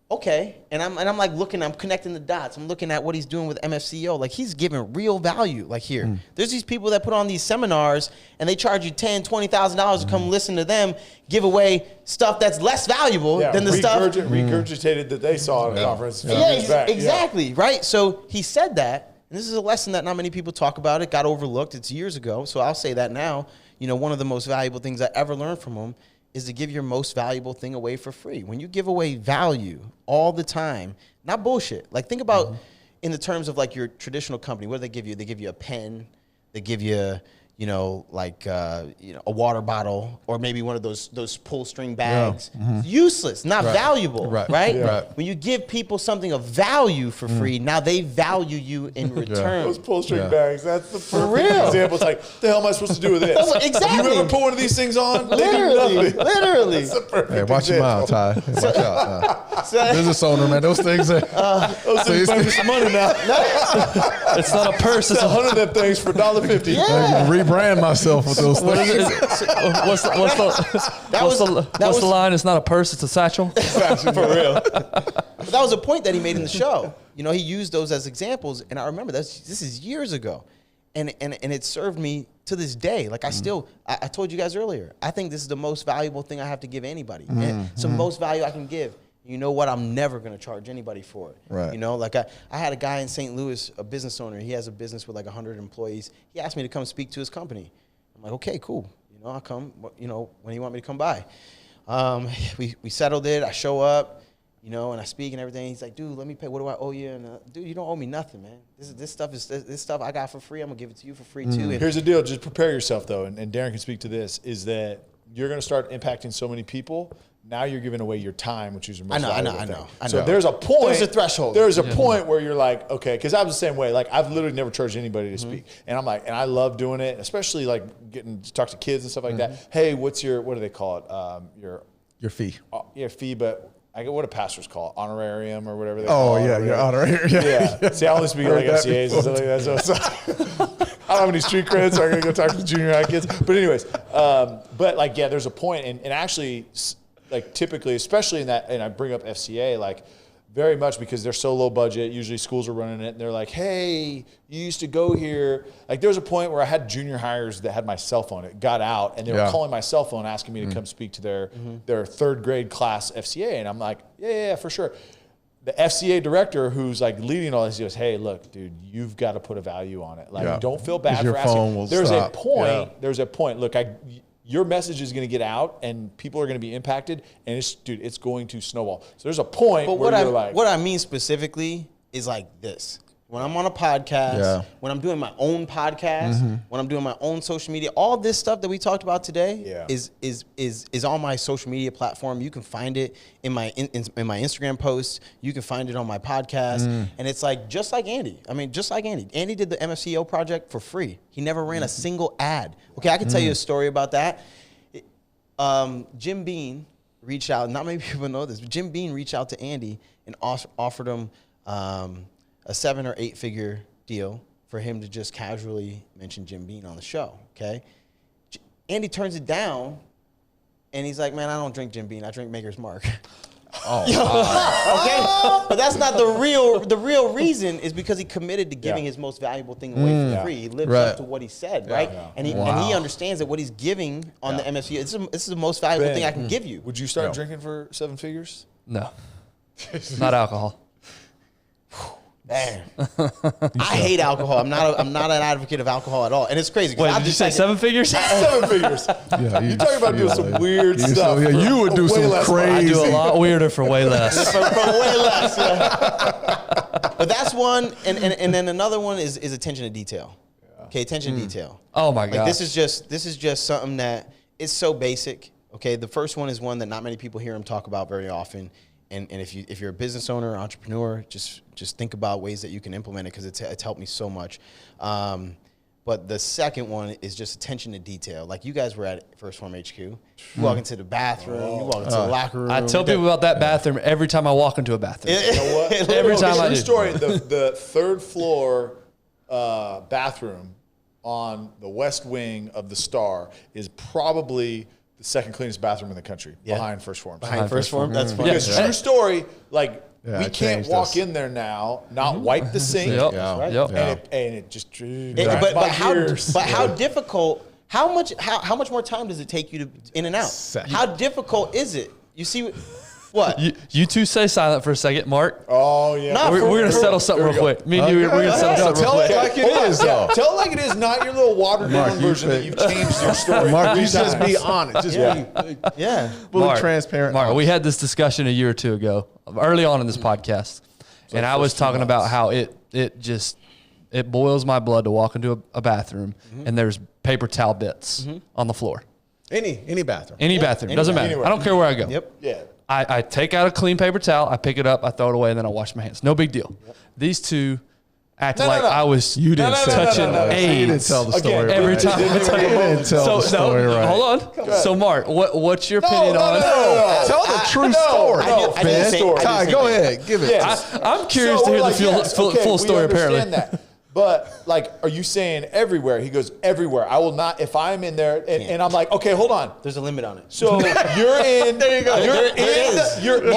okay. And I'm like I'm connecting the dots. I'm looking at what he's doing with MFCEO. Like he's giving real value. Like here, there's these people that put on these seminars and they charge you $10,000, $20,000 to come listen to them give away stuff that's less valuable than the stuff regurgitated that they saw at a conference. Exactly. Right. So he said that, and this is a lesson that not many people talk about. It got overlooked. It's years ago. So I'll say that now. One of the most valuable things I ever learned from him is to give your most valuable thing away for free. When you give away value all the time, not bullshit. Like think about in the terms of like your traditional company, what do they give you? They give you a pen. They give you, like a water bottle or maybe one of those pull string bags. Useless, not valuable, right? Yeah. When you give people something of value for free, now they value you in return. Those pull string bags, that's the For perfect real. example. It's like, the hell am I supposed to do with this? Exactly. You ever put one of these things on? They do Literally. nothing. That's the perfect Hey, watch your mouth, Ty. Hey, watch out. Business owner, man. Those things are. Those things make me some money now. It's not a purse. It's It's a 100 of them things for $1.50. I can rebrand myself with those What is things. it? What's the line? It's not a purse. It's a satchel. For real. But that was a point that he made in the show. He used those as examples, and I remember this is years ago, and it served me to this day. Like I told you guys earlier, I think this is the most valuable thing I have to give anybody. And it's the most value I can give. You know what? I'm never going to charge anybody for it. Right. Like I had a guy in St. Louis, a business owner. He has a business with like 100 employees. He asked me to come speak to his company. I'm like, okay, cool. I'll come. When do you want me to come by? We settled it. I show up, and I speak and everything. He's like, dude, let me pay. What do I owe you? And dude, you don't owe me nothing, man. This stuff I got for free. I'm gonna give it to you for free too. And Here's the deal. Just prepare yourself, though, and Darren can speak to this, is that you're going to start impacting so many people. Now you're giving away your time, which is your most valuable thing. I know. So there's a point. There's a threshold. There's a point where you're like, okay, because I was the same way. Like I've literally never charged anybody to speak, and I'm like, and I love doing it, especially like getting to talk to kids and stuff like that. Hey, what do they call it? Your fee. Your fee, but I get what do pastors call it? Honorarium or whatever they Oh, call it. yeah, your honorary. Yeah. See, I only speak like Heard that FCAs and stuff like that. So it's like, I don't have any street credits, so I'm going to go talk to the junior high kids. But anyways, but like, yeah, there's a point, and actually, like typically, especially in that, and I bring up FCA, like very much because they're so low budget, usually schools are running it, and they're like, hey, you used to go here. Like there was a point where I had junior hires that had my cell phone. It got out, and they were calling my cell phone asking me to come speak to their third grade class FCA. And I'm like, yeah, for sure. The FCA director who's like leading all this, he goes, hey, look, dude, you've got to put a value on it. Like don't feel bad for asking. There's a point. There's a point. Look, your message is going to get out, and people are going to be impacted, and it's going to snowball. So there's a point where you're like, what I mean specifically is like this. When I'm on a podcast, when I'm doing my own podcast, when I'm doing my own social media, all this stuff that we talked about today is on my social media platform. You can find it in my Instagram posts. You can find it on my podcast, and it's like just like Andy. I mean, just like Andy. Andy did the MFCEO project for free. He never ran a single ad. Okay, I can tell you a story about that. Jim Bean reached out. Not many people know this, but Jim Bean reached out to Andy and offered him a 7 or 8 figure deal for him to just casually mention Jim Bean on the show, okay? Andy turns it down, and he's like, man, I don't drink Jim Bean. I drink Maker's Mark. Okay? But that's not the real reason is because he committed to giving his most valuable thing away for free. He lived up to what he said, right? And he understands that what he's giving on the MFC, this is the most valuable thing I can give you. Would you start drinking for 7 figures? No, not alcohol. Damn. I hate alcohol. I'm not an advocate of alcohol at all. And it's crazy. Wait, did you say 7 figures? 7 figures. You talking about doing some weird stuff. Yeah, you would do some crazy. I do a lot weirder for way less. for way less. Yeah. But that's one. And then another one is attention to detail. Okay, attention to detail. Oh my God. God. This is just something that is so basic. Okay, the first one is one that not many people hear him talk about very often. And if you're a business owner, entrepreneur, just think about ways that you can implement it because it's helped me so much. But the second one is just attention to detail. Like you guys were at First Form HQ. You walk into the bathroom, you walk into the locker room. I tell people about that bathroom every time I walk into a bathroom. You know what? Every time I do. Story, the third floor bathroom on the west wing of the Star is probably the second cleanest bathroom in the country, behind First Form. Behind First Form? That's funny. Because true story, like we can't walk in there now, not wipe the sink. Yep. And it just but how difficult? How much more time does it take you to in and out? How difficult is it? You see, what? You two stay silent for a second, Mark. Oh yeah, Nah, we're gonna settle something real quick. Me and you, we're gonna settle something real quick. Tell it like it is, though. Tell it like it is, not your little watered down version that you've changed your story. Mark, you just be honest. Just Yeah. fully transparent. Mark, we had this discussion a year or two ago, early on in this podcast, and I was talking about how it just It boils my blood to walk into a bathroom and there's paper towel bits on the floor. Any bathroom. Any bathroom. Doesn't matter. Anywhere. I don't care where I go. Yep. Yeah. I take out a clean paper towel, I pick it up, I throw it away, and then I wash my hands. No big deal. These two act like I was touching AIDS. You didn't tell the story. Every time. You didn't tell the story right. Hold on. So, Mark, what's your opinion on? Tell the true story. I didn't say- Ty, go ahead. Give it. Yes. I'm curious to hear the full story, apparently. That. But like, are you saying everywhere? He goes, everywhere. I will not, if I'm in there and I'm like, okay, hold on. There's a limit on it. So you're in, there you go. You're in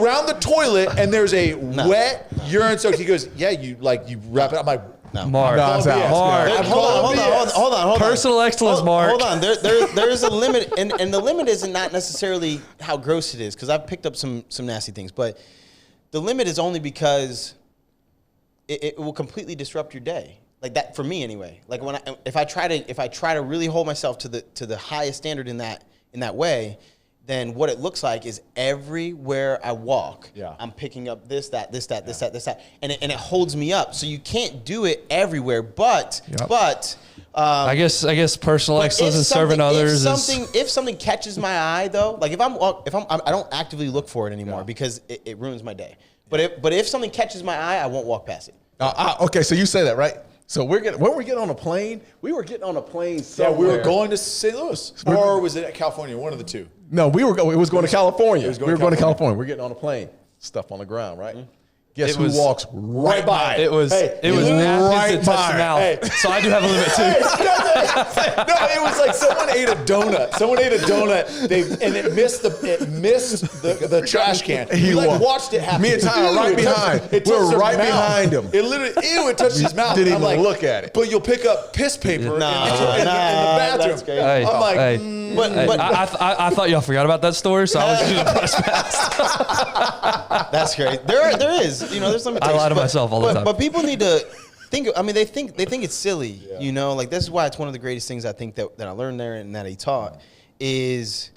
around the toilet and there's a wet urine soak. He goes, yeah, you wrap it up. I'm like, Mark. Hold on. Personal excellence, Mark. Hold on. There is a limit, and the limit isn't not necessarily how gross it is, because I've picked up some nasty things, but the limit is only because it will completely disrupt your day. Like that for me anyway. Like if I try to really hold myself to the highest standard in that way, then what it looks like is everywhere I walk, I'm picking up this, that, and it holds me up. So you can't do it everywhere, but I guess personal excellence and serving others if something catches my eye though, like I don't actively look for it anymore because it ruins my day. But if something catches my eye, I won't walk past it. Okay, so you say that, right? So when we get on a plane, we were getting on a plane somewhere. Yeah, we were going to St. Louis. Or was it California? One of the two. No, it was going to California. We were going to California. We're getting on a plane. Stuff on the ground, right? Mm-hmm. Guess who walks right by? It was napkins that touched the mouth. So I do have a limit too. No, it was like someone ate a donut. And it missed the trash can. He watched it happen. Me and Tyler right behind. We're right behind him. It literally, it touched his mouth. Didn't even look at it. But you'll pick up piss paper in the bathroom. That's crazy. I'm like, I thought y'all forgot about that story, so I was just gonna press past. That's great. There is, there's limitations. I lie to myself all the time. But people need to think. I mean, they think it's silly. Like this is why it's one of the greatest things I think that I learned there and that he taught is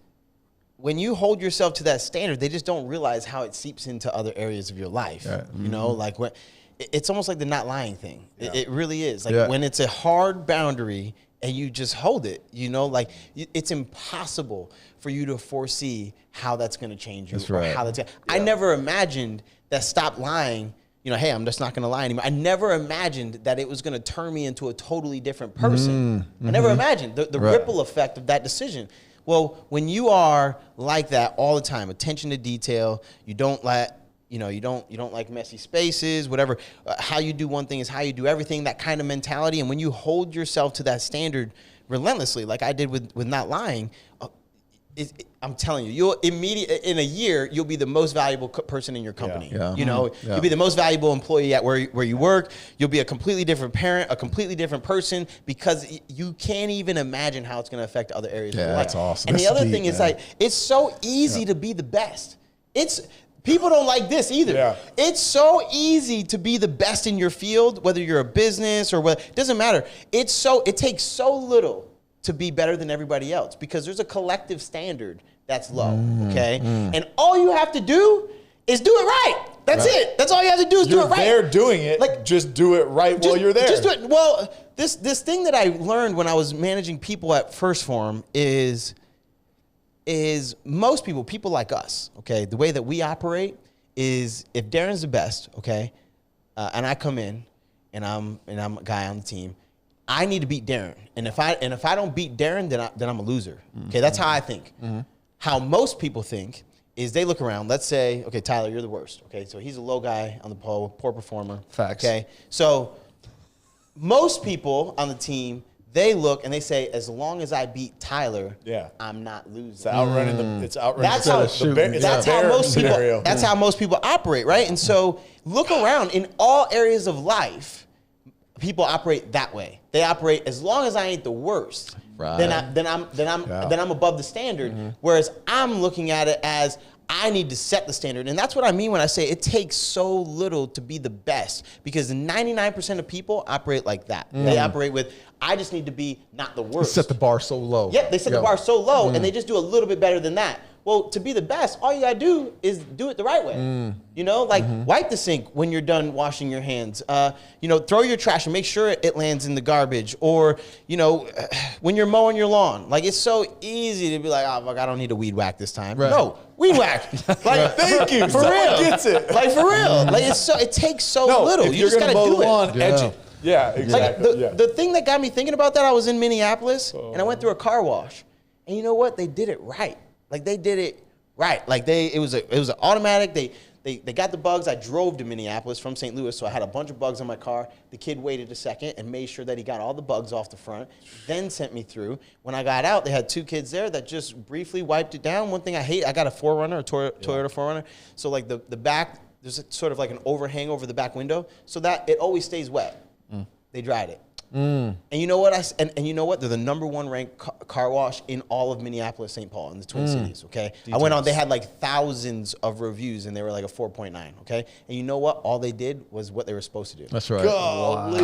when you hold yourself to that standard, they just don't realize how it seeps into other areas of your life. Yeah. Like when it's almost like the not lying thing. Yeah. It really is. Like when it's a hard boundary and you just hold it, like it's impossible for you to foresee how that's going to change you. That's right. How that's I never imagined that stop lying, hey, I'm just not going to lie anymore. I never imagined that it was going to turn me into a totally different person. I never imagined the ripple effect of that decision. Well, when you are like that all the time, attention to detail, you don't you don't like messy spaces, whatever. How you do one thing is how you do everything, that kind of mentality. And when you hold yourself to that standard relentlessly, like I did with not lying, I'm telling you, you'll in a year, you'll be the most valuable person in your company. Yeah. You'll be the most valuable employee at where you work. You'll be a completely different parent, a completely different person, because you can't even imagine how it's going to affect other areas of your life. That's awesome. And that's the other deep, thing is like, it's so easy to be the best. People don't like this either. Yeah. It's so easy to be the best in your field, whether you're a business or what, it doesn't matter. It takes so little to be better than everybody else because there's a collective standard that's low, okay? And all you have to do is do it right. That's it. That's all you have to do is do it right. You're there doing it. Like, just do it right while you're there. Just do it. Well, this thing that I learned when I was managing people at First Form is most people like us, okay, the way that we operate is if Darren's the best, okay, and I come in and I'm a guy on the team, I need to beat Darren. And if I don't beat Darren, then I'm a loser. Okay, that's how I think. How most people think is they look around. Let's say, okay, Tyler, you're the worst. Okay, so he's a low guy on the pole, poor performer. Facts. Okay, so most people on the team, they look and they say, as long as I beat Tyler, I'm not losing. It's outrunning That's how most people operate, right? And so look around in all areas of life. People operate that way. They operate as long as I ain't the worst, then I'm above the standard. Whereas I'm looking at it as I need to set the standard. And that's what I mean when I say it takes so little to be the best, because 99% of people operate like that. They operate with, I just need to be not the worst. They set the bar so low. Yeah, they set the bar so low and they just do a little bit better than that. Well, to be the best, all you gotta do is do it the right way. You know, like wipe the sink when you're done washing your hands. You know, throw your trash and make sure it lands in the garbage. Or, you know, when you're mowing your lawn, like it's so easy to be like, oh, fuck, I don't need a weed whack this time. Right. No, weed whack. Like, thank you. For real. Gets it. Like for real. Like it takes so little. If you're gonna mow the lawn, edge it. Yeah, exactly. Like the thing that got me thinking about that, I was in Minneapolis and I went through a car wash. And you know what? They did it right. Like they did it right. Like it was an automatic. They got the bugs. I drove to Minneapolis from St. Louis, so I had a bunch of bugs on my car. The kid waited a second and made sure that he got all the bugs off the front, then sent me through. When I got out, they had 2 kids there that just briefly wiped it down. One thing I hate, I got a 4Runner, a Toyota 4Runner. So like the back, there's sort of like an overhang over the back window, so that it always stays wet. They dried it. And you know what? And you know what? They're the #1 ranked car wash in all of Minneapolis, St. Paul, in the Twin Cities. Okay, I went on. They had like thousands of reviews, and they were like a 4.9. Okay, and you know what? All they did was what they were supposed to do. That's right. Golly.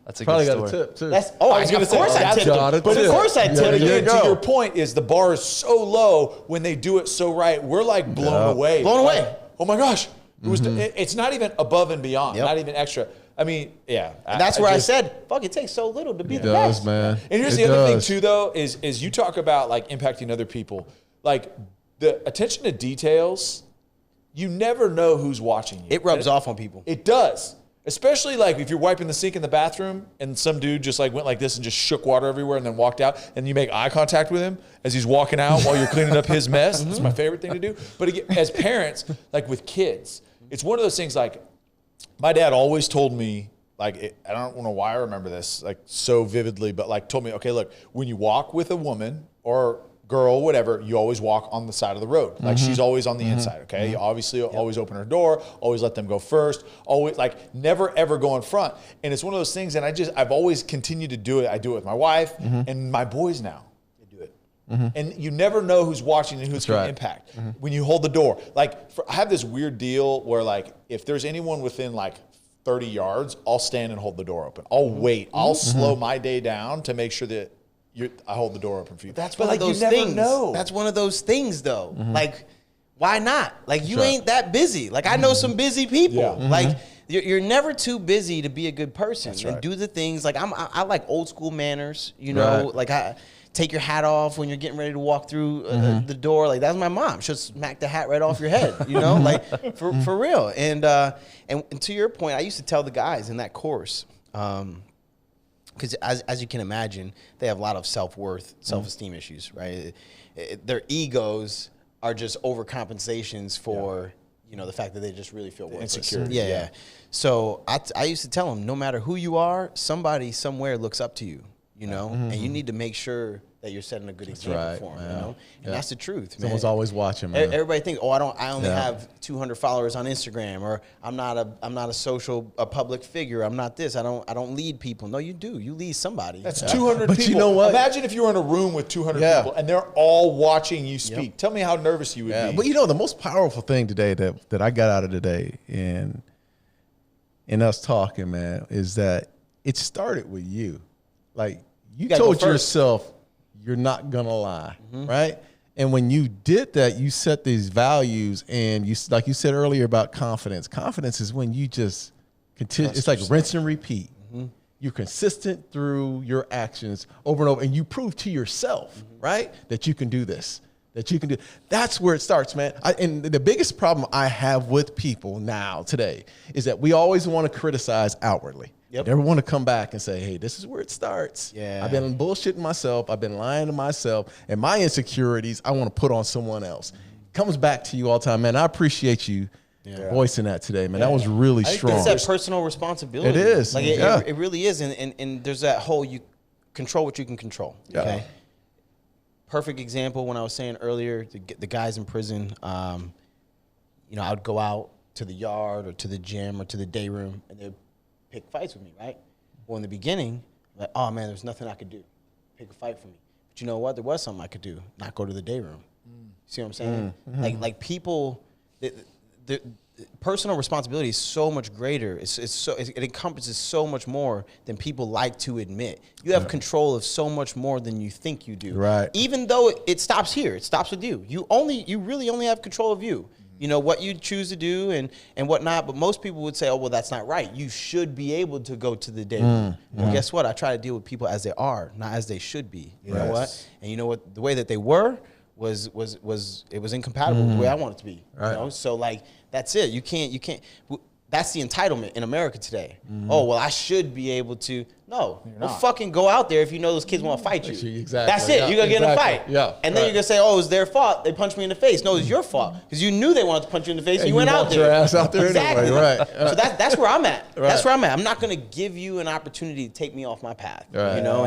That's a Probably good got story. a tip too. That's I was gonna say, of course I tipped them. But Of course I tipped them. Again, to your point, is the bar is so low when they do it so right. We're like blown away. Blown away. Like, oh my gosh, it was. It's not even above and beyond. Not even extra. I mean, yeah. And that's where I said, fuck, it takes so little to be the best. Man. And here's the other thing too, though, is you talk about like impacting other people, like the attention to details. You never know who's watching you. It rubs off on people. It does, especially like if you're wiping the sink in the bathroom and some dude just like went like this and just shook water everywhere and then walked out, and you make eye contact with him as he's walking out while you're cleaning up his mess. That's my favorite thing to do. But again, as parents, like with kids, it's one of those things like. My dad always told me, like, I don't know why I remember this, like, so vividly, but, like, told me, okay, look, when you walk with a woman or girl, whatever, you always walk on the side of the road. Like, she's always on the inside, okay? You obviously always open her door, always let them go first, always, like, never, ever go in front. And it's one of those things, and I've always continued to do it. I do it with my wife and my boys now. And you never know who's watching and who's going to impact. When you hold the door, like I have this weird deal where like if there's anyone within like 30 yards, I'll stand and hold the door open. I'll wait. I'll slow my day down to make sure that I hold the door open for you. That's one of those things. That's one of those things though. Like, why not? Like you ain't that busy. Like I know some busy people. Yeah. Like you're never too busy to be a good person and do the things. Like I like old school manners. You know, like I. Take your hat off when you're getting ready to walk through the door. Like that's my mom. She'll smack the hat right off your head, you know, like for real. And to your point, I used to tell the guys in that course, because as you can imagine, they have a lot of self-worth, self-esteem issues, right? Their egos are just overcompensations for, you know, the fact that they just really feel worthless. Insecurity. Yeah. So I used to tell them, no matter who you are, somebody somewhere looks up to you. You know, and you need to make sure that you're setting a good example for them. You know, and that's the truth. Someone's always watching, man. Everybody thinks, oh, I only have 200 followers on Instagram, or I'm not a public figure. I'm not this. I don't lead people. No, you do. You lead somebody. That's 200 but people. You know what? Imagine if you were in a room with 200 people and they're all watching you speak. Tell me how nervous you would be. But you know, the most powerful thing today that I got out of today in us talking, man, is that it started with you. Like you told yourself you're not gonna lie, right? And when you did that, you set these values, and you, like you said earlier about confidence. Confidence is when you just continue. It's like rinse and repeat. You're consistent through your actions over and over, and you prove to yourself, right, that you can do this. That you can do. That's where it starts, man. And the biggest problem I have with people now today is that we always want to criticize outwardly. Yep. Never want to come back and say, hey, this is where it starts. Yeah. I've been bullshitting myself. I've been lying to myself. And my insecurities, I want to put on someone else. Comes back to you all the time, man. I appreciate you voicing that today, man. That was really strong. It's that personal responsibility. It is. Like it really is. And there's that whole, you control what you can control. Yeah. Okay. Perfect example, when I was saying earlier, the guys in prison, you know, I would go out to the yard or to the gym or to the day room, and they'd pick fights with me, right? Well, in the beginning, like, oh man, there's nothing I could do. Pick a fight for me. But you know what? There was something I could do. Not go to the day room. See what I'm saying? Like people, personal responsibility is so much greater. It encompasses so much more than people like to admit. You have control of so much more than you think you do. Right. Even though it stops here, it stops with you. You really only have control of you. You know, what you choose to do and whatnot. But most people would say, oh, well, that's not right. You should be able to go to the day room. Well, guess what? I try to deal with people as they are, not as they should be. You know what? And you know what? The way that they were was incompatible with the way I want it to be. Right. You know? So, like, that's it. You can't. That's the entitlement in America today. Oh, well, I should be able to. No, well, fucking go out there if you know those kids want to fight you. Exactly. That's it. You're going to get in a fight. Yeah. And then you're going to say, oh, it's their fault. They punched me in the face. No, it's your fault because you knew they wanted to punch you in the face and you went out there. Your ass out there exactly. Anyway. Right. So that's where I'm at. Right. That's where I'm at. I'm not going to give you an opportunity to take me off my path. Right. You know,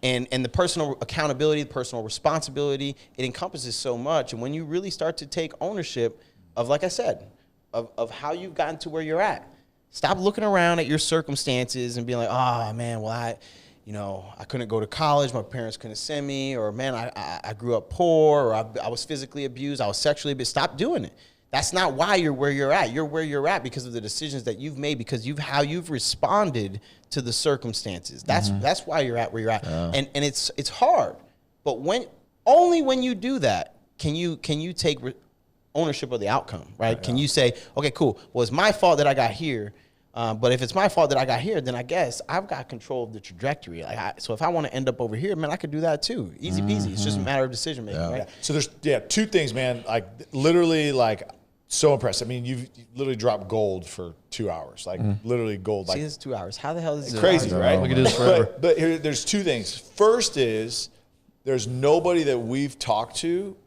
and the personal accountability, the personal responsibility, it encompasses so much. And when you really start to take ownership of, like I said, of how you've gotten to where you're at. Stop looking around at your circumstances and being like, oh, man, well, I couldn't go to college. My parents couldn't send me. Or, man, I grew up poor. Or I was physically abused. I was sexually abused. Stop doing it. That's not why you're where you're at. You're where you're at because of the decisions that you've made, because how you've responded to the circumstances. That's why you're at where you're at. Yeah. And it's hard. But only when you do that can you take ownership of the outcome, right? Yeah. Can you say, okay, cool. Well, it's my fault that I got here. But if it's my fault that I got here, then I guess I've got control of the trajectory. So if I want to end up over here, man, I could do that too. Easy peasy. It's just a matter of decision making, right? Yeah. So there's two things, man. Like literally, like so impressive. I mean, you've literally dropped gold for 2 hours. Like literally gold. See, it's 2 hours. How the hell is it crazy, right? We can do this forever. But here, there's two things. First is there's nobody that we've talked to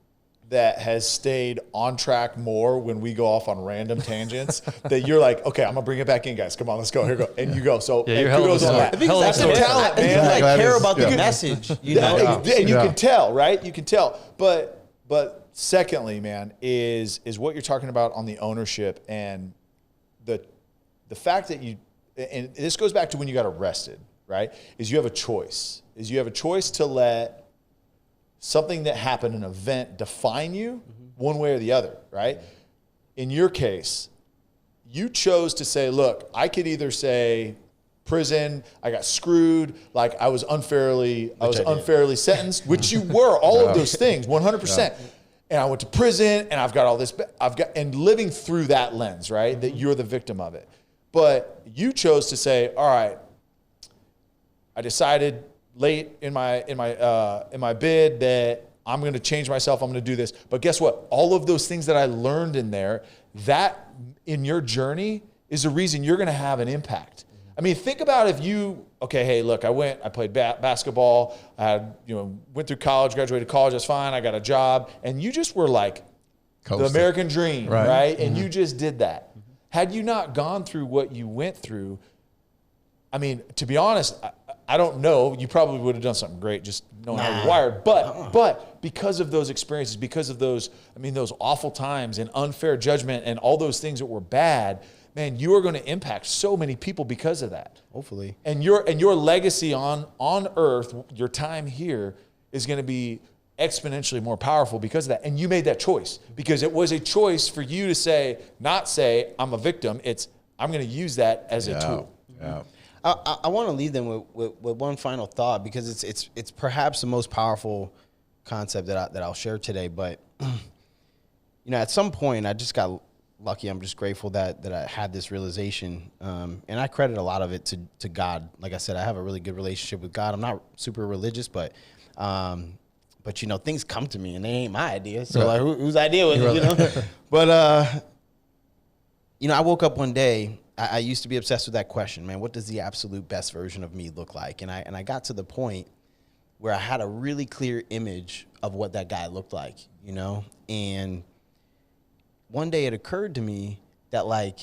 that has stayed on track more when we go off on random tangents that you're like, okay, I'm gonna bring it back in, guys. Come on, let's go. Here we go. And you go. So you're kudos on that. That's a talent, man. Exactly. I care about the message. You know? And you can tell, right? You can tell. But secondly, man, is what you're talking about on the ownership and the fact that and this goes back to when you got arrested, right? Is you have a choice. Is you have a choice to let something that happened, an event, define you one way or the other, right? In your case, you chose to say, look, I could either say prison, I got screwed, like I was unfairly sentenced, which you were, all of those things, 100%. Yeah. And I went to prison and I've got all this, and living through that lens, right? That you're the victim of it. But you chose to say, all right, I decided late in my bid that I'm going to change myself. I'm going to do this. But guess what? All of those things that I learned in there, that in your journey is the reason you're going to have an impact. I mean, think about if you, okay, hey, look, I played basketball, went through college, graduated college, that's fine. I got a job. And you just were like the American dream, right? And you just did that. Had you not gone through what you went through, I mean, to be honest, I don't know. You probably would have done something great just knowing how you're wired. But because of those experiences, because of those awful times and unfair judgment and all those things that were bad, man, you are going to impact so many people because of that. Hopefully. And your legacy on earth, your time here is going to be exponentially more powerful because of that. And you made that choice because it was a choice for you to not say, I'm a victim. It's, I'm going to use that as a tool. Yeah. I want to leave them with one final thought because it's perhaps the most powerful concept that I'll share today. But at some point I just got lucky. I'm just grateful that I had this realization, and I credit a lot of it to God. Like I said, I have a really good relationship with God. I'm not super religious, but things come to me and they ain't my idea. So like, whose idea was it? But I woke up one day. I used to be obsessed with that question, man. What does the absolute best version of me look like? And I got to the point where I had a really clear image of what that guy looked like, And one day it occurred to me that like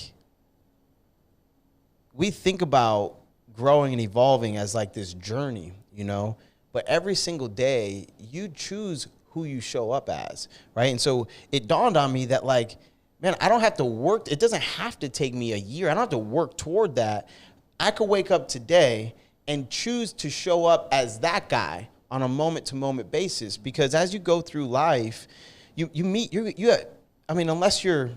we think about growing and evolving as like this journey, But every single day you choose who you show up as, right? And so it dawned on me that like, man, I don't have to work. It doesn't have to take me a year. I don't have to work toward that. I could wake up today and choose to show up as that guy on a moment-to-moment basis. Because as you go through life, unless you're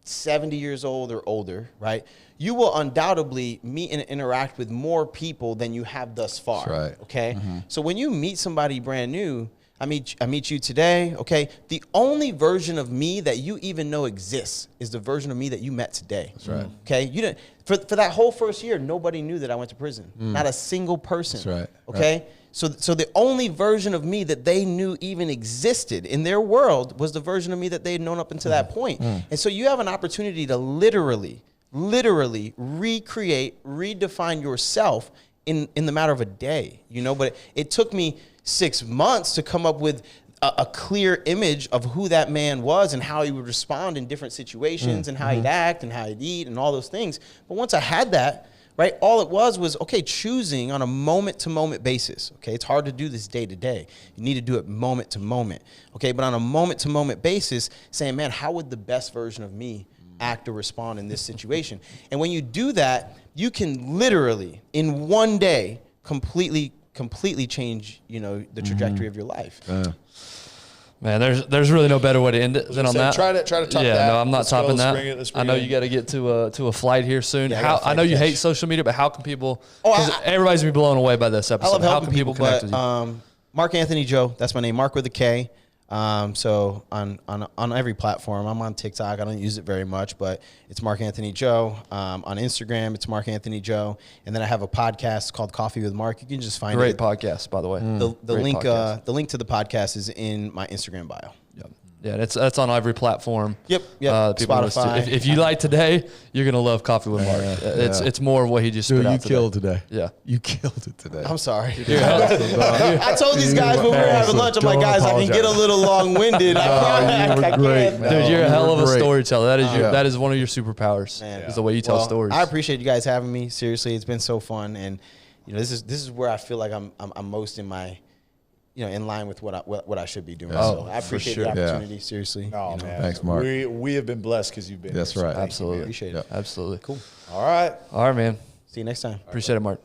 70 years old or older, right? You will undoubtedly meet and interact with more people than you have thus far. That's right. Okay. So when you meet somebody brand new, I meet you today. Okay. The only version of me that you even know exists is the version of me that you met today. That's right. Okay. You didn't for that whole first year, nobody knew that I went to prison. Not a single person. That's right. Okay. Right. So the only version of me that they knew even existed in their world was the version of me that they had known up until that point. And so you have an opportunity to literally recreate, redefine yourself in the matter of a day, you know, but it took me 6 months to come up with a clear image of who that man was and how he would respond in different situations and how he'd act and how he'd eat and all those things. But once I had that, right, all it was, okay, choosing on a moment-to-moment basis, okay? It's hard to do this day to day. You need to do it moment to moment, okay? But on a moment-to-moment basis, saying, man, how would the best version of me act or respond in this situation? And when you do that, you can literally, in one day, completely change, you know, the trajectory of your life. Man, there's really no better way to end it than on that. Try to top that. Yeah, no, I'm not Let's topping go. that. Let's I know you got to get to a flight here soon. Yeah, I know you hate social media, but how can people? Because everybody's gonna be blown away by this episode. I love how helping can people connect with you? Mark Anthony Joe, that's my name. Mark with a K. So on every platform, I'm on TikTok. I don't use it very much, but it's Mark Anthony Joe. On Instagram, it's Mark Anthony Joe. And then I have a podcast called Coffee with Mark. You can just find Great it. podcast, by the way. The link podcast. the link to the podcast is in my Instagram bio. Yep. Yeah, that's on every platform. Yep. Spotify. If you like today, you're gonna love Coffee with Mark. It's more of what he just spit out you today. killed today. Yeah, You killed it today. I'm sorry. I I told these guys when we were having lunch, I'm like, guys, I can get a little long-winded. you were great, man. dude, you're a hell of a Great. storyteller. That is one of your superpowers. Man. Is the way you tell stories. I appreciate you guys having me. Seriously, it's been so fun, and you know, this is where I feel like I'm most in my, you know, in line with what I should be doing. So I appreciate the opportunity. Seriously. Oh, you know. man. Thanks, Mark. We have been blessed because you've been That's here. So right. thank you, Absolutely. man. Appreciate it. Yep. Absolutely. Cool. All right. All right, man. See you next time. Appreciate it, Mark.